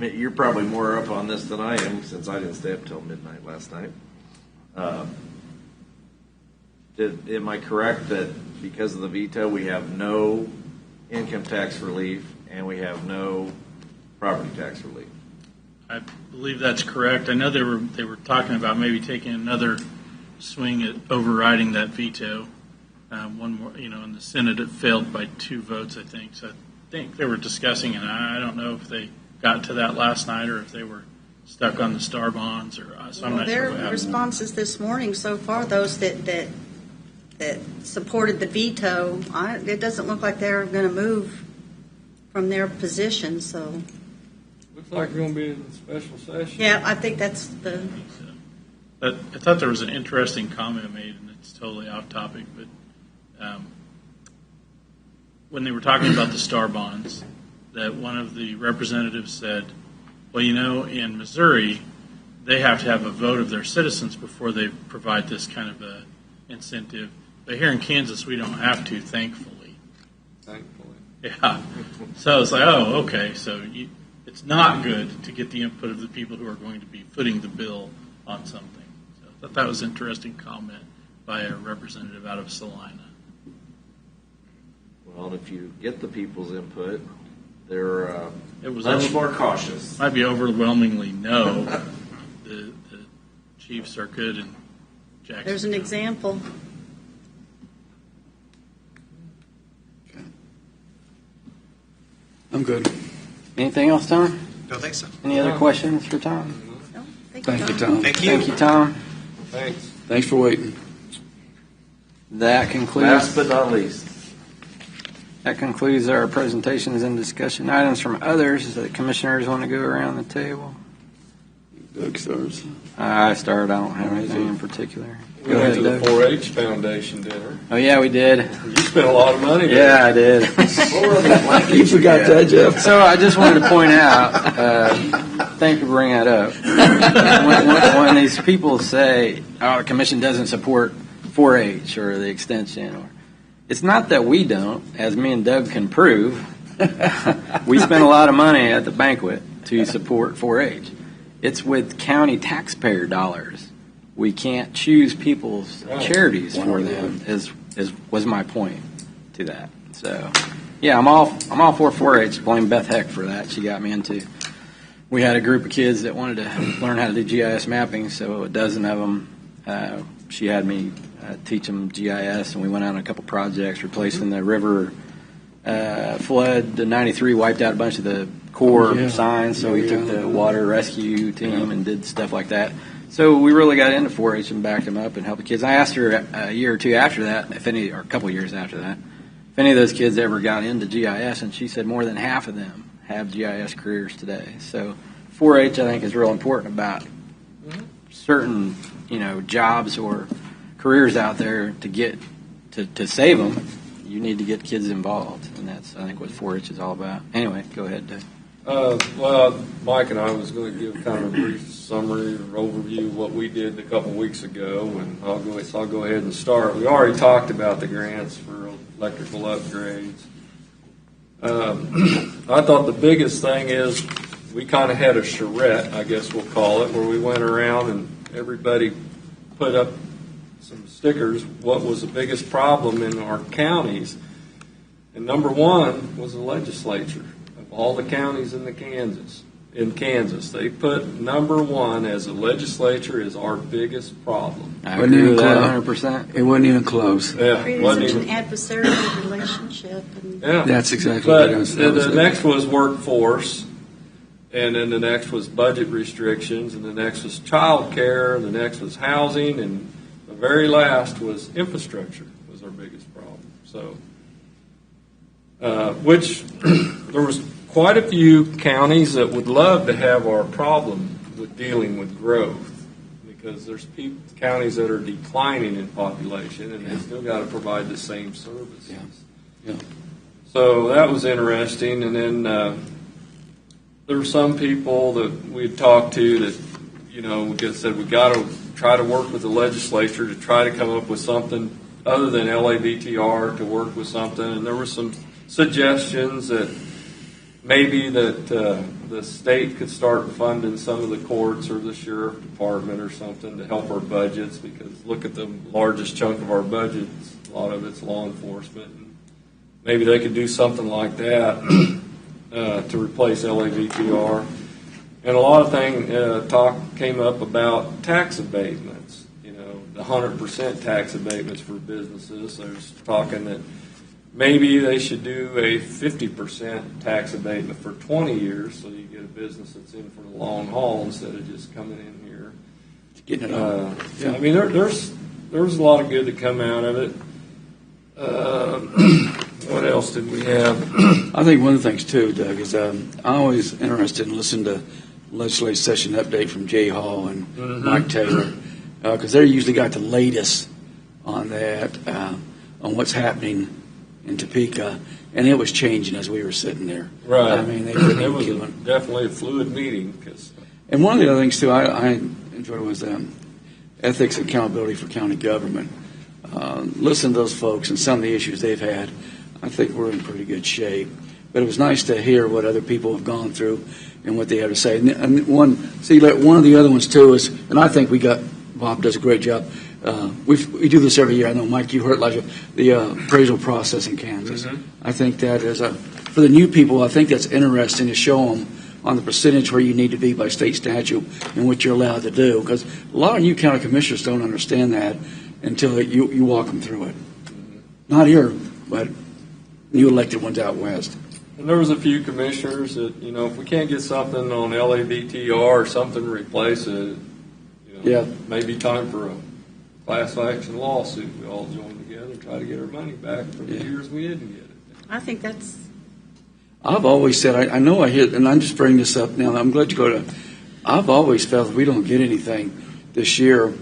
Speaker 8: you're probably more up on this than I am, since I didn't stay up till midnight last night. Am I correct that because of the veto, we have no income tax relief and we have no property tax relief?
Speaker 15: I believe that's correct. I know they were talking about maybe taking another swing at overriding that veto. One more, in the Senate it failed by 2 votes, I think. So I think they were discussing, and I don't know if they got to that last night or if they were stuck on the star bonds, or so I'm not sure what happened.
Speaker 9: Their responses this morning so far, those that that supported the veto, it doesn't look like they're going to move from their position, so.
Speaker 7: Looks like we're going to be in a special session.
Speaker 9: Yeah, I think that's the.
Speaker 15: But I thought there was an interesting comment made, and it's totally off topic, but when they were talking about the star bonds, that one of the representatives said, well, you know, in Missouri, they have to have a vote of their citizens before they provide this kind of a incentive. But here in Kansas, we don't have to, thankfully.
Speaker 7: Thankfully.
Speaker 15: Yeah. So it's like, oh, okay. So it's not good to get the input of the people who are going to be footing the bill on something. So I thought that was an interesting comment by a representative out of Salina.
Speaker 8: Well, if you get the people's input, they're
Speaker 15: It was
Speaker 8: much more cautious.
Speaker 15: Might be overwhelmingly no. The Chiefs are good in Jackson.
Speaker 9: There's an example.
Speaker 11: I'm good.
Speaker 1: Anything else, Tom?
Speaker 18: Don't think so.
Speaker 1: Any other questions for Tom?
Speaker 9: No,
Speaker 11: Thank you, Tom.
Speaker 18: Thank you.
Speaker 1: Thank you, Tom.
Speaker 7: Thanks.
Speaker 11: Thanks for waiting.
Speaker 1: That concludes.
Speaker 8: Last but not least.
Speaker 1: That concludes our presentations and discussion items from others. The commissioners want to go around the table.
Speaker 11: Doug starts.
Speaker 1: I started. I don't have anything in particular.
Speaker 7: We went to the 4-H Foundation dinner.
Speaker 1: Oh, yeah, we did.
Speaker 7: You spent a lot of money there.
Speaker 1: Yeah, I did.
Speaker 11: You forgot that, Jeff.
Speaker 1: So I just wanted to point out, thank you for bringing that up. When these people say, oh, the commission doesn't support 4-H or the extension, or it's not that we don't, as me and Doug can prove. We spent a lot of money at the banquet to support 4-H. It's with county taxpayer dollars. We can't choose people's charities for them. Was my point to that. So, yeah, I'm all for 4-H. Blame Beth Heck for that. She got me into. We had a group of kids that wanted to learn how to do GIS mapping, so a dozen of them. She had me teach them GIS, and we went out on a couple projects replacing the river flood. The 93 wiped out a bunch of the core signs, so we took the water rescue team and did stuff like that. So we really got into 4-H and backed them up and helped the kids. I asked her a year or two after that, or a couple of years after that, if any of those kids ever got into GIS, and she said more than half of them have GIS careers today. So 4-H, I think, is real important about certain, jobs or careers out there to get to save them. You need to get kids involved, and that's, I think, what 4-H is all about. Anyway, go ahead, Dave.
Speaker 7: Well, Mike and I was going to give kind of a brief summary or overview of what we did a couple weeks ago, and I'll go ahead and start. We already talked about the grants for electrical upgrades. I thought the biggest thing is we kind of had a charrette, I guess we'll call it, where we went around and everybody put up some stickers, what was the biggest problem in our counties. And number one was the legislature. Of all the counties in Kansas, they put number one as the legislature is our biggest problem.
Speaker 1: I agree with that 100%.
Speaker 11: It wasn't even close.
Speaker 7: Yeah,
Speaker 9: It was an adversarial relationship. And
Speaker 7: yeah.
Speaker 11: That's exactly what I was saying.
Speaker 7: The next was workforce, and then the next was budget restrictions, and the next was child care, and the next was housing, and the very last was infrastructure was our biggest problem. So, which there was quite a few counties that would love to have our problem with dealing with growth, because there's counties that are declining in population, and they still got to provide the same services.
Speaker 11: Yeah.
Speaker 7: So that was interesting, and then there were some people that we talked to that, we just said we got to try to work with the legislature to try to come up with something other than LABTR to work with something, and there were some suggestions that maybe that the state could start funding some of the courts or the sheriff department or something to help our budgets, because look at the largest chunk of our budgets, a lot of it's law enforcement. And maybe they could do something like that to replace LABTR. And a lot of talk came up about tax abatements, the 100% tax abatements for businesses. There's talking that maybe they should do a 50% tax abatement for 20 years, so you get a business that's in for the long haul instead of just coming in here.
Speaker 11: Getting it on.
Speaker 7: I mean, there was a lot of good that come out of it. What else did we have?
Speaker 11: I think one of the things too, Doug, is I'm always interested in listening to legislative session update from Jay Hall and Mike Taylor, because they're usually got the latest on that, on what's happening in Topeka, and it was changing as we were sitting there.
Speaker 7: Right.
Speaker 11: I mean, they couldn't
Speaker 7: it
Speaker 11: even
Speaker 7: was definitely a fluid meeting.
Speaker 11: And one of the other things too, I enjoyed was ethics and accountability for county government. Listen to those folks and some of the issues they've had. I think we're in pretty good shape. But it was nice to hear what other people have gone through and what they have to say. And one of the other ones too is, and I think Bob does a great job. We do this every year. I know, Mike, you heard Elijah, the appraisal process in Kansas. I think that is for the new people, I think that's interesting to show them on the percentage where you need to be by state statute and what you're allowed to do. Because a lot of new county commissioners don't understand that until you walk them through it. Not here, but new elected ones out west.
Speaker 7: And there was a few commissioners that, if we can't get something on LAVTR or something to replace it, maybe time for a class action lawsuit. We all join together and try to get our money back for the years we didn't get it.
Speaker 9: I think that's.
Speaker 11: I've always said, I know I hear, and I'm just bringing this up now. I'm glad you go to. I've always felt if we don't get anything this year,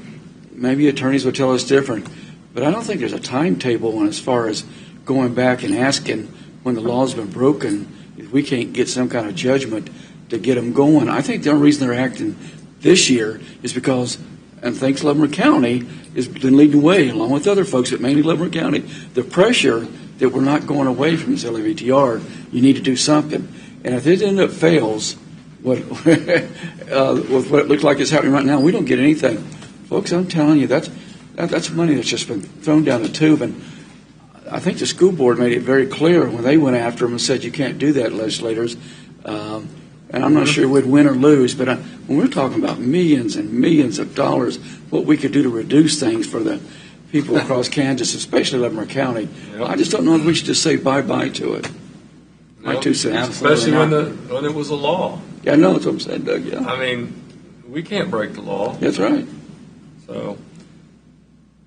Speaker 11: maybe attorneys will tell us different, but I don't think there's a timetable on as far as going back and asking when the law's been broken if we can't get some kind of judgment to get them going. I think the only reason they're acting this year is because, and thanks Leavenworth County has been leading the way along with other folks at mainly Leavenworth County, the pressure that we're not going away from this LAVTR, you need to do something. And if it ends up fails, with what it looks like is happening right now, we don't get anything. Folks, I'm telling you, that's money that's just been thrown down the tube. And I think the school board made it very clear when they went after them and said, you can't do that, legislators. And I'm not sure we'd win or lose, but when we're talking about millions and millions of dollars, what we could do to reduce things for the people across Kansas, especially Leavenworth County, I just don't know if we should just say bye-bye to it. My 2 cents.
Speaker 7: Especially when it was a law.
Speaker 11: Yeah, I know that's what I'm saying, Doug, yeah.
Speaker 7: I mean, we can't break the law.
Speaker 11: That's right.
Speaker 7: So,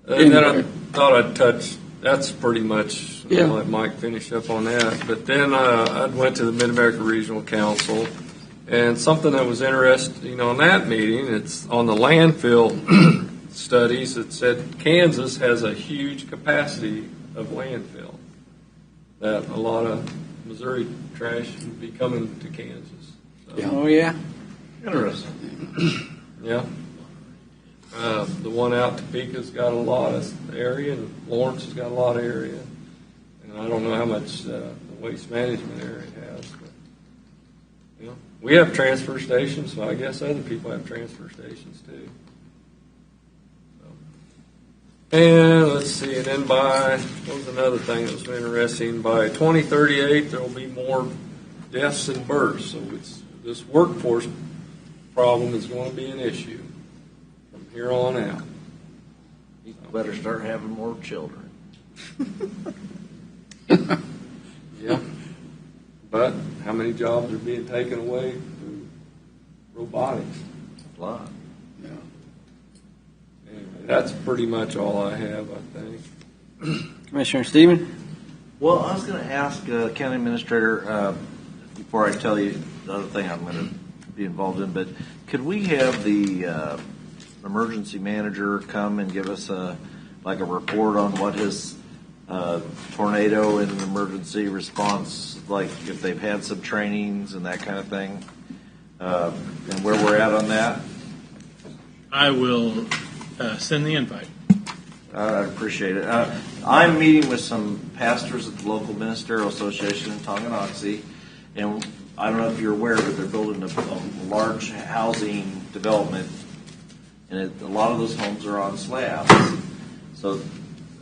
Speaker 7: and then I thought I'd touch, that's pretty much, I'll let Mike finish up on that. But then I went to the Mid-America Regional Council, and something that was interesting, in that meeting, it's on the landfill studies, it said Kansas has a huge capacity of landfill, that a lot of Missouri trash would be coming to Kansas. So,
Speaker 11: Oh, yeah.
Speaker 7: Interesting. Yeah. The one out Topeka's got a lot of area, and Lawrence has got a lot of area. And I don't know how much the waste management area has. But, we have transfer stations, so I guess other people have transfer stations too. And let's see, and then what was another thing that was interesting, by 2038 there will be more deaths and births. So this workforce problem is going to be an issue from here on out.
Speaker 8: You better start having more children.
Speaker 7: Yeah. But how many jobs are being taken away through robotics?
Speaker 8: A lot.
Speaker 7: That's pretty much all I have, I think.
Speaker 1: Commissioner Stephen?
Speaker 8: Well, I was going to ask County Administrator, before I tell you the other thing I'm going to be involved in, but could we have the emergency manager come and give us a report on what his tornado and emergency response, like if they've had some trainings and that kind of thing, and where we're at on that?
Speaker 15: I will send the invite.
Speaker 8: I appreciate it. I'm meeting with some pastors at the local ministerial association in Tonganoxie, and I don't know if you're aware, but they're building a large housing development, and a lot of those homes are on slabs. So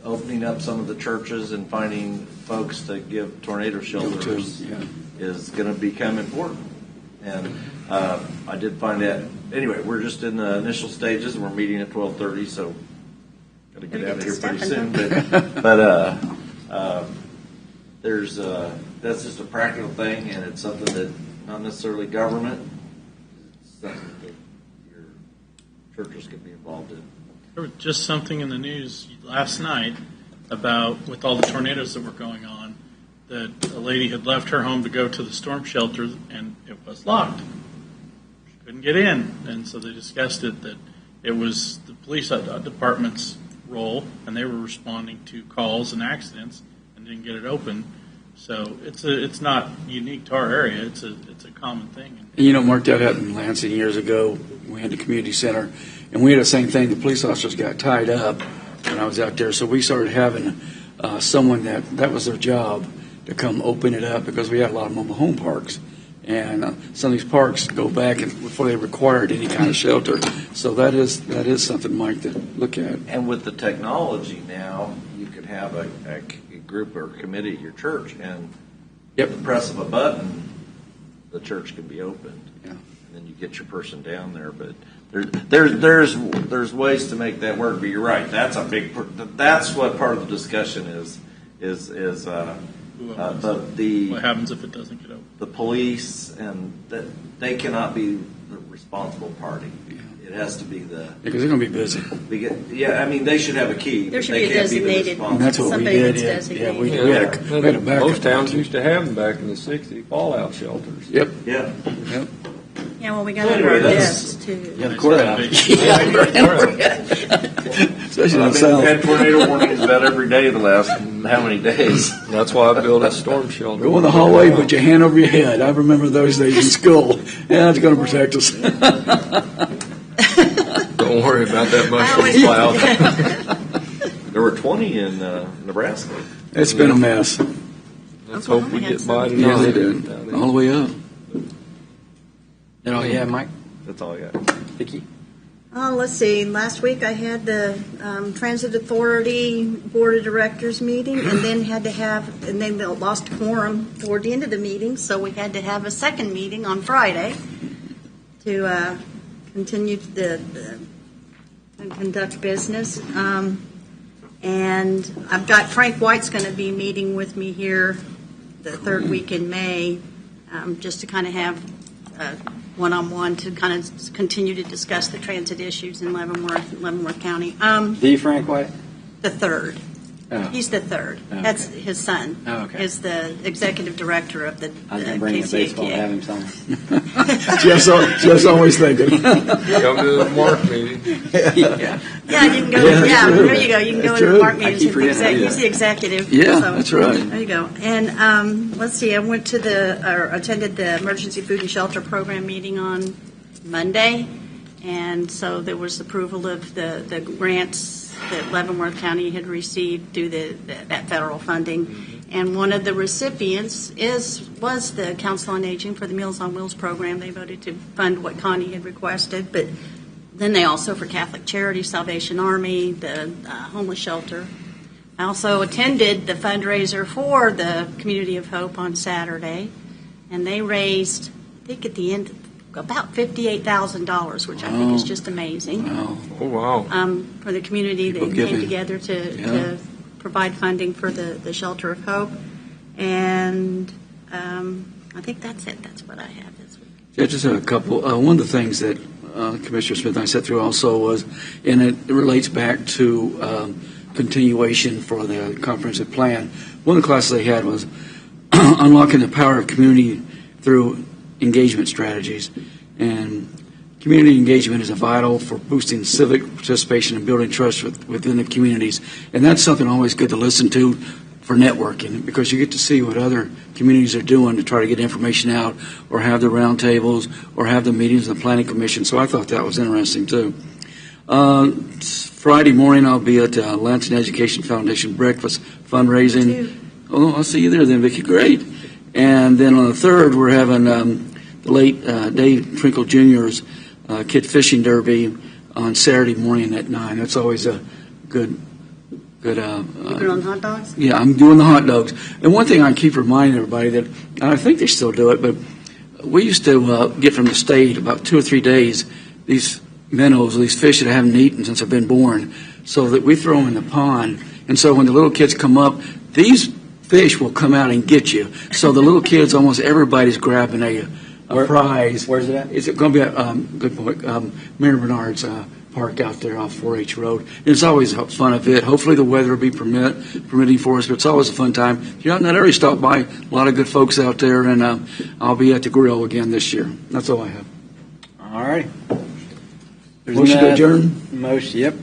Speaker 8: opening up some of the churches and finding folks to give tornado shelters is going to become important. And I did find that. Anyway, we're just in the initial stages, and we're meeting at 12:30, so got to get out of here pretty soon. But there's that's just a practical thing, and it's something that not necessarily government, it's something that your churches can be involved in.
Speaker 15: There was just something in the news last night about, with all the tornadoes that were going on, that a lady had left her home to go to the storm shelter and it was locked. She couldn't get in. And so they discussed it, that it was the police department's role, and they were responding to calls and accidents and didn't get it open. So it's not unique to our area. It's a common thing.
Speaker 11: And you know, Mark, that happened in Lansing years ago. We had the community center, and we had the same thing. The police officers got tied up when I was out there, so we started having someone that was their job to come open it up, because we had a lot of mobile home parks. And some of these parks go back before they required any kind of shelter. So that is something, Mike, to look at.
Speaker 8: And with the technology now, you could have a group or committee at your church, and the press of a button, the church can be opened.
Speaker 11: Yeah.
Speaker 8: And then you get your person down there. But there's ways to make that work. But you're right. That's a big. That's what part of the discussion is. But
Speaker 15: what happens if it doesn't get open?
Speaker 8: The police, and that they cannot be the responsible party. It has to be
Speaker 11: because they're going to be busy.
Speaker 8: Yeah, I mean, they should have a key.
Speaker 9: There should
Speaker 8: they
Speaker 9: be a
Speaker 8: can't
Speaker 9: designated.
Speaker 8: Be the responsible.
Speaker 11: That's what
Speaker 9: somebody
Speaker 11: we did.
Speaker 9: that's designated.
Speaker 11: We had a backup.
Speaker 7: Most towns used to have them back in the 60s, fallout shelters.
Speaker 11: Yep.
Speaker 8: Yeah.
Speaker 11: Yep.
Speaker 9: Yeah, well, we got it on our list too.
Speaker 11: Yeah, the courthouse. Especially
Speaker 8: I've had tornado warnings about every day the last how many days.
Speaker 7: That's why I built a storm shelter.
Speaker 11: Go in the hallway, put your hand over your head. I remember those days in school. Yeah, it's going to protect us.
Speaker 7: Don't worry about that mushroom cloud.
Speaker 8: There were 20 in Nebraska.
Speaker 11: It's been a mess.
Speaker 7: Let's hope we get by tonight.
Speaker 11: Yeah, they did. All the way up.
Speaker 1: That all you have, Mike?
Speaker 8: That's all I got.
Speaker 1: Vicki?
Speaker 9: Let's see. Last week I had the Transit Authority Board of Directors meeting, and then they lost quorum toward the end of the meeting, so we had to have a second meeting on Friday to continue conduct business. And I've got Frank White's going to be meeting with me here the third week in May, just to kind of have one-on-one to kind of continue to discuss the transit issues in Leavenworth County.
Speaker 1: The Frank White?
Speaker 9: The third.
Speaker 1: Oh.
Speaker 9: He's the third.
Speaker 1: Okay.
Speaker 9: That's his son.
Speaker 1: Oh, okay.
Speaker 9: Is the executive director of the
Speaker 1: I was going to bring a baseball to have him sign.
Speaker 11: Jeff's always thinking.
Speaker 7: Come to the Mark meeting.
Speaker 9: Yeah, you can go. Yeah, there you go. You can go to the Mark meetings. He's the executive.
Speaker 11: Yeah,
Speaker 9: so,
Speaker 11: that's right.
Speaker 9: There you go. And let's see. I went to attended the Emergency Food and Shelter Program meeting on Monday, and so there was approval of the grants that Leavenworth County had received through that federal funding. And one of the recipients was the Council on Aging for the Meals on Wheels program. They voted to fund what Connie had requested, but then they also, for Catholic Charities, Salvation Army, the homeless shelter. I also attended the fundraiser for the Community of Hope on Saturday, and they raised, I think at the end, about $58,000, which I think is just amazing.
Speaker 11: Wow.
Speaker 7: Oh, wow.
Speaker 9: For the community that came together to provide funding for the Shelter of Hope. And I think that's it. That's what I have this week.
Speaker 11: Yeah, just a couple. One of the things that Commissioner Smith and I sat through also was, and it relates back to continuation for the comprehensive plan. One of the classes they had was unlocking the power of community through engagement strategies. And community engagement is vital for boosting civic participation and building trust within the communities. And that's something always good to listen to for networking, because you get to see what other communities are doing to try to get information out, or have the roundtables, or have the meetings of the Planning Commission. So I thought that was interesting too. Friday morning I'll be at Lansing Education Foundation breakfast fundraising. Oh, I'll see you there then, Vicki. Great. And then on the 3rd, we're having the late Dave Trinkle Jr.'s Kid Fishing Derby on Saturday morning at 9. That's always a good.
Speaker 9: You put on hot dogs?
Speaker 11: Yeah, I'm doing the hot dogs. And one thing I keep reminding everybody that, and I think they still do it, but we used to get from the state about 2 or 3 days these minnows, these fish that I haven't eaten since I've been born, so that we throw them in the pond. And so when the little kids come up, these fish will come out and get you. So the little kids, almost everybody's grabbing a prize.
Speaker 1: Where's it at?
Speaker 11: It's going to be at, good point, Mary Bernard's park out there off 4H Road. It's always a fun event. Hopefully the weather will be permitting for us, but it's always a fun time. If you're out in that area, stop by. A lot of good folks out there, and I'll be at the grill again this year. That's all I have.
Speaker 1: All right.
Speaker 11: Motion to adjourn?
Speaker 1: Motion, yep.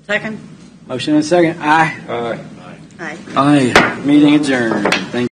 Speaker 9: Second?
Speaker 1: Motion and second. Aye.
Speaker 7: Aye.
Speaker 9: Aye.
Speaker 11: Aye.
Speaker 1: Meeting adjourned. Thank